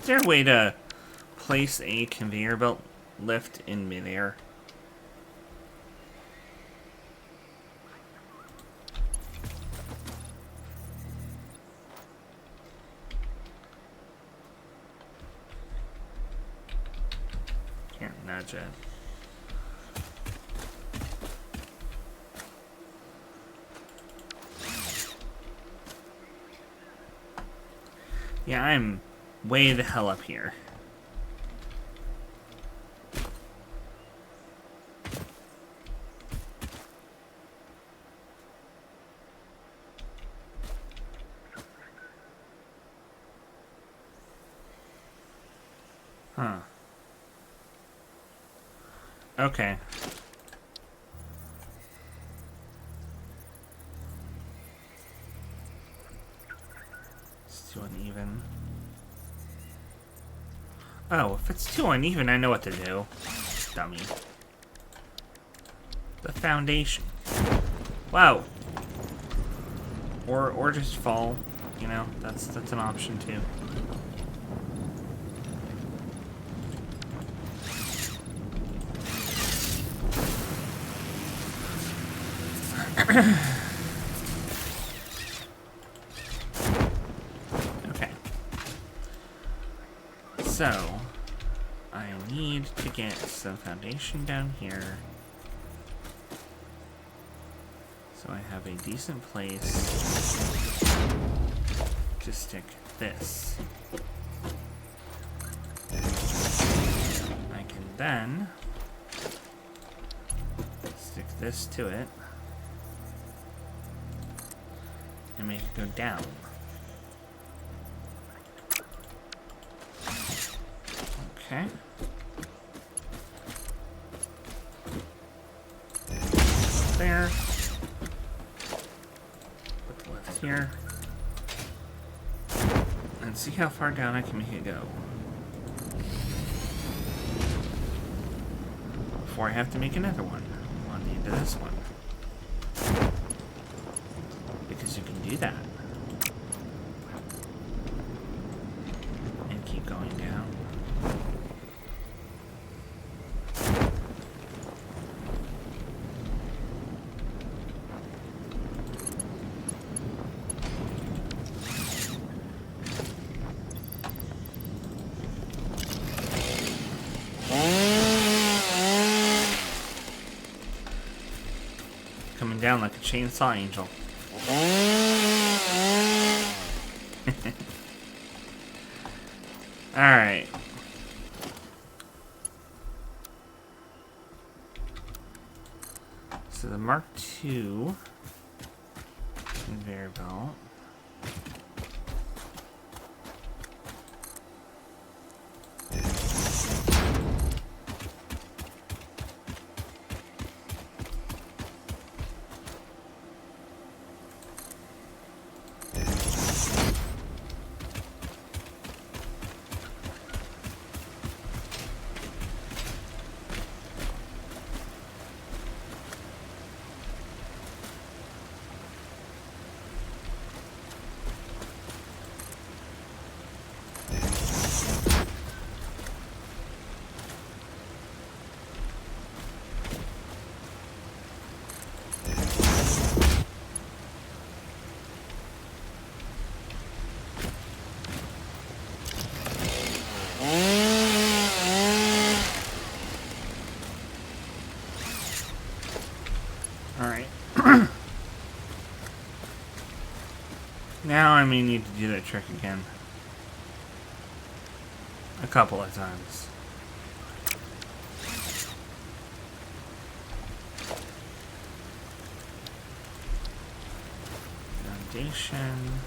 A: Is there a way to place a conveyor belt lift in midair? Can't nudge it. Yeah, I'm way the hell up here. Huh. Okay. It's too uneven. Oh, if it's too uneven, I know what to do. Dummy. The foundation. Wow. Or just fall. You know, that's an option too. Okay. So, I need to get some foundation down here. So I have a decent place to stick this. I can then stick this to it and make it go down. Okay. There. Put the lift here. And see how far down I can make it go. Before I have to make another one on the end of this one. Because you can do that. And keep going down. down like a chainsaw angel. Alright. So the Mark II conveyor belt. Alright. Now I may need to do that trick again. A couple of times. Foundation.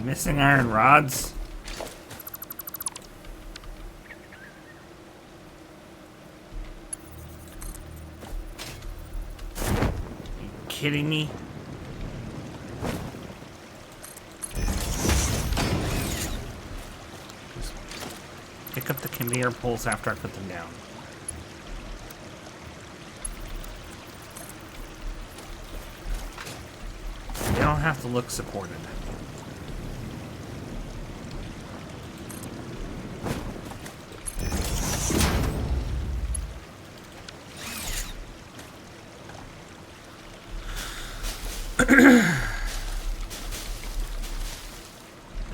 A: Missing iron rods? Are you kidding me? Just pick up the conveyor poles after I put them down. They don't have to look supported.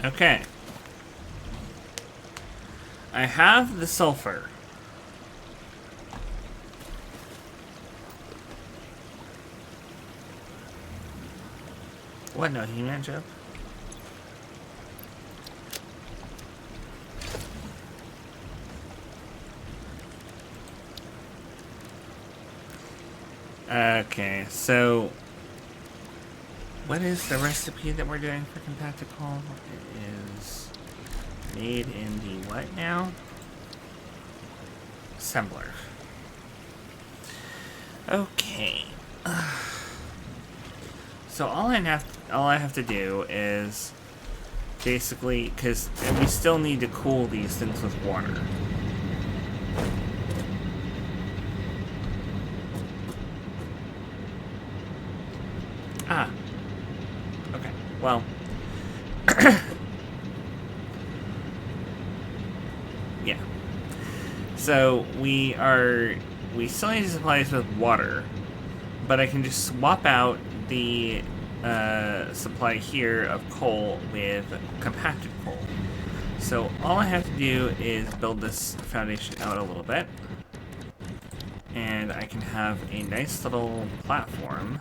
A: Okay. I have the sulfur. What? No, He-Man joke? Okay, so what is the recipe that we're doing for compatible? It is made in the what now? Assembler. Okay. So all I have to do is basically, because we still need to cool these things with water. Ah. Okay. Well. Yeah. So we still need to supply this with water, but I can just swap out the supply here of coal with compacted coal. So all I have to do is build this foundation out a little bit, and I can have a nice little platform.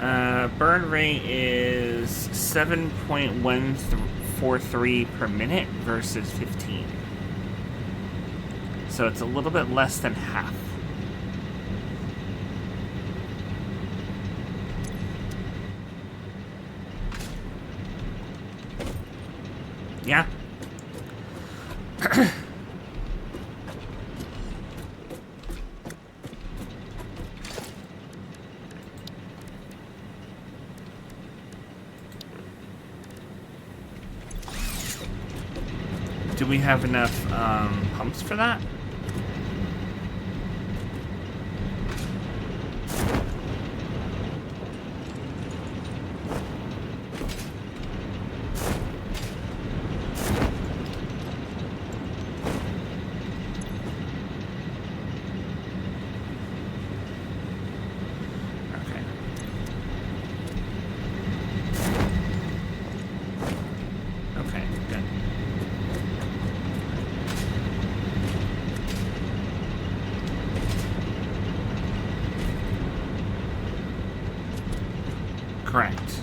A: Burn rate is 7.143 per minute versus 15. So it's a little bit less than half. Yeah. Do we have enough pumps for that? Correct.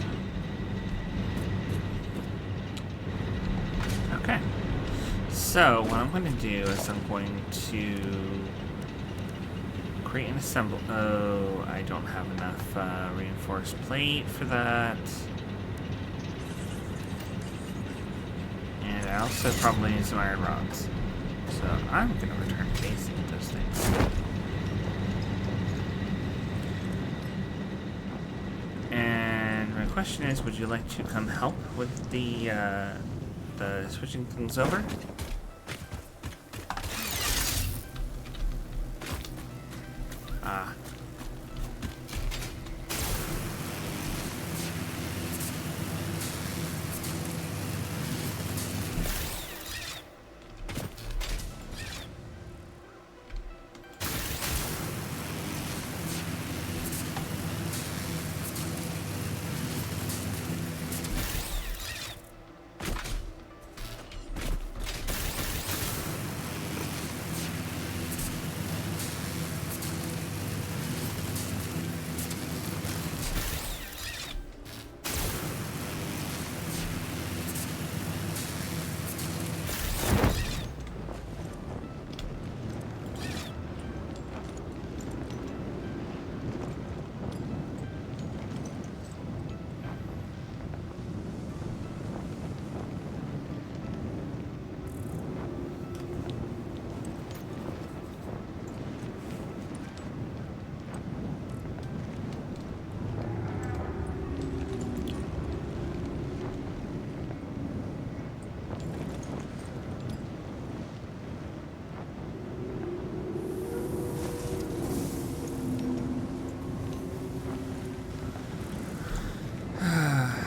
A: Okay. So, what I'm going to do is I'm going to create an assemble. Oh, I don't have enough reinforced plate for that. And I also probably need some iron rods. So, I'm going to return to base with those things. My question is, would you like to come help with the switching things over? Ah.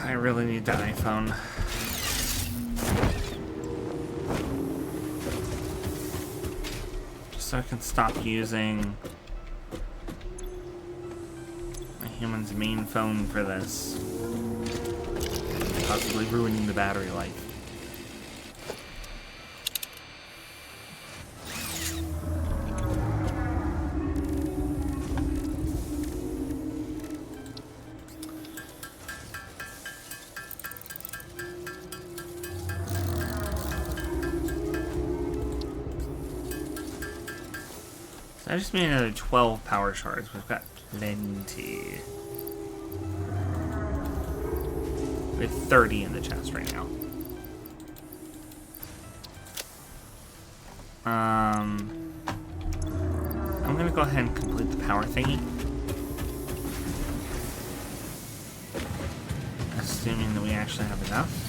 A: I really need the iPhone. Just so I can stop using my human's main phone for this. Possibly ruining the battery life. I just made another 12 power shards. We've got plenty. We have 30 in the chest right now. I'm gonna go ahead and complete the power thingy. Assuming that we actually have enough.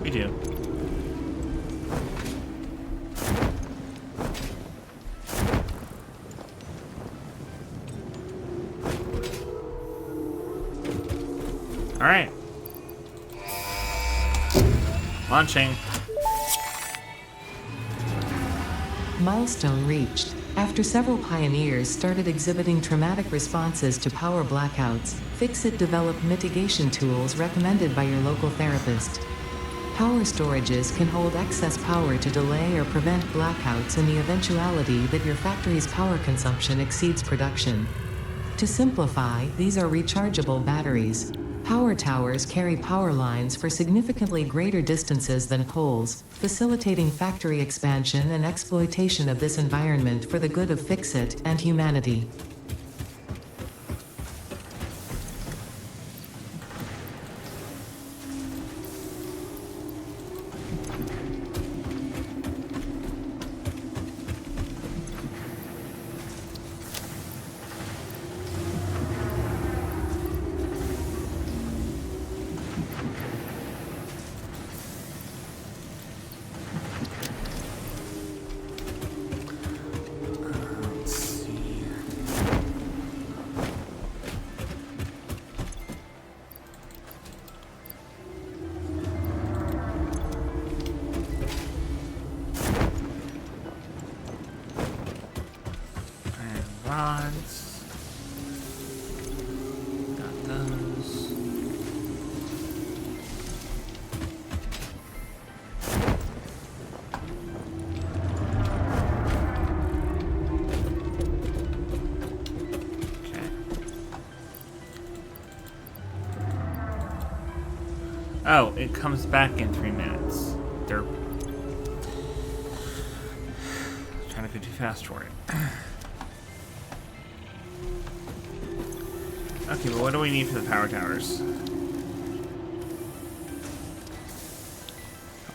A: We do. All right. Launching.
B: Milestone reached. After several pioneers started exhibiting traumatic responses to power blackouts, FicSit developed mitigation tools recommended by your local therapist. Power storages can hold excess power to delay or prevent blackouts in the eventuality that your factory's power consumption exceeds production. To simplify, these are rechargeable batteries. Power towers carry power lines for significantly greater distances than poles, facilitating factory expansion and exploitation of this environment for the good of FicSit and humanity.
A: Rods. Got those. Okay. Oh, it comes back in 3 minutes. They're trying to go too fast for it. Okay, but what do we need for the power towers?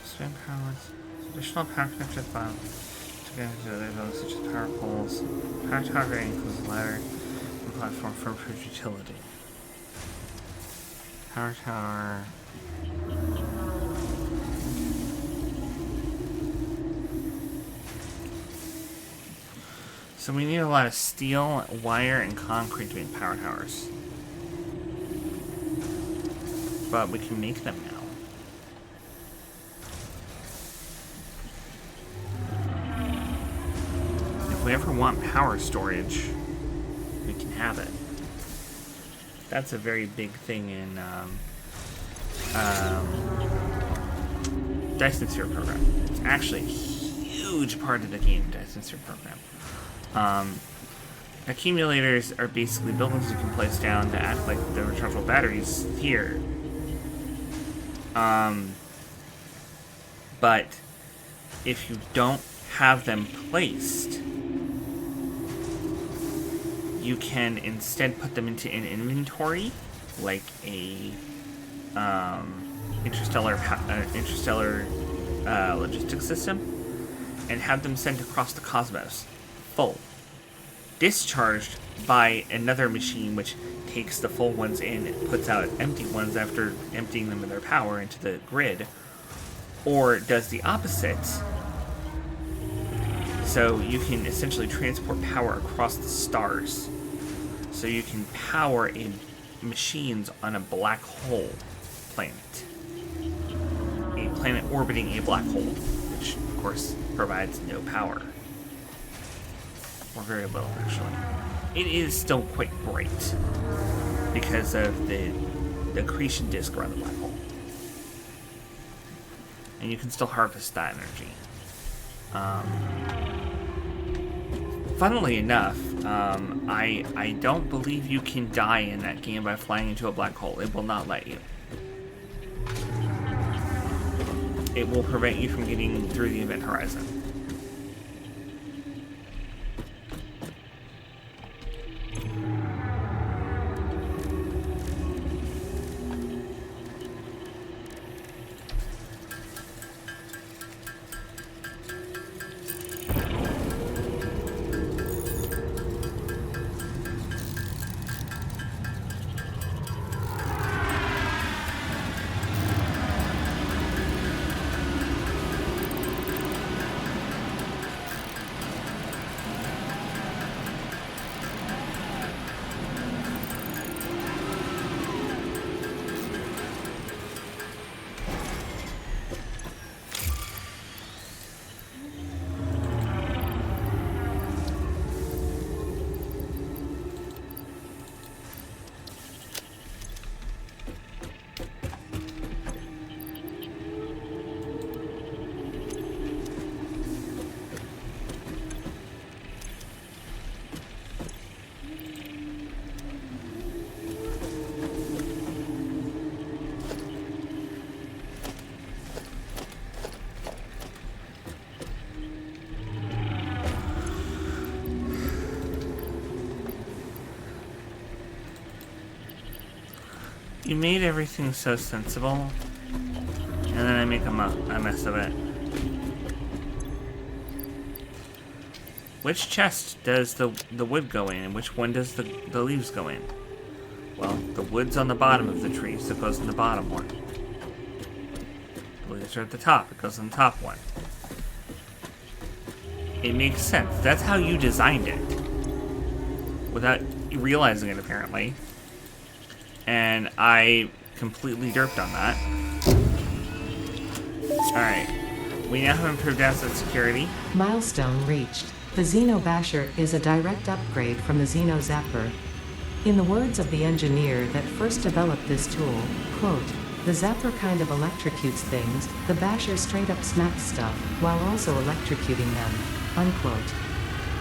A: Spin powers. Additional power connected by together to other buildings such as power poles. Power tower grade includes a ladder and platform for improved utility. Power tower. So we need a lot of steel, wire, and concrete to make power towers. But we can make them now. If we ever want power storage, we can have it. That's a very big thing in Dyson Sphere program. It's actually a huge part of the game, Dyson Sphere program. Accumulators are basically buildings you can place down to act like the rechargeable batteries here. But if you don't have them placed, you can instead put them into an inventory, like a interstellar logistics system, and have them sent across the cosmos, full, discharged by another machine which takes the full ones in and puts out empty ones after emptying them of their power into the grid, or does the opposite. So you can essentially transport power across the stars. So you can power machines on a black hole planet. A planet orbiting a black hole, which of course provides no power. Or very little, actually. It is still quite bright because of the accretion disk around the black hole. And you can still harvest that energy. Funnily enough, I don't believe you can die in that game by flying into a black hole. It will not let you. It will prevent you from getting through the event horizon. You made everything so sensible, and then I make a mess of it. Which chest does the wood go in, and which one does the leaves go in? Well, the wood's on the bottom of the tree, so it goes in the bottom one. The leaves are at the top, it goes in the top one. It makes sense. That's how you designed it. Without realizing it, apparently. And I completely derped on that. Alright. We now have improved asset security.
B: Milestone reached. The Xeno Basher is a direct upgrade from the Xeno Zapper. In the words of the engineer that first developed this tool, quote, "The Zapper kind of electrocutes things, the Basher straight up smacks stuff, while also electrocuting them," unquote.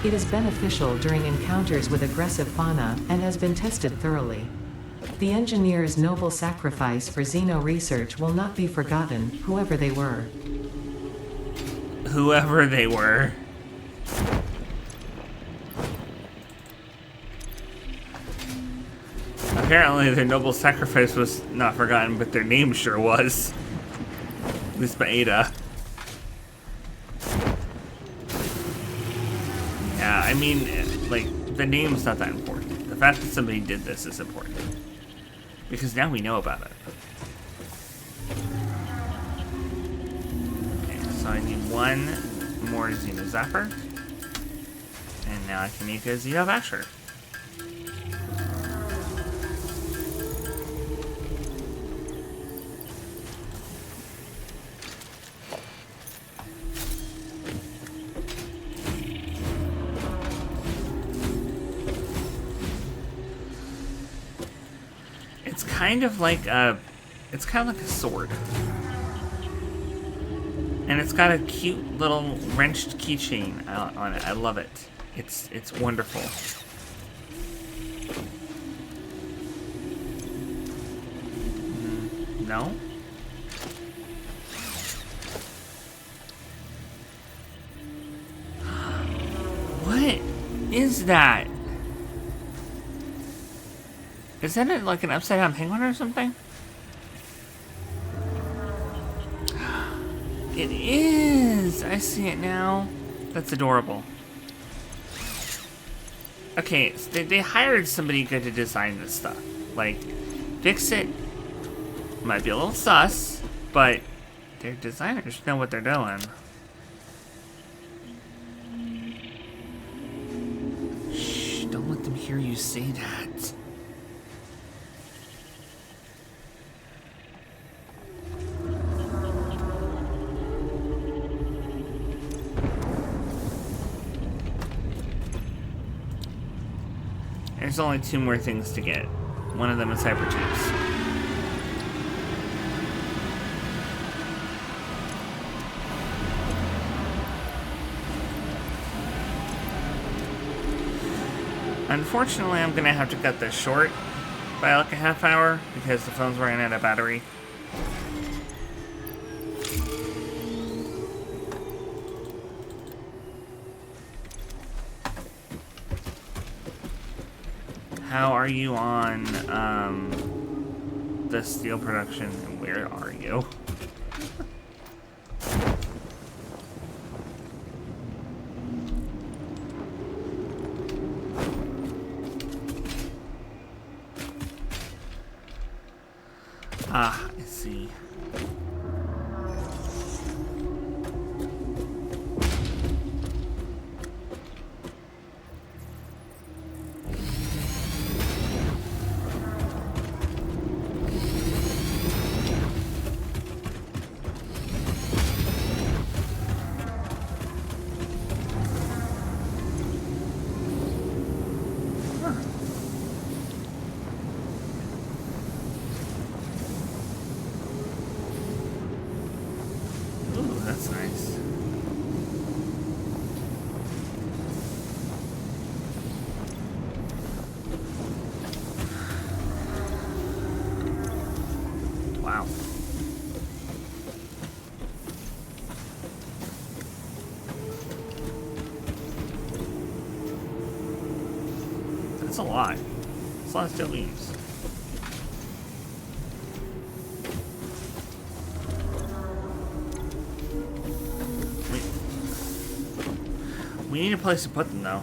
B: It is beneficial during encounters with aggressive fauna and has been tested thoroughly. The engineer's noble sacrifice for Xeno research will not be forgotten, whoever they were.
A: Whoever they were. Apparently their noble sacrifice was not forgotten, but their name sure was. At least by Ada. Yeah, I mean, like, the name's not that important. The fact that somebody did this is important. Because now we know about it. Okay, so I need one more Xeno Zapper. And now I can make a Xeno Basher. It's kind of like a sword. And it's got a cute little wrenched keychain on it. I love it. It's wonderful. No? What is that? Is that like an upside down penguin or something? It is! I see it now. That's adorable. Okay, so they hired somebody good to design this stuff. Like, FicSit might be a little sus, but their designers know what they're doing. Shh, don't let them hear you say that. There's only two more things to get. One of them is hypertubes. Unfortunately, I'm gonna have to cut this short by like a half hour because the phone's running out of battery. How are you on the steel production, and where are you? Ah, I see. That's nice. Wow. That's a lot. That's a lot of steel beams. We need a place to put them, though.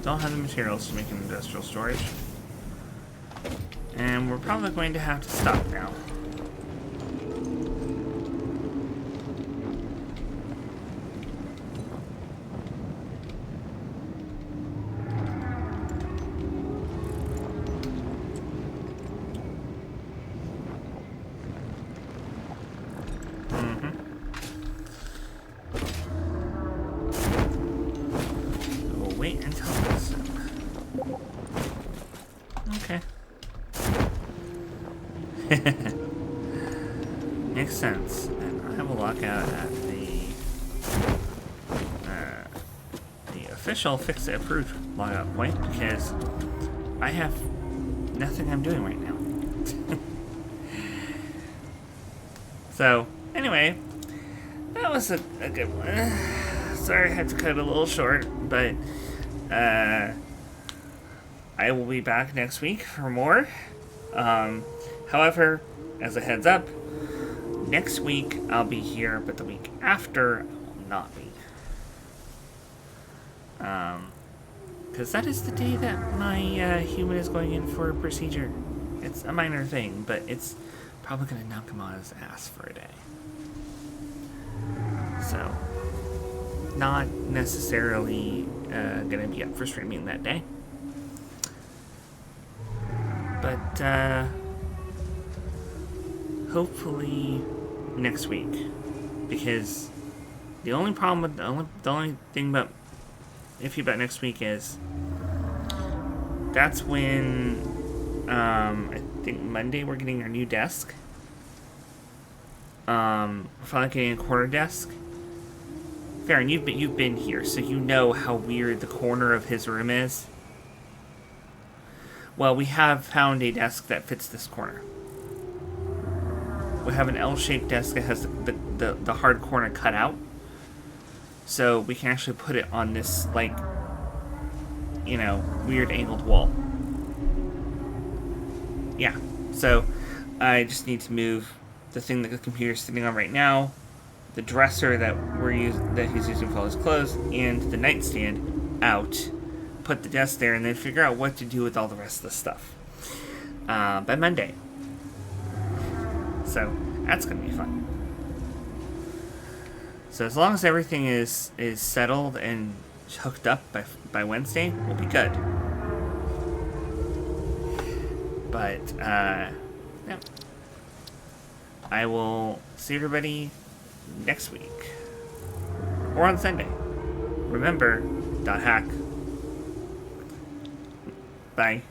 A: Don't have the materials to make an industrial storage. And we're probably going to have to stop now. We'll wait until this. Okay. Makes sense. And I will log out at the official FicSit approved logout point because I have nothing I'm doing right now. So, anyway, that was a good one. Sorry I had to cut it a little short, but I will be back next week for more. However, as a heads up, next week I'll be here, but the week after I will not be. Because that is the day that my human is going in for a procedure. It's a minor thing, but it's probably going to knock him on his ass for a day. So, not necessarily going to be up for streaming that day. But, hopefully next week. Because the only problem with the only thing about iffy about next week is that's when I think Monday we're getting our new desk. We're finally getting a corner desk. Ferrin, you've been here, so you know how weird the corner of his room is. Well, we have found a desk that fits this corner. We have an L-shaped desk that has the hard corner cut out. So we can actually put it on this, like, you know, weird angled wall. Yeah, so I just need to move the thing that the computer's sitting on right now, the dresser that he's using for all his clothes, and the nightstand out. Put the desk there, and then figure out what to do with all the rest of the stuff by Monday. So that's gonna be fun. So as long as everything is settled and hooked up by Wednesday, we'll be good. But yeah, I will see everybody next week or on Sunday. Remember, .hack. Bye.